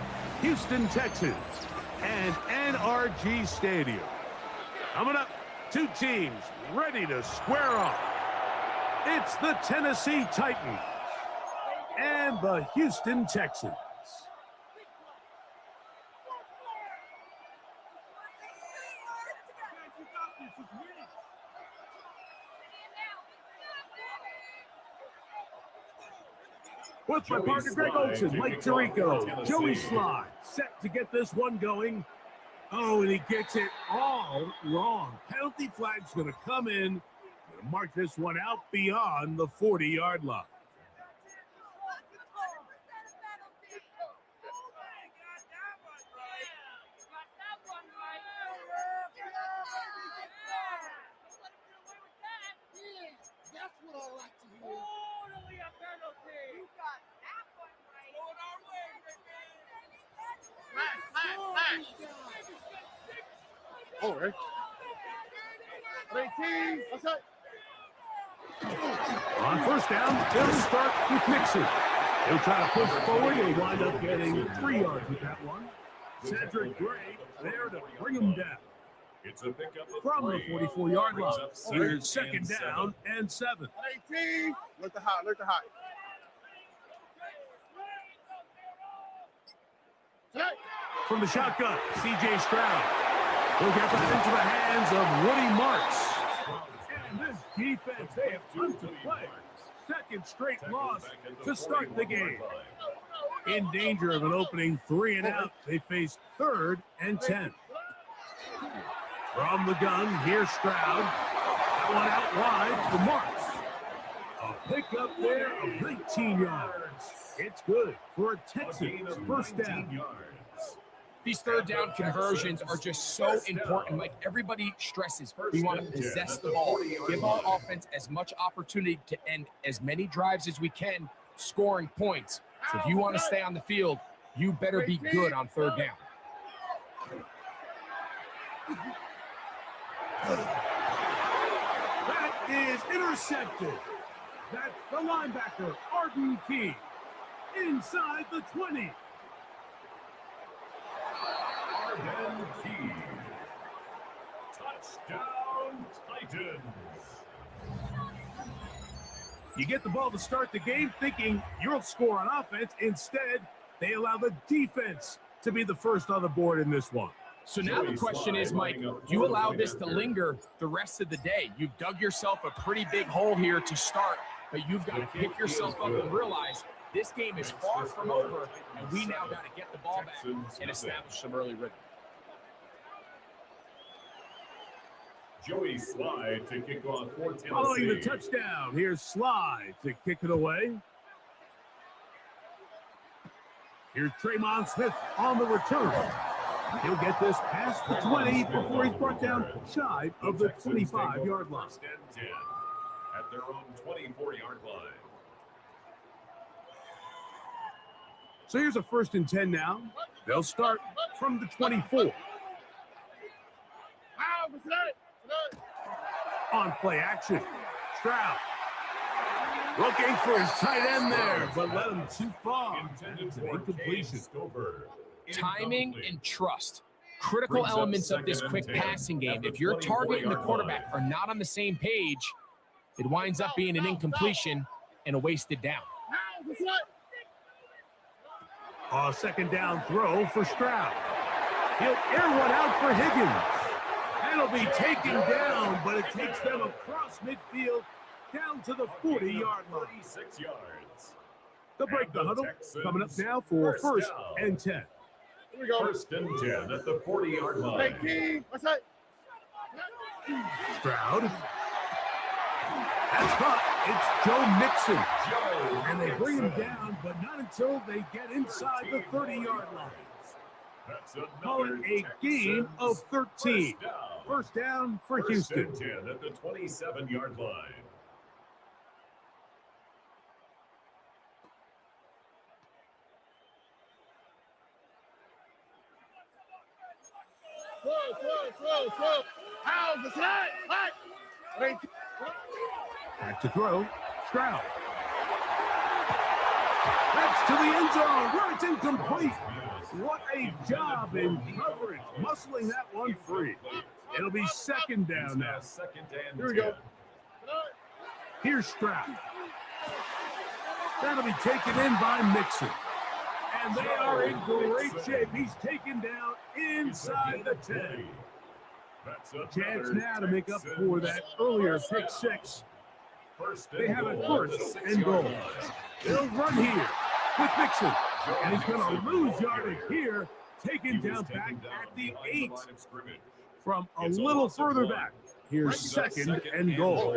Houston, Texas. and NRG Stadium. Coming up, two teams ready to square off. It's the Tennessee Titans and the Houston Texans. With my partner Greg Olson, Mike Tirico, Joey Slide, set to get this one going. Oh, and he gets it all wrong. Penalty flag's going to come in. Going to mark this one out beyond the 40-yard line. That's what I like to hear. Totally a penalty. You got that one right. Going our way, Flash. All right. 18. What's that? On first down, they'll start with Mixon. He'll try to push forward. He'll wind up getting 3 yards with that one. Cedric Gray there to bring him down. It's a pickup From the 44-yard line. Here's second down and 7. 18. Look the high. Look the high. From the shotgun, C.J. Stroud. He'll get that into the hands of Woody Marks. And this defense, they have come to play. Second straight loss to start the game. In danger of an opening 3 and out, they face 3rd and 10. From the gun, here's Stroud. That one out wide for Marks. A pickup there of 19 yards. It's good for a Texans first down. These third down conversions are just so important. Like everybody stresses, we want to possess the ball, give our offense as much opportunity to end as many drives as we can, scoring points. So if you want to stay on the field, you better be good on third down. That is intercepted. That's the linebacker, Arden Key, inside the 20. Arden Key. Touchdown, Titans. You get the ball to start the game thinking you'll score on offense. Instead, they allow the defense to be the first on the board in this one. So now the question is, Mike, do you allow this to linger the rest of the day? You've dug yourself a pretty big hole here to start, but you've got to pick yourself up and realize this game is far from over, and we now got to get the ball back and establish some early rhythm. Joey Slide to kick off for Tennessee. Following the touchdown, here's Slide to kick it away. Here's Tremon Smith on the return. He'll get this past the 20 before he's brought down shy of the 25-yard line. First and 10 at their own 24-yard line. So here's a 1st and 10 now. They'll start from the 24. On play action, Stroud looking for his tight end there, but led him too far. Intended for Incompletion. Timing and trust. Critical elements of this quick passing game. If your target and the quarterback are not on the same page, it winds up being an incompletion and a wasted down. A second down throw for Stroud. He'll air one out for Higgins. That'll be taken down, but it takes them across midfield down to the 40-yard line. 36 yards. They'll break the huddle. Coming up now for first and 10. Here we go. 1st and 10 at the 40-yard line. 18. What's that? Stroud. That's caught. It's Joe Mixon. And they bring him down, but not until they get inside the 30-yard line. Call it a gain of 13. First down for Houston. 1st and 10 at the 27-yard line. Throw. How's the slide? Back to throw. Stroud. That's to the end zone where it's incomplete. What a job in coverage, muscling that one free. It'll be second down now. Here we go. Here's Stroud. That'll be taken in by Mixon. And they are in great shape. He's taken down inside the 10. Chance now to make up for that earlier pick six. They have it first and goal. They'll run here with Mixon. And he's going to lose yardage here, taken down back at the 8. From a little further back, here's second and goal.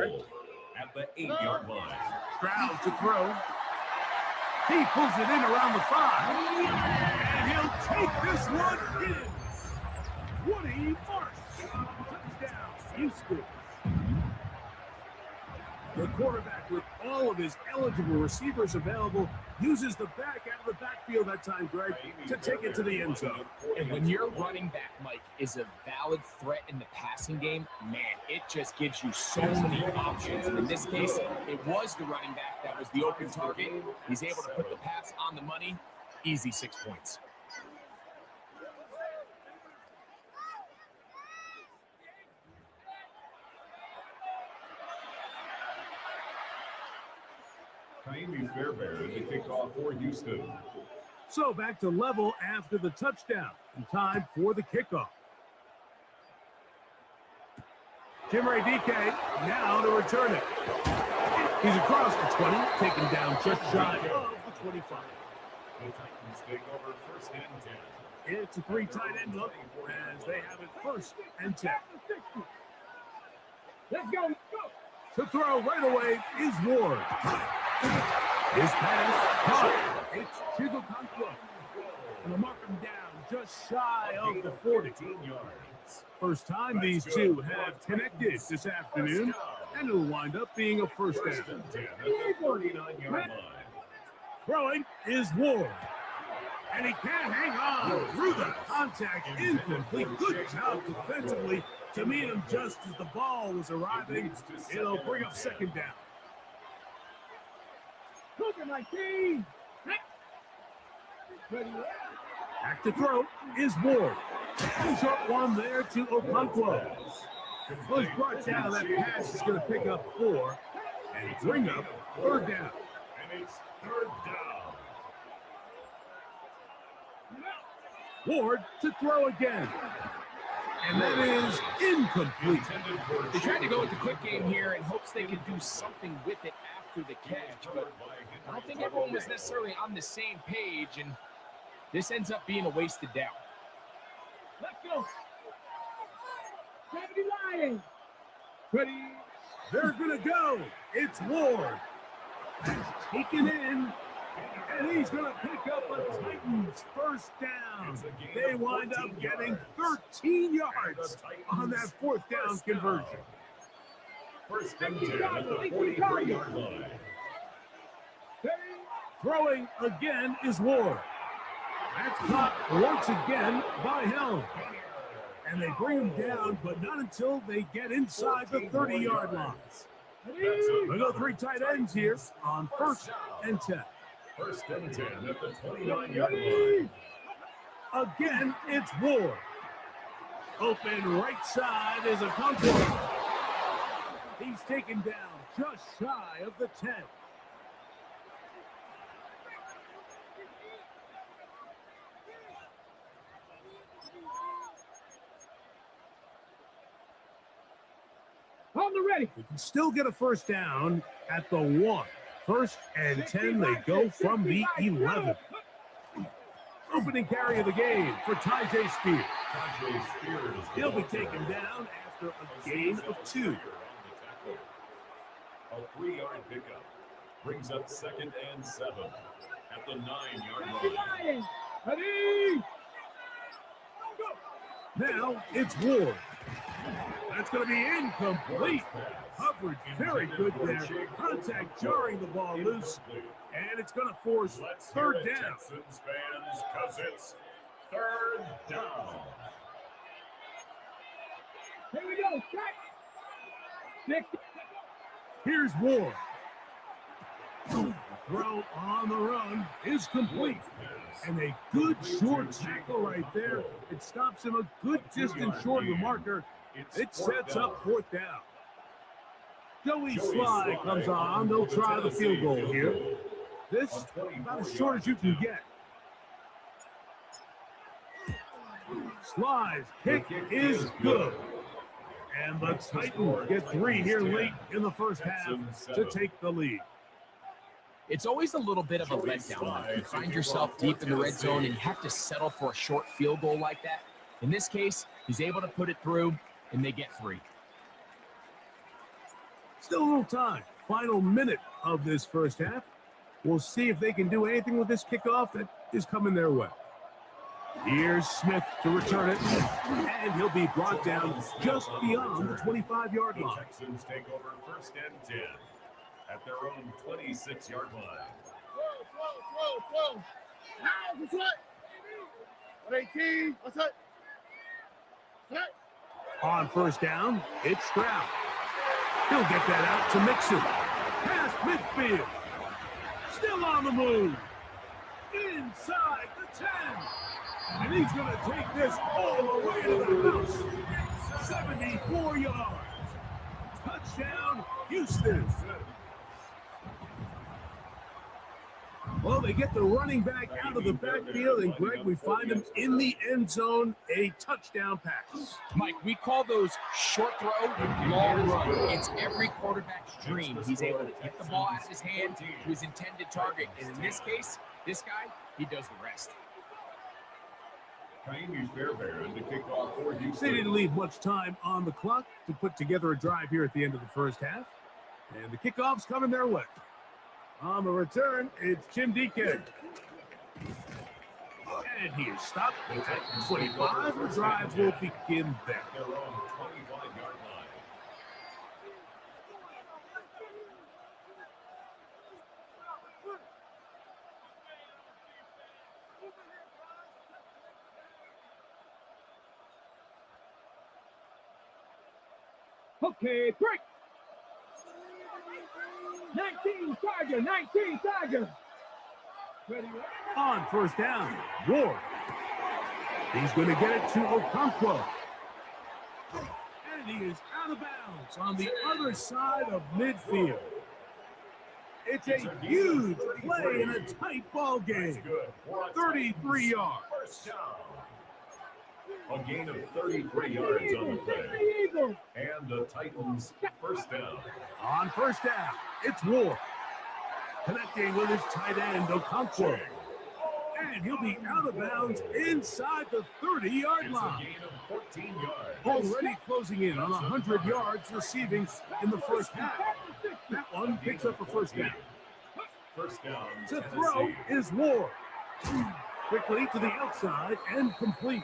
At the 8-yard line. Stroud to throw. He pulls it in around the 5. And he'll take this one in. Woody Marks. Touchdown, Houston. The quarterback, with all of his eligible receivers available, uses the back out of the backfield that time, Greg, to take it to the end zone. And when your running back, Mike, is a valid threat in the passing game, man, it just gives you so many options. And in this case, it was the running back that was the open target. He's able to put the pass on the money. Easy 6 points. Miami Fairbairn to kick off for Houston. So back to level after the touchdown, and time for the kickoff. Jimmy DK now to return it. He's across the 20, taken down just shy of the 25. The Titans take over first and 10. It's a 3 tight end look as they have it first and 10. Let's go. To throw right away is Ward. His pass caught. It's Chigokankwa. And they'll mark him down just shy of the 40. First time these two have connected this afternoon, and it'll wind up being a first down. Throwing is Ward. And he can't hang on through the contact. Incomplete. Good job defensively to meet him just as the ball was arriving. It'll bring up second down. Look at my team. Back to throw is Ward. Short one there to Okonkwo. Was brought down. That pass is going to pick up 4 and bring up third down. And it's third down. Ward to throw again. And that is incomplete. They tried to go with the quick game here in hopes they could do something with it after the catch, but I don't think everyone was necessarily on the same page, and this ends up being a wasted down. Let's go. 70 Lions. Ready? They're going to go. It's Ward. He's taken in. And he's going to pick up a Titans first down. They wind up getting 13 yards on that fourth down conversion. First and 10 at the 43-yard line. Throwing again is Ward. That's caught once again by Helm. And they bring him down, but not until they get inside the 30-yard line. We go 3 tight ends here on first and 10. First and 10 at the 29-yard line. Again, it's Ward. Open right side is a contact. He's taken down just shy of the 10. On the ready. We can still get a first down at the 1. First and 10, they go from the 11. Opening carry of the game for Tyjae Spears. He'll be taken down after a gain of 2. A 3-yard pickup brings up second and 7 at the 9-yard line. Ready. Now it's Ward. That's going to be incomplete. Coverage very good there. Contact jarring the ball loose. And it's going to force third down. Texans fans, because it's third down. Here we go. Strike. Here's Ward. throw on the run is complete. And a good short tackle right there. It stops him a good distance short of the marker. It sets up fourth down. Joey Sly comes on. They'll try the field goal here. This about as short as you can get. Sly's kick is good. And the Titans get 3 here late in the first half to take the lead. It's always a little bit of a letdown. You find yourself deep in the red zone and you have to settle for a short field goal like that. In this case, he's able to put it through, and they get 3. Still a little time. Final minute of this first half. We'll see if they can do anything with this kickoff that is coming their way. Here's Smith to return it, and he'll be brought down just beyond the 25-yard line. Texans take over 1st and 10 at their own 26-yard line. Whoa. Now, what's what? 118. What's that? On first down, it's Stroud. He'll get that out to Mixon. Past midfield. Still on the move. Inside the 10. And he's going to take this all the way to the house. 74 yards. Touchdown, Houston. Well, they get the running back out of the backfield, and Greg, we find him in the end zone, a touchdown pass. Mike, we call those short throw, long run. It's every quarterback's dream. He's able to get the ball out of his hand to his intended target. And in this case, this guy, he does the rest. Fairbairn to kick off for Houston. They didn't leave much time on the clock to put together a drive here at the end of the first half. And the kickoff's coming their way. On the return, it's Jim Deacon. And he is stopped at 25. The drive will begin there. Their own 25-yard line. Okay, break. 19 Tiger. Ready? On first down, Ward. He's going to get it to Okonkwo. And he is out of bounds on the other side of midfield. It's a huge play in a tight ball game. 33 yards. First down. A gain of 33 yards on the play. And the Titans first down. On first down, it's Ward. Connecting with his tight end, Okonkwo. And he'll be out of bounds inside the 30-yard line. It's a gain of 14 yards. Already closing in on 100 yards receiving in the first half. That one picks up a first down. First down. To throw is Ward. Quickly to the outside and complete.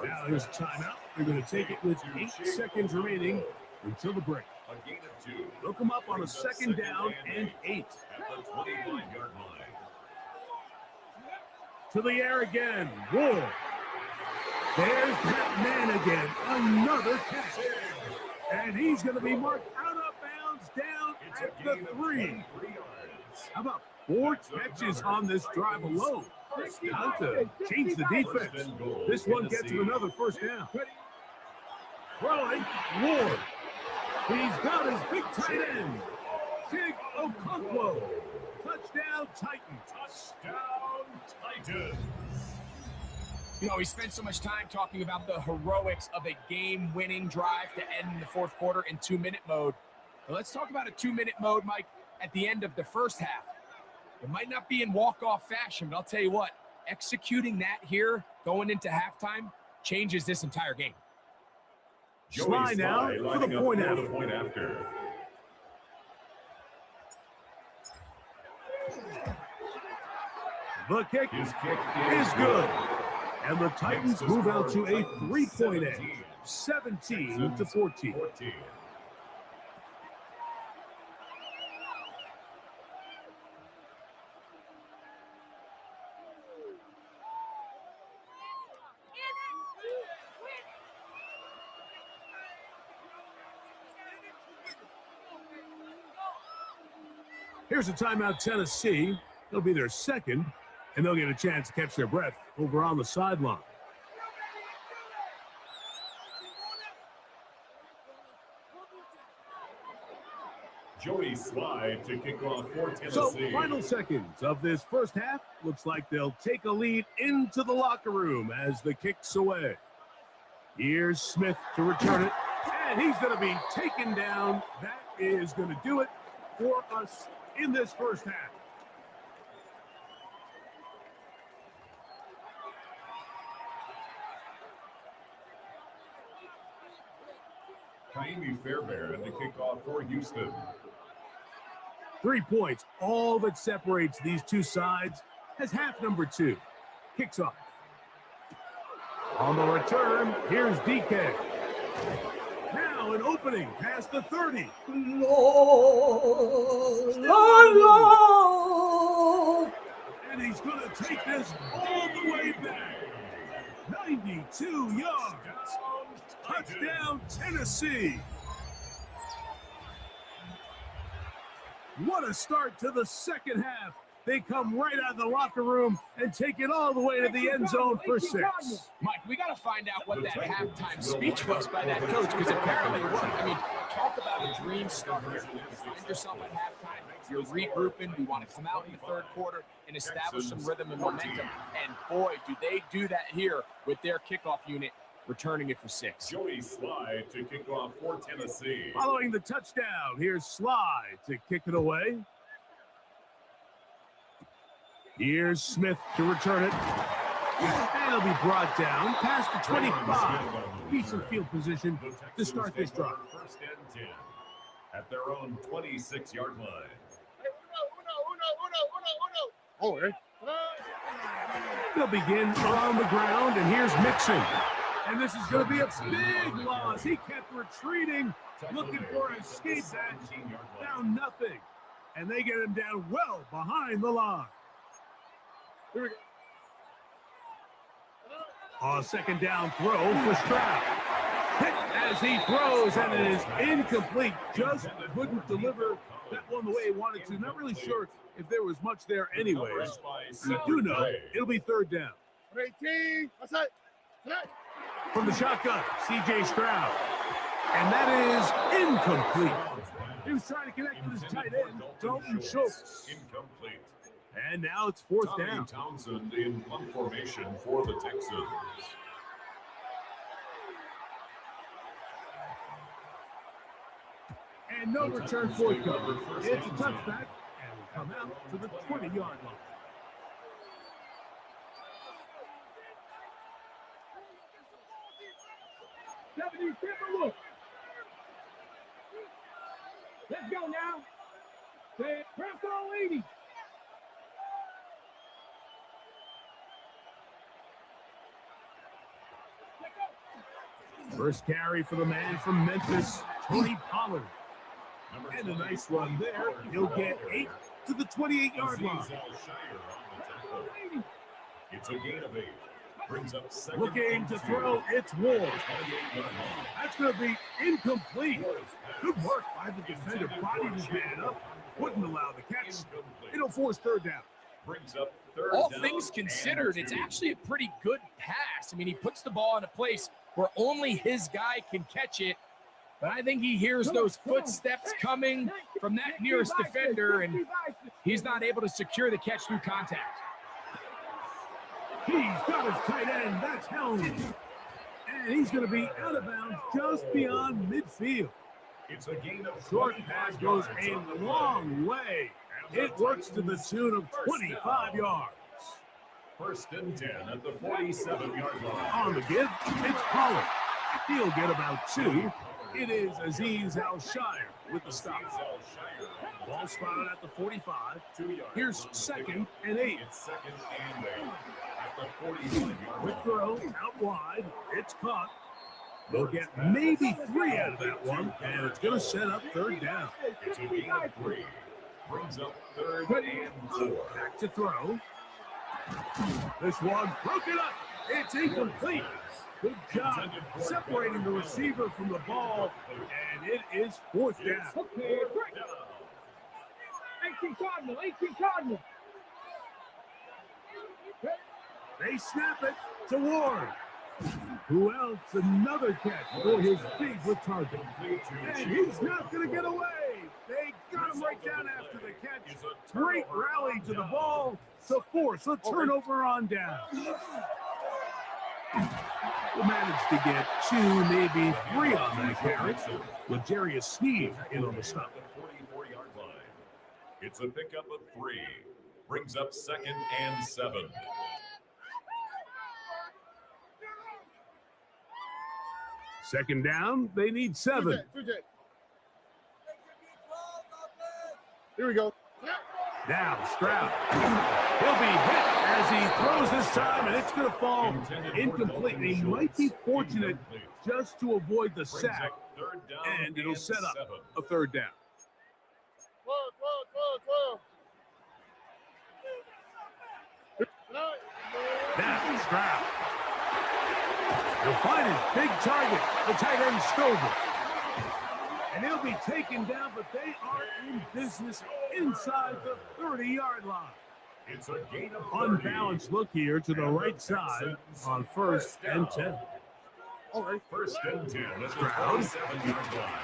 Now here's a timeout. They're going to take it with 8 seconds remaining until the break. A gain of 2. They'll come up on a second down and 8. At the 25-yard line. To the air again. Ward. There's that man again. Another catch. And he's going to be marked out of bounds down at the 3. How about 4 catches on this drive alone? Time to change the defense. This one gets him another first down. Throwing, Ward. He's got his big tight end, Big Okonkwo. Touchdown, Titans. Touchdown, Titans. You know, we spent so much time talking about the heroics of a game-winning drive to end the fourth quarter in 2-minute mode. But let's talk about a 2-minute mode, Mike, at the end of the first half. It might not be in walk-off fashion, but I'll tell you what, executing that here going into halftime changes this entire game. Sly now for the point after. The kick is good. And the Titans move out to a 3-point edge, 17-14. Here's a timeout, Tennessee. It'll be their second, and they'll get a chance to catch their breath over on the sideline. Joey Slide to kick off for Tennessee. So, final seconds of this first half. Looks like they'll take a lead into the locker room as the kick's away. Here's Smith to return it, and he's going to be taken down. That is going to do it for us in this first half. Kaimi Fairbairn to kick off for Houston. 3 points, all that separates these two sides as half number 2 kicks off. On the return, here's DK. Now an opening past the 30. And he's going to take this all the way back. 92 yards. Touchdown, Tennessee. What a start to the second half. They come right out of the locker room and take it all the way to the end zone for 6. Mike, we got to find out what that halftime speech was by that coach, because apparently it worked. I mean, talk about a dream start here. You find yourself at halftime, you're regrouping, you want to come out in the third quarter and establish some rhythm and momentum. And boy, do they do that here with their kickoff unit, returning it for 6. Joey Slide to kick off for Tennessee. Following the touchdown, here's Slide to kick it away. Here's Smith to return it. And it'll be brought down past the 25. Decent field position to start this drive. First and 10 at their own 26-yard line. Oh, hey. They'll begin around the ground, and here's Mixon. And this is going to be a big loss. He kept retreating, looking for an escape hatch. Found nothing. And they get him down well behind the line. Here we go. A second down throw for Stroud. Hit as he throws, and it is incomplete. Just couldn't deliver that one the way he wanted to. Not really sure if there was much there anyways. We do know it'll be third down. 18. What's that? From the shotgun, C.J. Stroud. And that is incomplete. He was trying to connect with his tight end, Dalton Schultz. Incomplete. And now it's fourth Tommy down. Townsend in punt formation for the Texans. And no return forthcoming. It's a touchback, and will come out to the 20-yard line. Let's go now. Press all 80. First carry for the man from Memphis, Tony Pollard. And a nice run there. He'll get 8 to the 28-yard line. It's a gain of 8. Brings up second. Looking to throw, it's Ward. That's going to be incomplete. Good work by the defender. Bodied his man up. Wouldn't allow the catch. It'll force third down. Brings up third All down things considered, it's actually a pretty good pass. I mean, he puts the ball in a place where only his guy can catch it. But I think he hears those footsteps coming from that nearest defender, and he's not able to secure the catch through contact. He's got his tight end. That's Helms. And he's going to be out of bounds just beyond midfield. It's a gain of Short pass goes a long way. It works to the tune of 25 yards. First and 10 at the 47-yard line. On the give, it's Pollard. He'll get about 2. It is Azeez Al-Shire with the stop. Ball spotted at the 45. Here's second and 8. It's second and 8 at the 41-yard Quick line. throw out wide. It's caught. They'll get maybe 3 out of that one, and it's going to set up third down. It's a gain of 3. Brings up third and 4. Back to throw. This one broken up. It's incomplete. Good job separating the receiver from the ball, and it is fourth down. They snap it to Ward. Who else? Another catch for his favorite target. And he's not going to get away. They got him right down after the catch. Great rally to the ball to force a turnover on down. We'll manage to get 2, maybe 3 on that carry with Jarius Sneed in on the stop. 44-yard line. It's a pickup of 3. Brings up 2nd and 7. Second down, they need 7. Here we go. Now Stroud. He'll be hit as he throws this time, and it's going to fall incomplete. He might be fortunate just to avoid the sack, and it'll set up a 3rd down. Now Stroud. He'll find his big target, the tight end Stover. And he'll be taken down, but they are in business inside the 30-yard line. It's a gain of 30. Unbalanced look here to the right side on 1st and 10. All right. 1st and 10. That's Stroud. 27-yard line.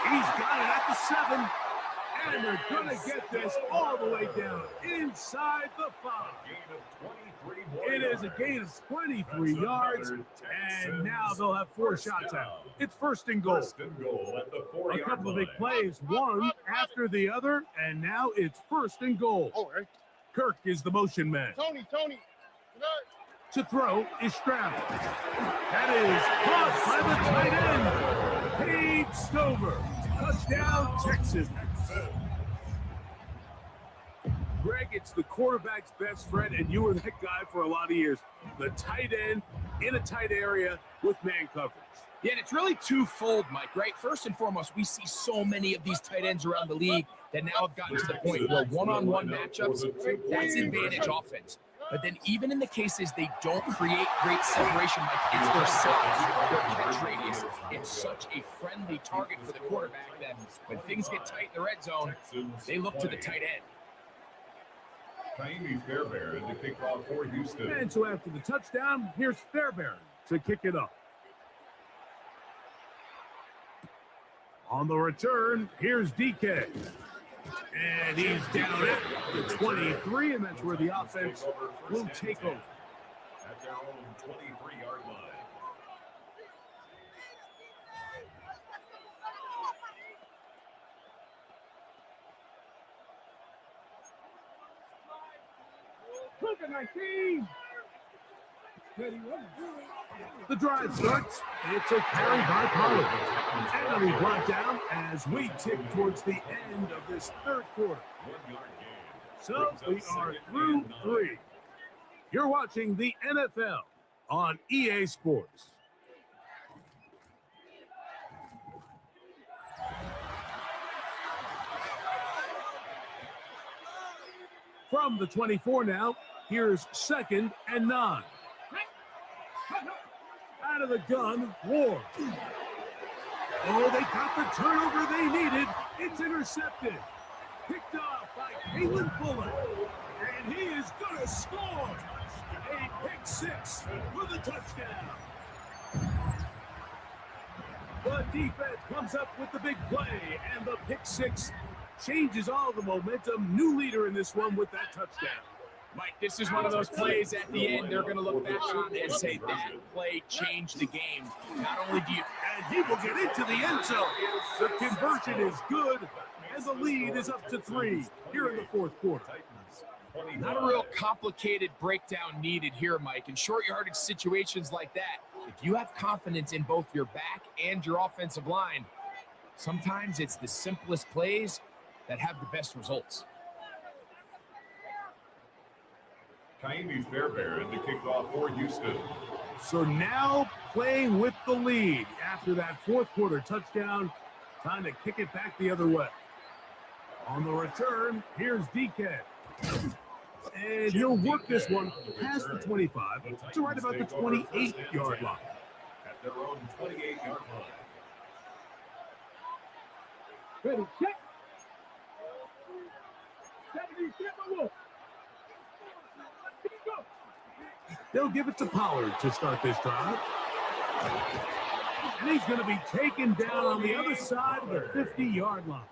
He's got it at the 7. And they're going to get this all the way down inside the 5. It is a gain of 23 yards, and now they'll have 4 shots out. It's 1st and goal. A couple of big plays, one after the other, and now it's 1st and goal. All right. Kirk is the motion man. Tony. To throw is Stroud. That is caught by the tight end, Pete Stover. Touchdown, Texas. Greg, it's the quarterback's best friend, and you were that guy for a lot of years. The tight end in a tight area with man coverage. Yeah, and it's really twofold, Mike, right? First and foremost, we see so many of these tight ends around the league that now have gotten to the point where one-on-one matchups, that's advantage offense. But then even in the cases they don't create great separation, Mike, it's their size, their catch radius. It's such a friendly target for the quarterback that when things get tight in the red zone, they look to the tight end. Taimi Fairbairn to kick off for Houston. And so after the touchdown, here's Fairbairn to kick it off. On the return, here's DK. And he's down at the 23, and that's where the offense will take over. At their own 23-yard line. The drive starts. It's a carry by Pollard. And he'll be brought down as we tick towards the end of this 3rd quarter. So we are through 3. You're watching the NFL on EA Sports. From the 24 now, here's 2nd and 9. Out of the gun, Ward. Oh, they got the turnover they needed. It's intercepted. Picked off by Kalen Bullock. And he is going to score. A pick 6 for the touchdown. The defense comes up with the big play, and the pick 6 changes all the momentum. New leader in this one with that touchdown. Mike, this is one of those plays at the end they're going to look back on and say that play changed the game. Not only do you... And he will get into the end zone. The conversion is good, and the lead is up to 3 here in the 4th quarter. Not a real complicated breakdown needed here, Mike. In short yardage situations like that, if you have confidence in both your back and your offensive line, sometimes it's the simplest plays that have the best results. Taimi Fairbairn to kick off for Houston. So now playing with the lead after that 4th quarter touchdown, time to kick it back the other way. On the return, here's DK. And he'll work this one past the 25 to right about the 28-yard line. At their own 28-yard line. Ready, check. They'll give it to Pollard to start this drive. And he's going to be taken down on the other side of the 50-yard line.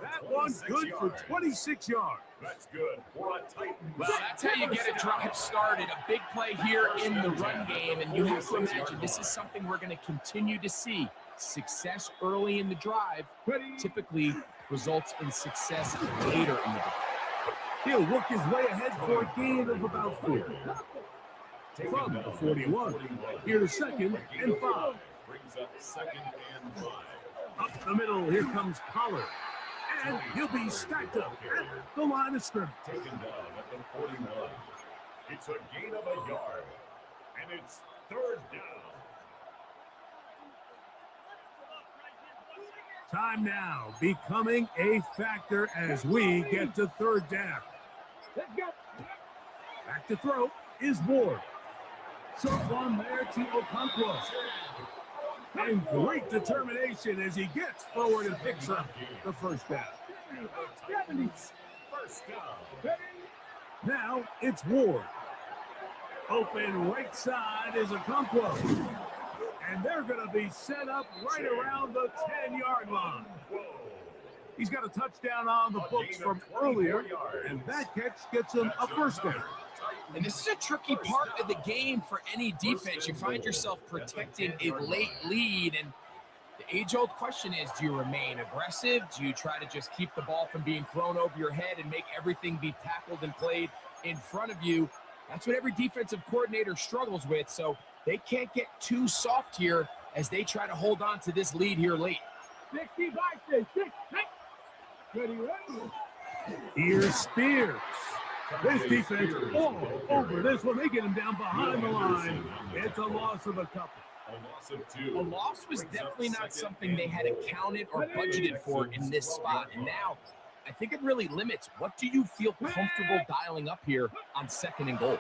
That one's good for 26 yards. That's good for a Titan. Well, that's how you get a drive started. A big play here in the run game, and you have to imagine this is something we're going to continue to see. Success early in the drive typically results in success later in the drive. He'll work his way ahead for a gain of about 4. From the 41, here's 2nd and 5. Brings up 2nd and 5. Up the middle, here comes Pollard. And he'll be stacked up at the line of scrimmage. Taken down at the 41. It's a gain of a yard. And it's 3rd down. Time now becoming a factor as we get to 3rd down. Back to throw is Ward. Short one there to Okonkwo. And great determination as he gets forward and picks up the 1st down. First down. Now it's Ward. Open right side is Okonkwo. And they're going to be set up right around the 10-yard line. He's got a touchdown on the books from earlier, and that catch gets him a 1st down. And this is a tricky part of the game for any defense. You find yourself protecting a late lead, and the age-old question is, do you remain aggressive? Do you try to just keep the ball from being thrown over your head and make everything be tackled and played in front of you? That's what every defensive coordinator struggles with, so they can't get too soft here as they try to hold on to this lead here late. Here's Spears. This defense all over this one. They get him down behind the line. It's a loss of a couple. A loss of 2. A loss was definitely not something they had accounted or budgeted for in this spot. And now, I think it really limits what do you feel comfortable dialing up here on 2nd and goal.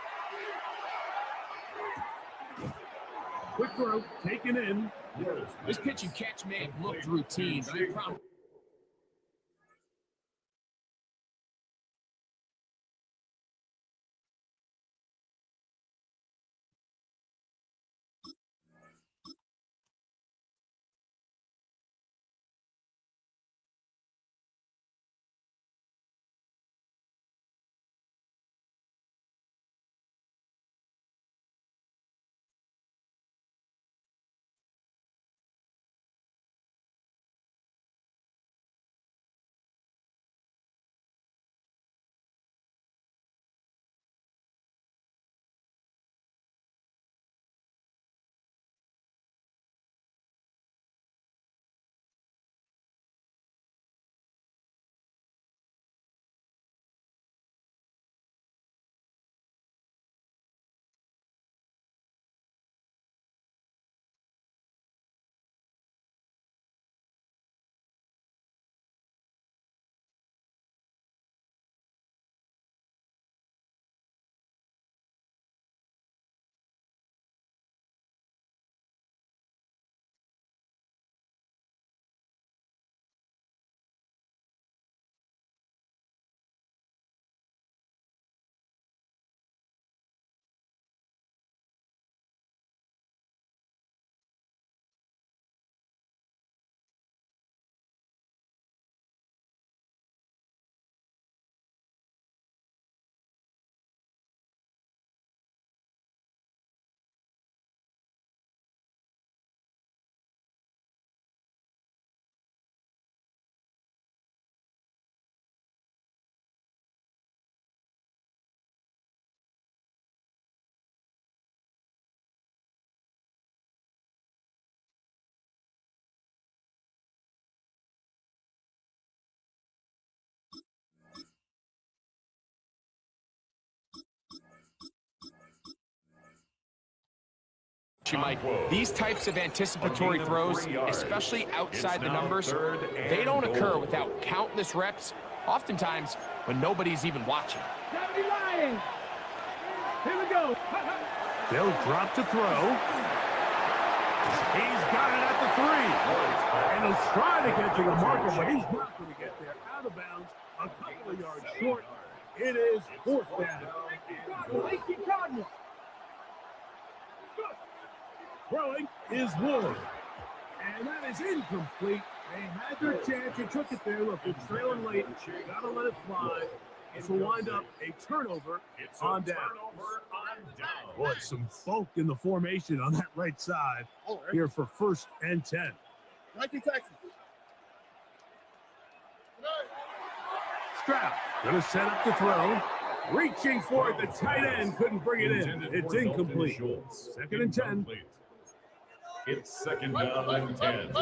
Quick throw, taken in. This pitch and catch may have looked routine, but I promise. Mike, these types of anticipatory throws, especially outside the numbers, they don't occur without countless reps, oftentimes when nobody's even watching. Here we go. They'll drop to throw. He's got it at the 3. And he'll try to get to the marker, but he's not going to get there. Out of bounds a couple of yards short. It is fourth down. Throwing is Ward. And that is incomplete. They had their chance. They took it there. Look, it's trailing late. Got to let it fly. This will wind up a turnover on down. Boy, some bulk in the formation on that right side here for 1st and 10. Stroud going to set up the throw. Reaching for it. The tight end couldn't bring it in. It's incomplete. 2nd and 10. It's 2nd down and 10.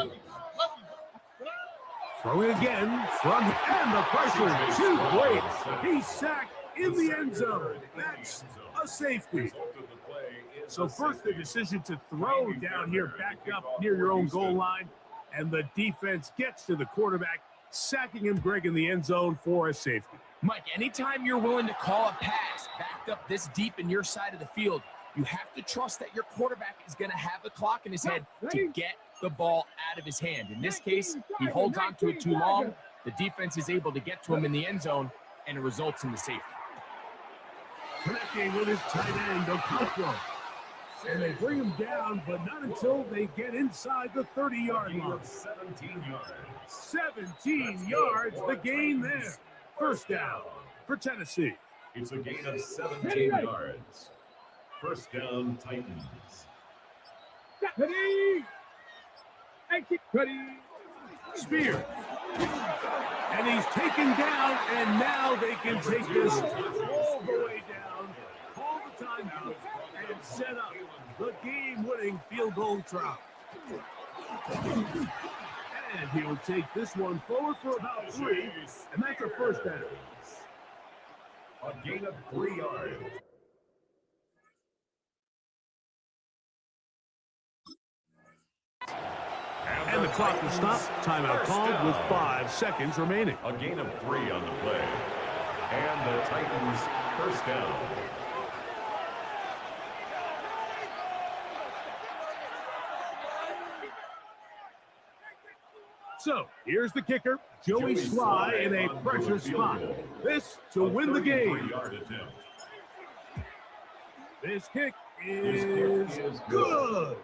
Throwing again from and the pressure too great. He's sacked in the end zone. That's a safety. So first the decision to throw down here, back up near your own goal line, and the defense gets to the quarterback, sacking him, Greg, in the end zone for a safety. Mike, anytime you're willing to call a pass backed up this deep in your side of the field, you have to trust that your quarterback is going to have the clock in his head to get the ball out of his hand. In this case, he holds on to it too long. The defense is able to get to him in the end zone, and it results in the safety. Connecting with his tight end, Okonkwo. And they bring him down, but not until they get inside the 30-yard line. 17 yards. 17 yards, the gain there. 1st down for Tennessee. It's a gain of 17 yards. 1st down, Titans. Spear. And he's taken down, and now they can take this all the way down, call the timeout, and set up the game-winning field goal try. And he will take this one forward for about 3, and that's a 1st down. A gain of 3 yards. And the clock will stop. Timeout called with 5 seconds remaining. A gain of 3 on the play. And the Titans 1st down. So, here's the kicker, Joey Sly in a pressure spot. This to win the game. This kick is good.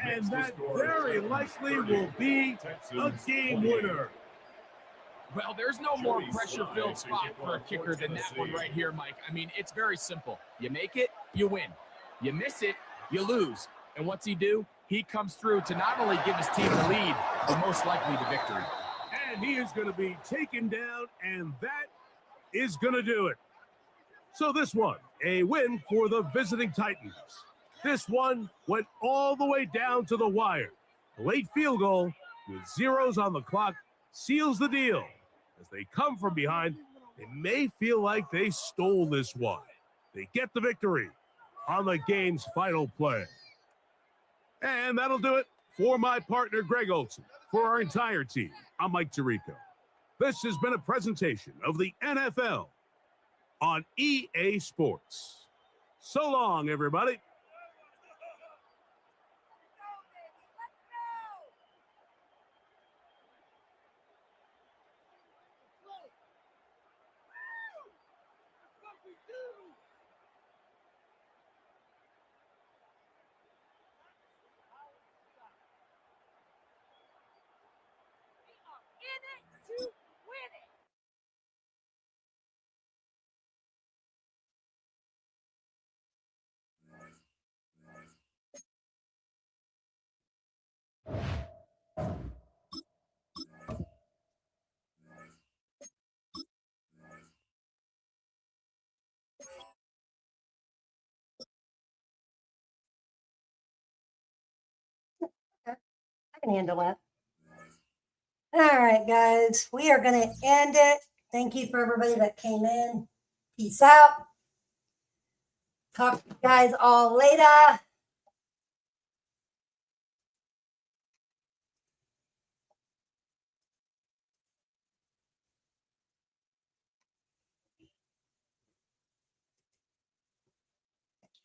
And that very likely will be a game winner. Well, there's no more pressure-filled spot for a kicker than that one right here, Mike. I mean, it's very simple. You make it, you win. You miss it, you lose. And what's he do? He comes through to not only give his team the lead, but most likely the victory. And he is going to be taken down, and that is going to do it. So this one, a win for the visiting Titans. This one went all the way down to the wire. The late field goal with zeros on the clock seals the deal. As they come from behind, they may feel like they stole this one. They get the victory on the game's final play. And that'll do it for my partner, Greg Olson. For our entire team, I'm Mike Tirico. This has been a presentation of the NFL on EA Sports. So long, everybody. I can handle that. All right, guys, we are going to end it. Thank you for everybody that came in. Peace out. Talk to you guys all later.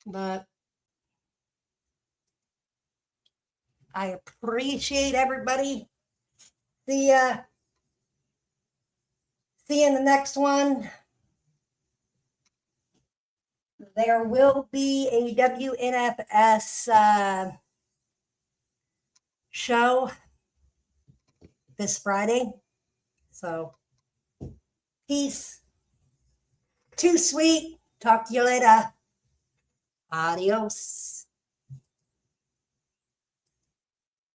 But I appreciate everybody. See ya. See you in the next one. There will be a WNFS show this Friday. So, peace. Too sweet. Talk to you later. Adios.